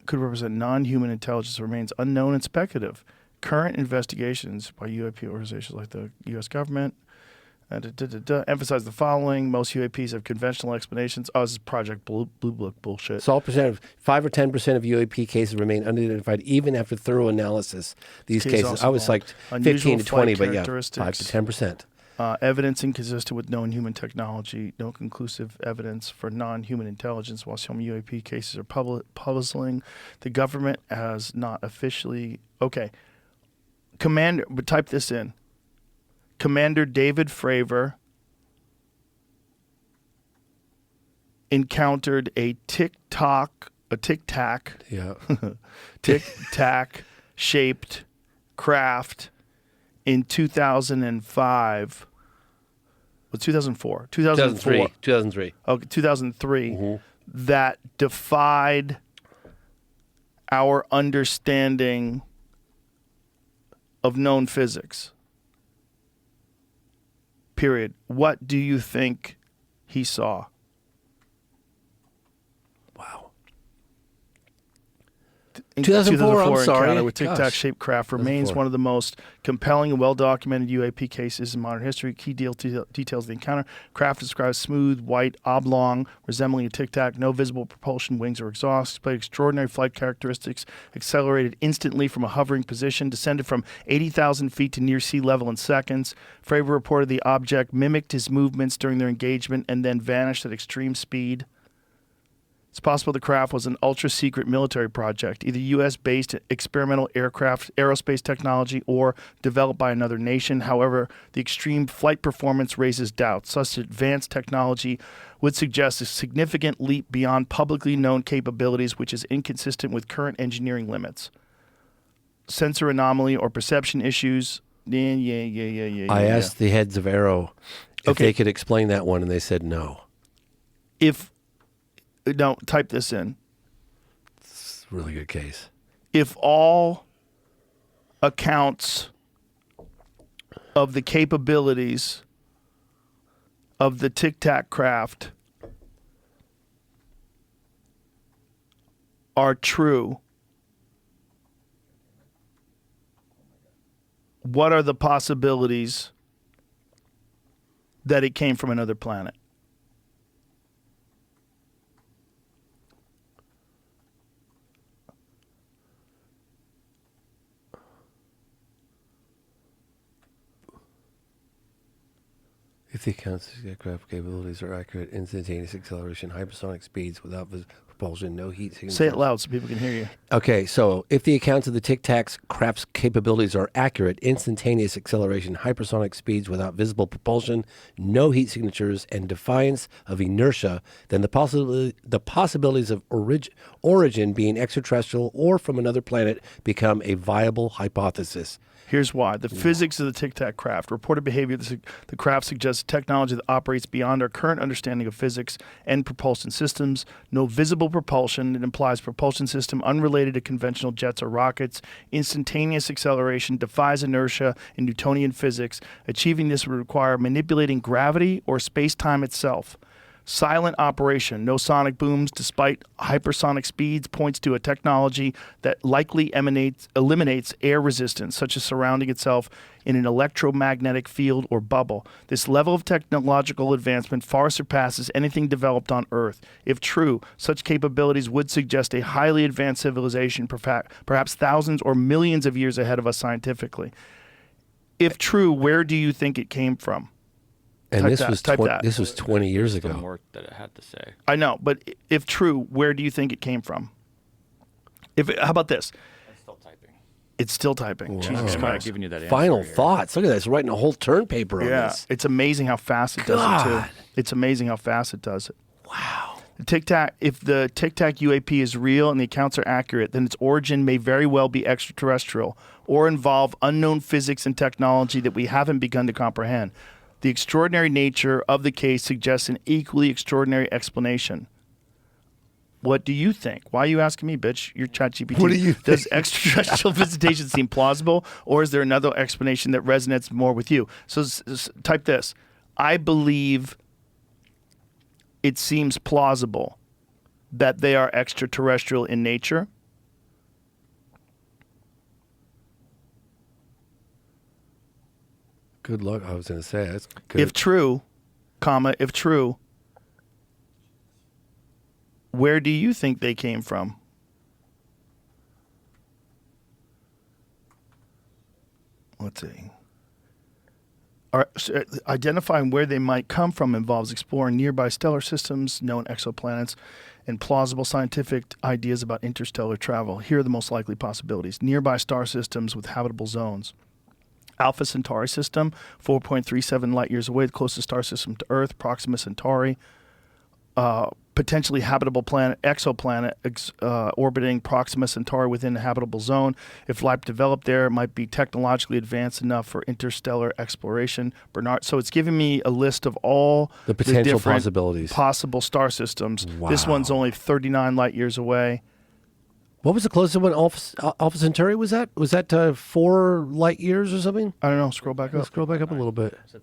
Could represent non-human intelligence remains unknown and speculative. Current investigations by UAP organizations like the U.S. government emphasize the following. Most UAPs have conventional explanations. Oh, this is Project Blue Book bullshit. So 5 or 10% of UAP cases remain unidentified even after thorough analysis. These cases, I was like 15 to 20, but yeah, 5 to 10%. Evidence inconsistent with known human technology. No conclusive evidence for non-human intelligence. While some UAP cases are puzzling, the government has not officially... Okay. Commander... But type this in. Commander David Fravor encountered a Tic Tac shaped craft in 2005. Well, 2004. 2003. Okay, 2003. That defied our understanding of known physics. Period. What do you think he saw? Wow. 2004 I'm sorry. Encounter with Tic Tac shaped craft remains one of the most compelling and well-documented UAP cases in modern history. Key details of the encounter. Craft describes smooth, white, oblong, resembling a Tic Tac, no visible propulsion, wings or exhaust, displayed extraordinary flight characteristics, accelerated instantly from a hovering position, descended from 80,000 feet to near sea level in seconds. Fravor reported the object mimicked his movements during their engagement and then vanished at extreme speed. It's possible the craft was an ultra-secret military project, either U.S.-based experimental aerospace technology, or developed by another nation. However, the extreme flight performance raises doubts. Such advanced technology would suggest a significant leap beyond publicly known capabilities, which is inconsistent with current engineering limits. Sensor anomaly or perception issues. I asked the heads of Aero if they could explain that one, and they said no. No, type this in. It's a really good case. If all accounts of the capabilities of the Tic Tac craft are true, what are the possibilities that it came from another planet? If the accounts of aircraft capabilities are accurate, instantaneous acceleration, hypersonic speeds without propulsion, no heat signatures. Say it loud so people can hear you. Okay, so if the accounts of the Tic Tac craft's capabilities are accurate, instantaneous acceleration, hypersonic speeds without visible propulsion, no heat signatures, and defiance of inertia, then the possibilities of origin being extraterrestrial or from another planet become a viable hypothesis. Here's why. The physics of the Tic Tac craft. Reported behavior of the craft suggests technology that operates beyond our current understanding of physics and propulsion systems. No visible propulsion. It implies propulsion system unrelated to conventional jets or rockets. Instantaneous acceleration defies inertia in Newtonian physics. Achieving this would require manipulating gravity or space-time itself. Silent operation, no sonic booms despite hypersonic speeds, points to a technology that likely eliminates air resistance, such as surrounding itself in an electromagnetic field or bubble. This level of technological advancement far surpasses anything developed on Earth. If true, such capabilities would suggest a highly advanced civilization, perhaps thousands or millions of years ahead of us scientifically. If true, where do you think it came from? And Type this was 20 years ago. The more that it had to say. I know, but if true, where do you think it came from? How about this? It's still typing. It's still typing. Wow. Jesus Christ. Giving you that Final answer here. thoughts. Look at that. It's writing a whole turn paper on this. It's amazing how fast it does it, too. It's amazing how fast it does it. Wow. If the Tic Tac UAP is real and the accounts are accurate, then its origin may very well be extraterrestrial or involve unknown physics and technology that we haven't begun to comprehend. The extraordinary nature of the case suggests an equally extraordinary explanation. What do you think? Why are you asking me, bitch? You're ChatGPT. What do you think? Does extraterrestrial visitation seem plausible, or is there another explanation that resonates more with you? So type this. I believe it seems plausible that they are extraterrestrial in nature. Good luck. I was going to say that's good. If true, where do you think they came from? Let's see. Identifying where they might come from involves exploring nearby stellar systems, known exoplanets, and plausible scientific ideas about interstellar travel. Here are the most likely possibilities. Nearby star systems with habitable zones. Alpha Centauri system, 4.37 light years away, the closest star system to Earth. Proxima Centauri, potentially habitable planet, exoplanet orbiting Proxima Centauri within a habitable zone. If life developed there, it might be technologically advanced enough for interstellar exploration. Bernard, so it's giving me a list of all the potential different possibilities, possible star systems. Wow. This one's only 39 light years away. What was the closest one? Alpha Centauri was that? Was that 4 light years or something? I don't know. Scroll back up. Scroll back up a little bit. I said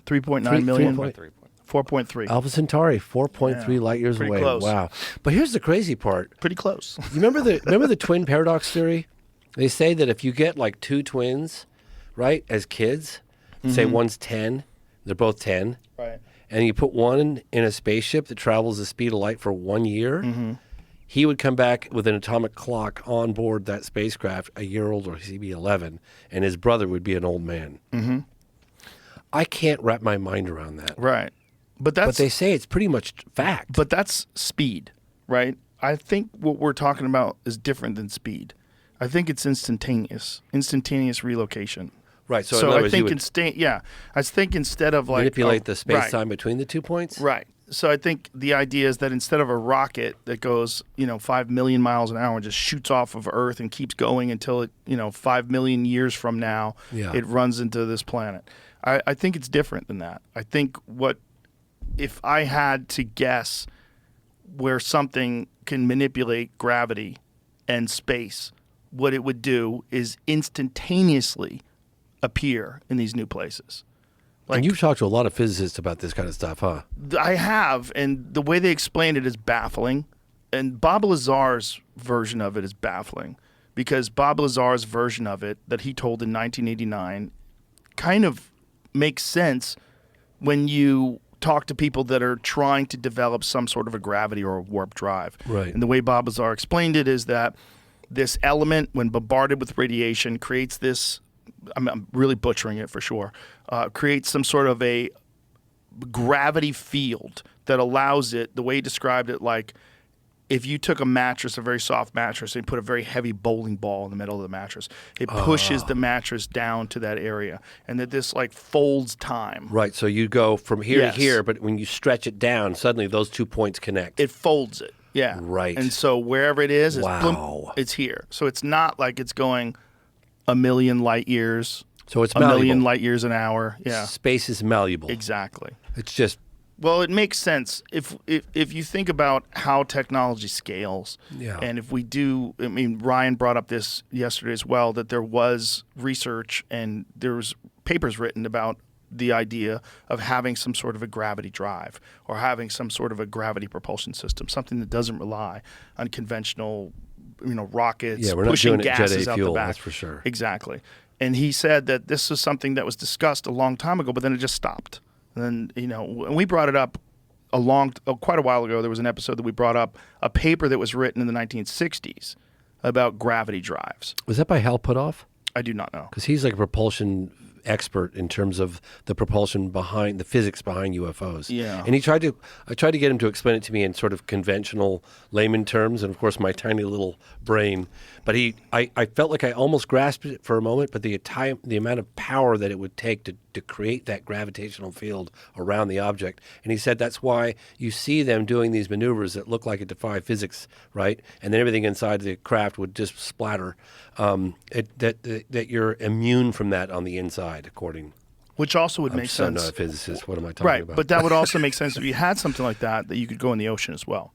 3.9. 3.9 million. 4.3. Alpha Centauri, 4.3 light years pretty away. close. Wow. But here's the crazy part. Pretty close. You remember the twin paradox theory? They say that if you get like 2 twins, right, as kids, say one's 10, they're both 10, right, and you put one in a spaceship that travels the speed of light for 1 year, he would come back with an atomic clock on board that spacecraft a year older. He'd be 11, and his brother would be an old man. I can't wrap my mind around that. Right. But they say it's pretty much fact. But that's speed, right? I think what we're talking about is different than speed. I think it's instantaneous relocation. Right. So I think I think instead of like manipulate the space time between the 2 points. Right. So I think the idea is that instead of a rocket that goes 5 million miles an hour and just shoots off of Earth and keeps going until it 5 million years from now it runs into this planet. I think it's different than that. I think if I had to guess where something can manipulate gravity and space, what it would do is instantaneously appear in these new places. And you've talked to a lot of physicists about this kind of stuff, huh? I have, and the way they explain it is baffling. And Bob Lazar's version of it is baffling because Bob Lazar's version of it that he told in 1989 kind of makes sense when you talk to people that are trying to develop some sort of a gravity or a warp drive. Right. And the way Bob Lazar explained it is that this element, when bombarded with radiation, creates this, I'm really butchering it for sure, creates some sort of a gravity field that allows it, the way he described it, like if you took a mattress, a very soft mattress, and put a very heavy bowling ball in the middle of the mattress, it pushes the mattress down to that area, and that this like folds time. Right, so you go from here to here, but when you stretch it down, suddenly those 2 points connect. It folds it, yeah. Right. And so wherever it is, wow. It's here. So it's not like it's going a million light years. So it's a malleable. Million light years an hour. Yeah. Space is malleable. Exactly. It's just... Well, it makes sense if you think about how technology scales. Yeah. And if we do, I mean, Ryan brought up this yesterday as well, that there was research and there was papers written about the idea of having some sort of a gravity drive or having some sort of a gravity propulsion system, something that doesn't rely on conventional, rockets pushing gases out the back. That's for sure. Exactly. And he said that this was something that was discussed a long time ago, but then it just stopped. And then, and we brought it up quite a while ago. There was an episode that we brought up a paper that was written in the 1960s about gravity drives. Was that by Hal Puthoff? I do not know. Because he's like a propulsion expert in terms of the propulsion behind the physics behind UFOs. Yeah. And I tried to get him to explain it to me in sort of conventional layman terms, and of course my tiny little brain. But I felt like I almost grasped it for a moment, but the amount of power that it would take to create that gravitational field around the object. And he said that's why you see them doing these maneuvers that look like it defy physics, right? And then everything inside the craft would just splatter. That you're immune from that on the inside, according. Which also would make I'm so sense. not a physicist. What am I talking about? Right, but that would also make sense if you had something like that you could go in the ocean as well,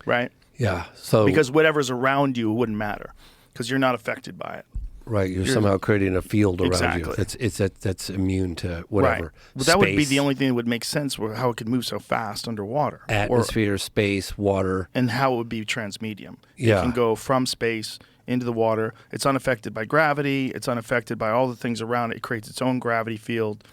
right? Yeah. So because whatever's around you wouldn't matter because you're not affected by it. Right, you're somehow creating a field around you. Exactly. That's immune to whatever. Right. Well, that would be the only thing that would make sense for how it could move so fast underwater. Atmosphere, space, water. And how it would be transmedium. Yeah. It can go from space into the water. It's unaffected by gravity. It's unaffected by all the things around it. It creates its own gravity field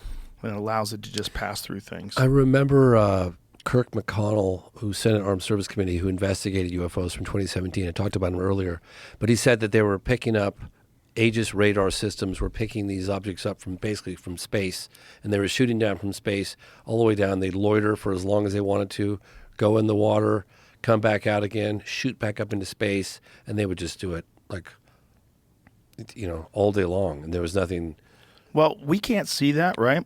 and it allows it to just pass through things. I remember Kirk McConnell, who's Senate Armed Service Committee, who investigated UFOs from 2017. I talked about him earlier. But he said that they were picking up Aegis radar systems were picking these objects up from space, and they were shooting down from space all the way down. They'd loiter for as long as they wanted to, go in the water, come back out again, shoot back up into space, and they would just do it all day long, and there was nothing. Well, we can't see that, right?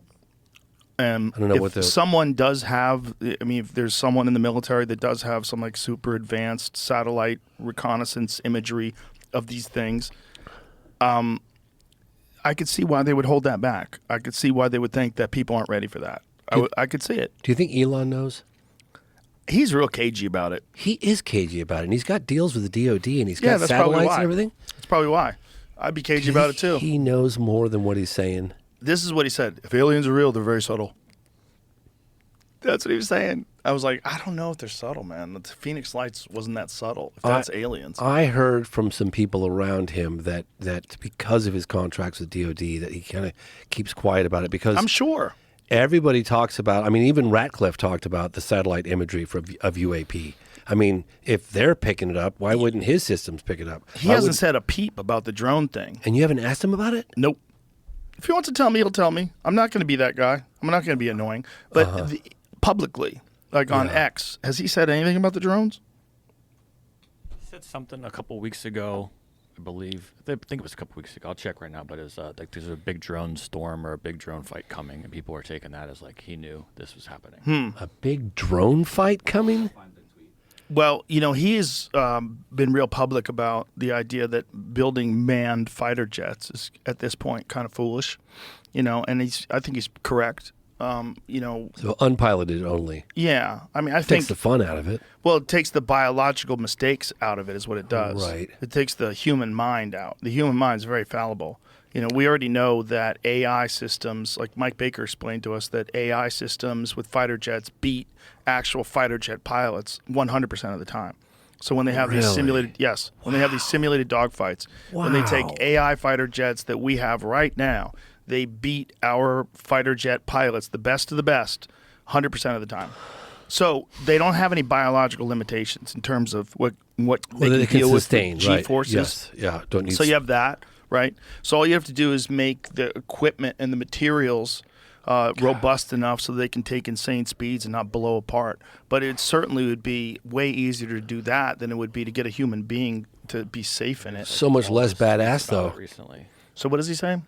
I don't know if someone does have, if there's someone in the military that does have some super advanced satellite reconnaissance imagery of these things, I could see why they would hold that back. I could see why they would think that people aren't ready for that. I could see it. Do you think Elon knows? He's real cagey about it. He is cagey about it, and he's got deals with the DOD, and he's got satellites and everything. That's probably why. I'd be cagey about it too. He knows more than what he's saying. This is what he said. If aliens are real, they're very subtle. That's what he was saying. I was like, I don't know if they're subtle, man. The Phoenix Lights wasn't that subtle. If that's aliens. I heard from some people around him that because of his contracts with DOD, that he kind of keeps quiet about it because I'm sure everybody talks about. Even Ratcliffe talked about the satellite imagery of UAP. If they're picking it up, why wouldn't his systems pick it up? He hasn't said a peep about the drone thing. And you haven't asked him about it? Nope. If he wants to tell me, he'll tell me. I'm not going to be that guy. I'm not going to be annoying. But publicly, on X, has he said anything about the drones? He said something a couple weeks ago, I believe. I think it was a couple weeks ago. I'll check right now. But it's there's a big drone storm or a big drone fight coming, and people are taking that as he knew this was happening. A big drone fight coming? Well, he has been real public about the idea that building manned fighter jets is at this point kind of foolish, and I think he's correct. So unpiloted only. Yeah, I think takes the fun out of it. Well, it takes the biological mistakes out of it, is what it does. Right. It takes the human mind out. The human mind is very fallible. We already know that AI systems, like Mike Baker explained to us, that AI systems with fighter jets beat actual fighter jet pilots 100% of the time. So when they have these simulated, when they have these simulated dogfights, when they take AI fighter jets that we have right now, they beat our fighter jet pilots, the best of the best, 100% of the time. So they don't have any biological limitations in terms of what they can deal with G-forces. Yes. Yeah. Don't need. So you have that, right? So all you have to do is make the equipment and the materials robust enough so they can take insane speeds and not blow apart. But it certainly would be way easier to do that than it would be to get a human being to be safe in it. So much less badass, though. Recently. So what is he saying?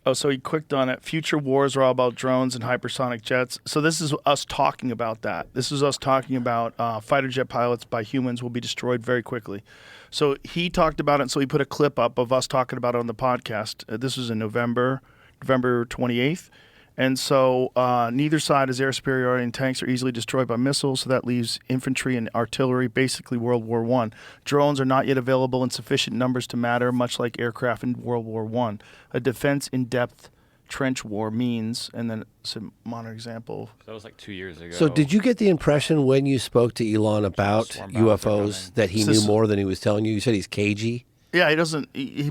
Oh, so he clicked on it. Future wars are all about drones and hypersonic jets. So this is us talking about that. This is us talking about fighter jet pilots by humans will be destroyed very quickly. So he talked about it, so he put a clip up of us talking about it on the podcast. This was in November 28th. And so neither side has air superiority, and tanks are easily destroyed by missiles, so that leaves infantry and artillery, basically World War I. Drones are not yet available in sufficient numbers to matter, much like aircraft in World War I. A defense in-depth trench war means, and then it's a modern example. That was like 2 years ago. So did you get the impression when you spoke to Elon about UFOs that he knew more than he was telling you? You said he's cagey? Yeah, he doesn't. He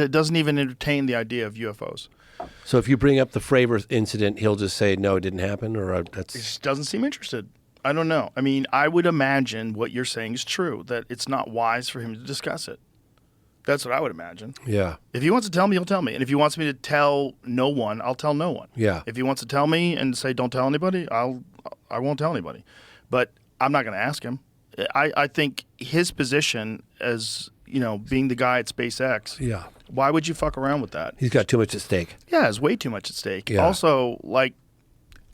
doesn't even entertain the idea of UFOs. So if you bring up the Fravor incident, he'll just say no, it didn't happen, or that's. He just doesn't seem interested. I don't know. I mean, I would imagine what you're saying is true, that it's not wise for him to discuss it. That's what I would imagine. Yeah. If he wants to tell me, he'll tell me. And if he wants me to tell no one, I'll tell no one. Yeah. If he wants to tell me and say don't tell anybody, I won't tell anybody. But I'm not going to ask him. I think his position as, being the guy at SpaceX. Yeah. Why would you fuck around with that? He's got too much at stake. Yeah, there's way too much at stake. Yeah. Also,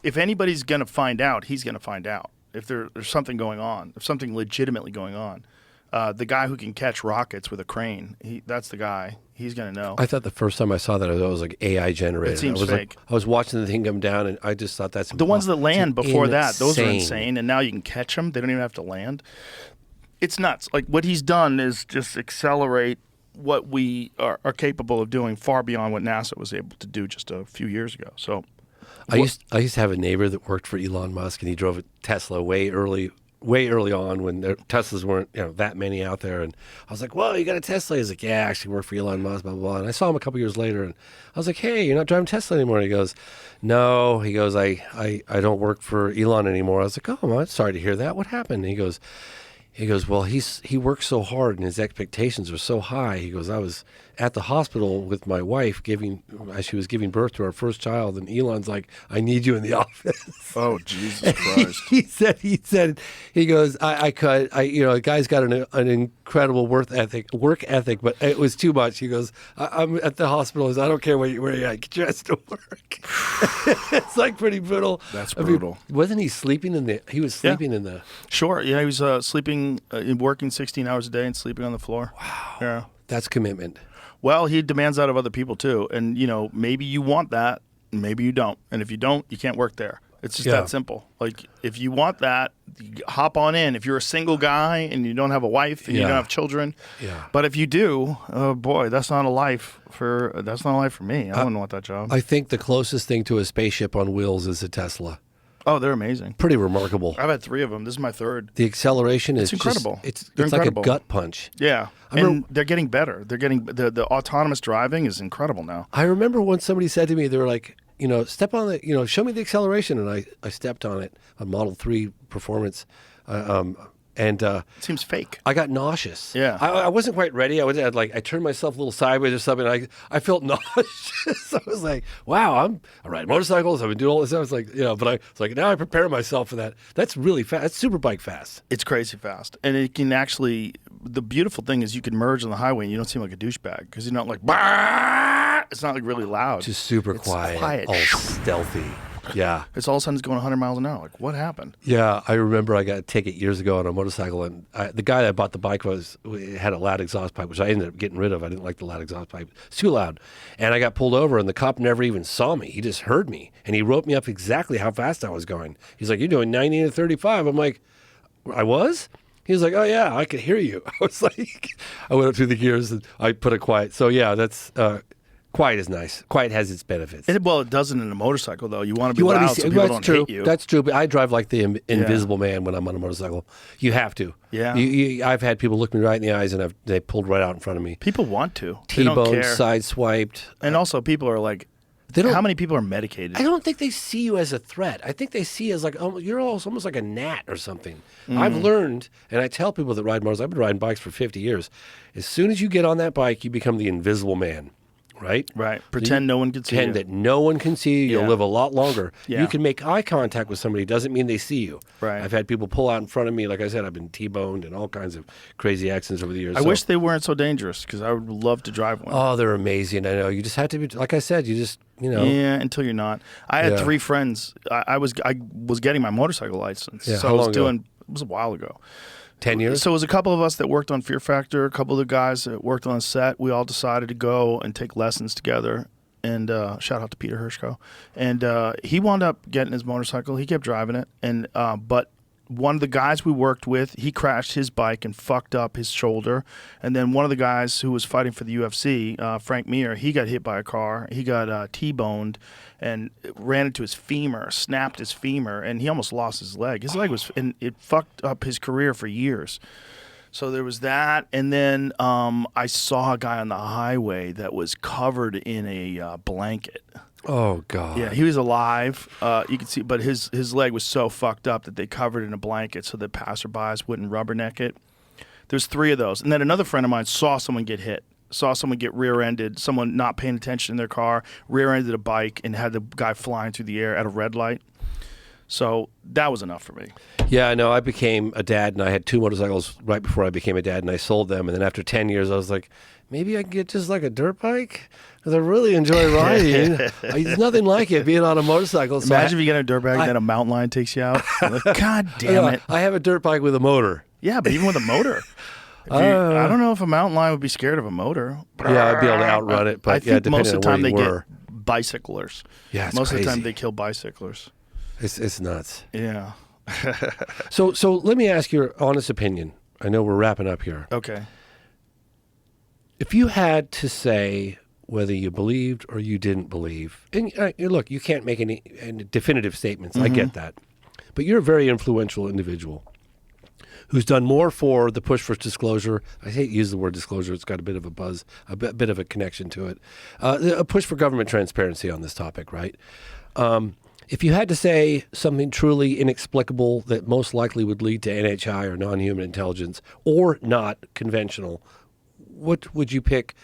if anybody's going to find out, he's going to find out. If there's something going on, if something legitimately going on. The guy who can catch rockets with a crane, that's the guy. He's going to know. I thought the first time I saw that, it was like AI generated. It seems fake. I was watching the thing come down, and I just thought that's the ones that land before that. Those are insane. insane, and now you can catch them. They don't even have to land. It's nuts. Like, what he's done is just accelerate what we are capable of doing far beyond what NASA was able to do just a few years ago. So, I used to have a neighbor that worked for Elon Musk, and he drove a Tesla way early on when Teslas weren't that many out there. And I was like, "Whoa, you got a Tesla?" He's like, "Yeah, I actually work for Elon Musk, blah, blah, blah." And I saw him a couple years later, and I was like, "Hey, you're not driving Tesla anymore?" And he goes, "No." He goes, I don't work for Elon anymore." I was like, "Oh, I'm sorry to hear that. What happened?" And he goes, "Well, he works so hard and his expectations are so high." He goes, "I was at the hospital with my wife as she was giving birth to our first child, and Elon's like, 'I need you in the office.'" Oh, Jesus Christ! He said, he goes, a guy's got an incredible work ethic, but it was too much. He goes, I'm at the hospital. I don't care where you're at. Get dressed to work. It's like pretty brutal. That's brutal. Wasn't he sleeping in the? He was sleeping in the. Sure. Yeah, he was sleeping, working 16 hours a day and sleeping on the floor. Wow. Yeah. That's commitment. Well, he demands that of other people too, and maybe you want that, maybe you don't, and if you don't, you can't work there. It's just that simple. Like, if you want that, you hop on in. If you're a single guy and you don't have a wife and you don't have children, but if you do, oh boy, that's not a life for me. I wouldn't want that job. I think the closest thing to a spaceship on wheels is a Tesla. Oh, they're amazing. Pretty remarkable. I've had 3 of them. This is my 3rd. The acceleration is incredible. It's incredible. Like a gut punch. Yeah. And they're getting better. They're getting the autonomous driving is incredible now. I remember when somebody said to me, they were like, step on the, show me the acceleration. And I stepped on it on Model 3 Performance. And it seems fake. I got nauseous. Yeah. I wasn't quite ready. I turned myself a little sideways or something. I felt nauseous. I was like, wow, I ride motorcycles. I've been doing all this. I was like, but I was like, now I prepare myself for that. That's really fast. That's super bike fast. It's crazy fast. And it can actually, the beautiful thing is you can merge on the highway and you don't seem like a douchebag because you're not like, bah! It's not like really loud. Just super quiet. All stealthy. Yeah. It's all of a sudden it's going 100 miles an hour. Like, what happened? Yeah, I remember I got a ticket years ago on a motorcycle, and the guy that bought the bike had a loud exhaust pipe, which I ended up getting rid of. I didn't like the loud exhaust pipe. It's too loud. And I got pulled over, and the cop never even saw me. He just heard me, and he wrote me up exactly how fast I was going. He's like, "You're doing 90 to 35. I'm like, "I was?" He was like, "Oh, yeah, I could hear you." I was like, I went up through the gears, and I put it quiet. So, yeah, that's... Quiet is nice. Quiet has its benefits. It doesn't in a motorcycle, though. You want to be loud so people don't hate you. That's true, but I drive like the invisible man when I'm on a motorcycle. You have to. Yeah. I've had people look me right in the eyes, and they pulled right out in front of me. People want to. T-boned, sideswiped. And also, people are like, how many people are medicated? I don't think they see you as a threat. I think they see you as like, oh, you're almost like a gnat or something. I've learned, and I tell people that ride motorcycles, I've been riding bikes for 50 years. As soon as you get on that bike, you become the invisible man. Right? Pretend no one can see you. Pretend that no one can see you. You'll live a lot longer. Yeah. You can make eye contact with somebody. Doesn't mean they see you. Right. I've had people pull out in front of me. Like I said, I've been T-boned and all kinds of crazy accidents over the years. I wish they weren't so dangerous because I would love to drive one. Oh, they're amazing. I know. You just have to be, like I said, you just, Yeah, until you're not. I had 3 friends. I was getting my motorcycle license. Yeah, so how I was long ago? it was a while ago. 10 years? So it was a couple of us that worked on Fear Factor, a couple of the guys that worked on the set. We all decided to go and take lessons together. And shout out to Peter Hirschko. And he wound up getting his motorcycle. He kept driving it. And but one of the guys we worked with, he crashed his bike and fucked up his shoulder. And then one of the guys who was fighting for the UFC, Frank Mir, he got hit by a car. He got T-boned and ran into his femur, snapped his femur, and he almost lost his leg. His leg was, and it fucked up his career for years. So there was that, and then I saw a guy on the highway that was covered in a blanket. Oh, God. Yeah, he was alive. You could see, but his leg was so fucked up that they covered it in a blanket so that passerbys wouldn't rubberneck it. There's 3 of those. And then another friend of mine saw someone get hit, saw someone get rear-ended, someone not paying attention in their car, rear-ended a bike and had the guy flying through the air at a red light. So that was enough for me. Yeah, I know. I became a dad, and I had 2 motorcycles right before I became a dad, and I sold them. And then after 10 years, I was like, maybe I can get just like a dirt bike? Because I really enjoy riding. There's nothing like it, being on a motorcycle. So Imagine if you get a dirt bike and then a mountain lion takes you out. Like, God damn it. I have a dirt bike with a motor. Yeah, but even with a motor. I don't know if a mountain lion would be scared of a motor. Yeah, I'd be able to outrun it, but I think most of the time they get bicyclers. Yeah, it's most crazy. of the time they kill bicyclers. It's nuts. Yeah. So let me ask your honest opinion. I know we're wrapping up here. Okay. If you had to say whether you believed or you didn't believe, and look, you can't make any definitive statements. I get that. But you're a very influential individual who's done more for the push for disclosure. I hate to use the word disclosure. It's got a bit of a buzz, a bit of a connection to it. A push for government transparency on this topic, right? If you had to say something truly inexplicable that most likely would lead to NHI or non-human intelligence or not conventional, what would you pick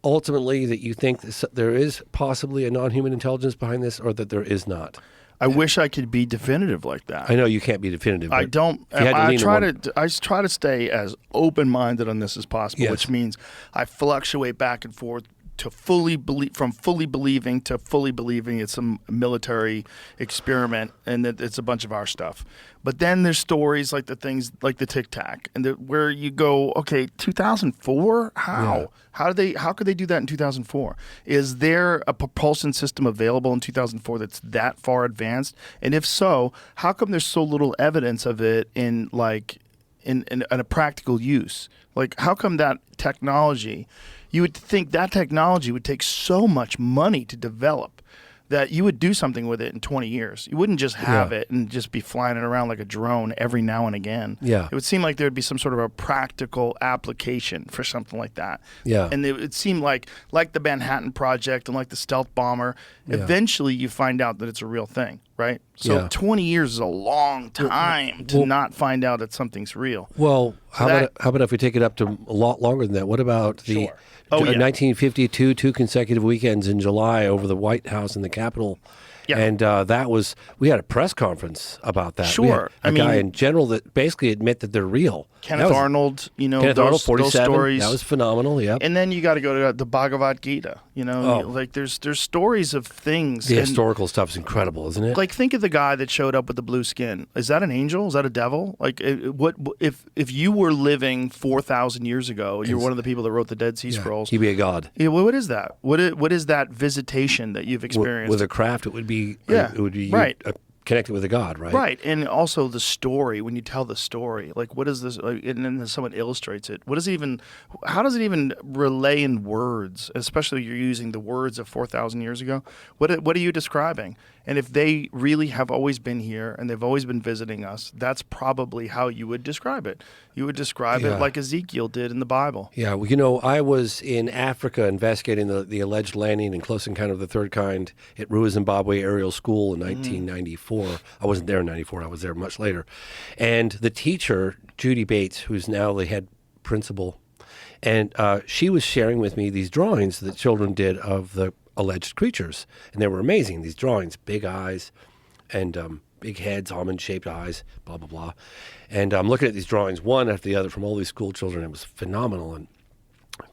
ultimately, that you think there is possibly a non-human intelligence behind this, or that there is not? I wish I could be definitive like that. I know you can't be definitive. I don't. I try to stay as open-minded on this as possible, which means I fluctuate back and forth to fully believing to fully believing it's some military experiment and that it's a bunch of our stuff. But then there's stories like the things like the Tic Tac, and where you go, okay, 2004? How? Yeah. How could they do that in 2004? Is there a propulsion system available in 2004 that's that far advanced? And if so, how come there's so little evidence of it in a practical use? Like, how come that technology? You would think that technology would take so much money to develop that you would do something with it in 20 years. You wouldn't just have it and just be flying it around like a drone every now and again. Yeah. It would seem like there would be some sort of a practical application for something like that. Yeah. And it would seem like the Manhattan Project and like the stealth bomber, eventually you find out that it's a real thing, right? So 20 years is a long time to not find out that something's real. Well, how about if we take it up to a lot longer than that? What about the 1952, 2 consecutive weekends in July over the White House and the Capitol? Yeah. And we had a press conference about that. Sure. We had a guy in general that basically admit that they're real. Kenneth Arnold, Kenneth Arnold, 47, those stories. That was phenomenal, yeah. And then you got to go to the Bhagavad Gita, like there's stories of things. The historical stuff is incredible, isn't it? Like, think of the guy that showed up with the blue skin. Is that an angel? Is that a devil? Like, what if you were living 4,000 years ago, you're one of the people that wrote the Dead Sea Scrolls. He'd be a god. Yeah, what is that? What is that visitation that you've experienced? With a craft, it would be right. Connected with a god, right? Right, and also the story. When you tell the story, like, what is this? And then someone illustrates it. How does it even relay in words? Especially you're using the words of 4,000 years ago. What are you describing? And if they really have always been here and they've always been visiting us, that's probably how you would describe it. You would describe it like Ezekiel did in the Bible. Yeah, well, I was in Africa investigating the alleged landing in Close Encounter of the Third Kind at Rua, Zimbabwe Aerial School in 1994. I wasn't there in 94. I was there much later. And the teacher, Judy Bates, who's now the head principal, and she was sharing with me these drawings that children did of the alleged creatures. And they were amazing, these drawings, big eyes and big heads, almond-shaped eyes, blah, blah, blah. And I'm looking at these drawings, one after the other, from all these school children. It was phenomenal. And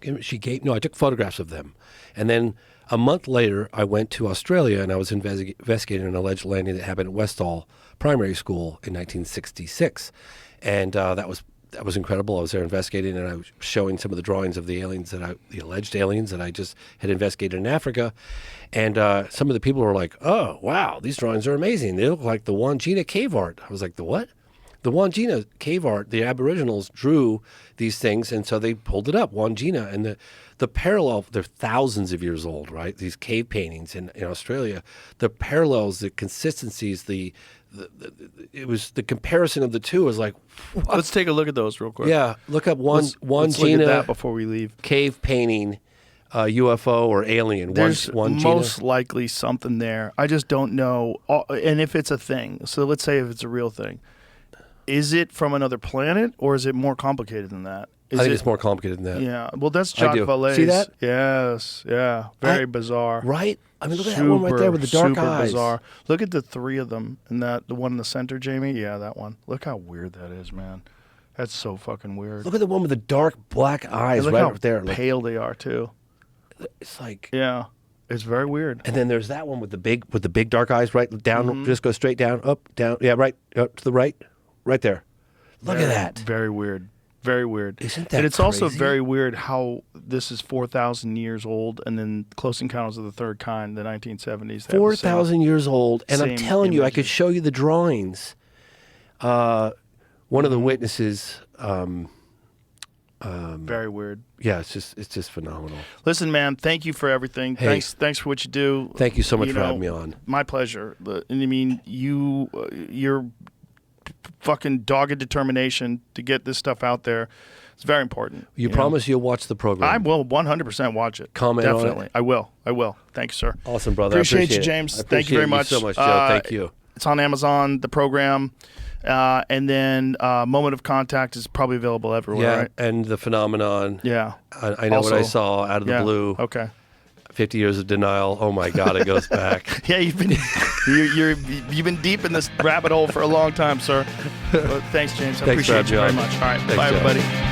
I took photographs of them. And then a month later, I went to Australia, and I was investigating an alleged landing that happened at Westall Primary School in 1966. And that was incredible. I was there investigating, and I was showing some of the drawings of the alleged aliens that I just had investigated in Africa. And some of the people were like, "Oh, wow, these drawings are amazing. They look like the Wangina cave art." I was like, "The what?" the Wandjina cave art, the Aboriginals drew these things, and so they pulled it up, Wandjina. And the parallel, they're thousands of years old, right? These cave paintings in Australia, the parallels, the consistencies, it was the comparison of the two was like, what? Let's take a look at those real quick. Yeah, look up let's look Wandjina at that before we leave. Cave painting, UFO or alien. There's Wandjina. most likely something there. I just don't know. And if it's a thing, so let's say if it's a real thing, is it from another planet or is it more complicated than that? I think it's more complicated than that. Yeah. Well, that's Jacques Vallée's. See that? Yes. Yeah. Very bizarre. Right? I mean, look at that one right there with the dark eyes. Bizarre. Look at the three of them, and the one in the center, Jamie. Yeah, that one. Look how weird that is, man. That's so fucking weird. Look at the one with the dark black eyes right up there. Look how pale they are too. It's like, yeah, it's very weird. And then there's that one with the big dark eyes right down. Just go straight down, up, down. Yeah, right up to the right there. Look at that. Very weird. Very weird. Isn't that And it's crazy? also very weird how this is 4,000 years old, and then Close Encounters of the Third Kind, the 1970s. 4,000 years old, and I'm telling you, I could show you the drawings. One of the witnesses. Very weird. Yeah, it's just phenomenal. Listen, man, thank you for everything. Hey, thanks for what you do. Thank you so much for having me on. My pleasure. And I mean, your fucking dogged determination to get this stuff out there. It's very important. You promise you'll watch the program? I will 100% watch it. Comment Definitely. on it? I will. Thanks, sir. Awesome, brother. Appreciate I you, James. it. Thank you very much. So much, Joe. Thank you. It's on Amazon, the program. And then Moment of Contact is probably available everywhere, right? And The Phenomenon. Yeah. I know what I saw out of the blue. Okay. 50 Years of Denial. Oh my God, it goes back. Yeah, you've been deep in this rabbit hole for a long time, sir. But thanks, James. I appreciate you very much. All right, bye, everybody.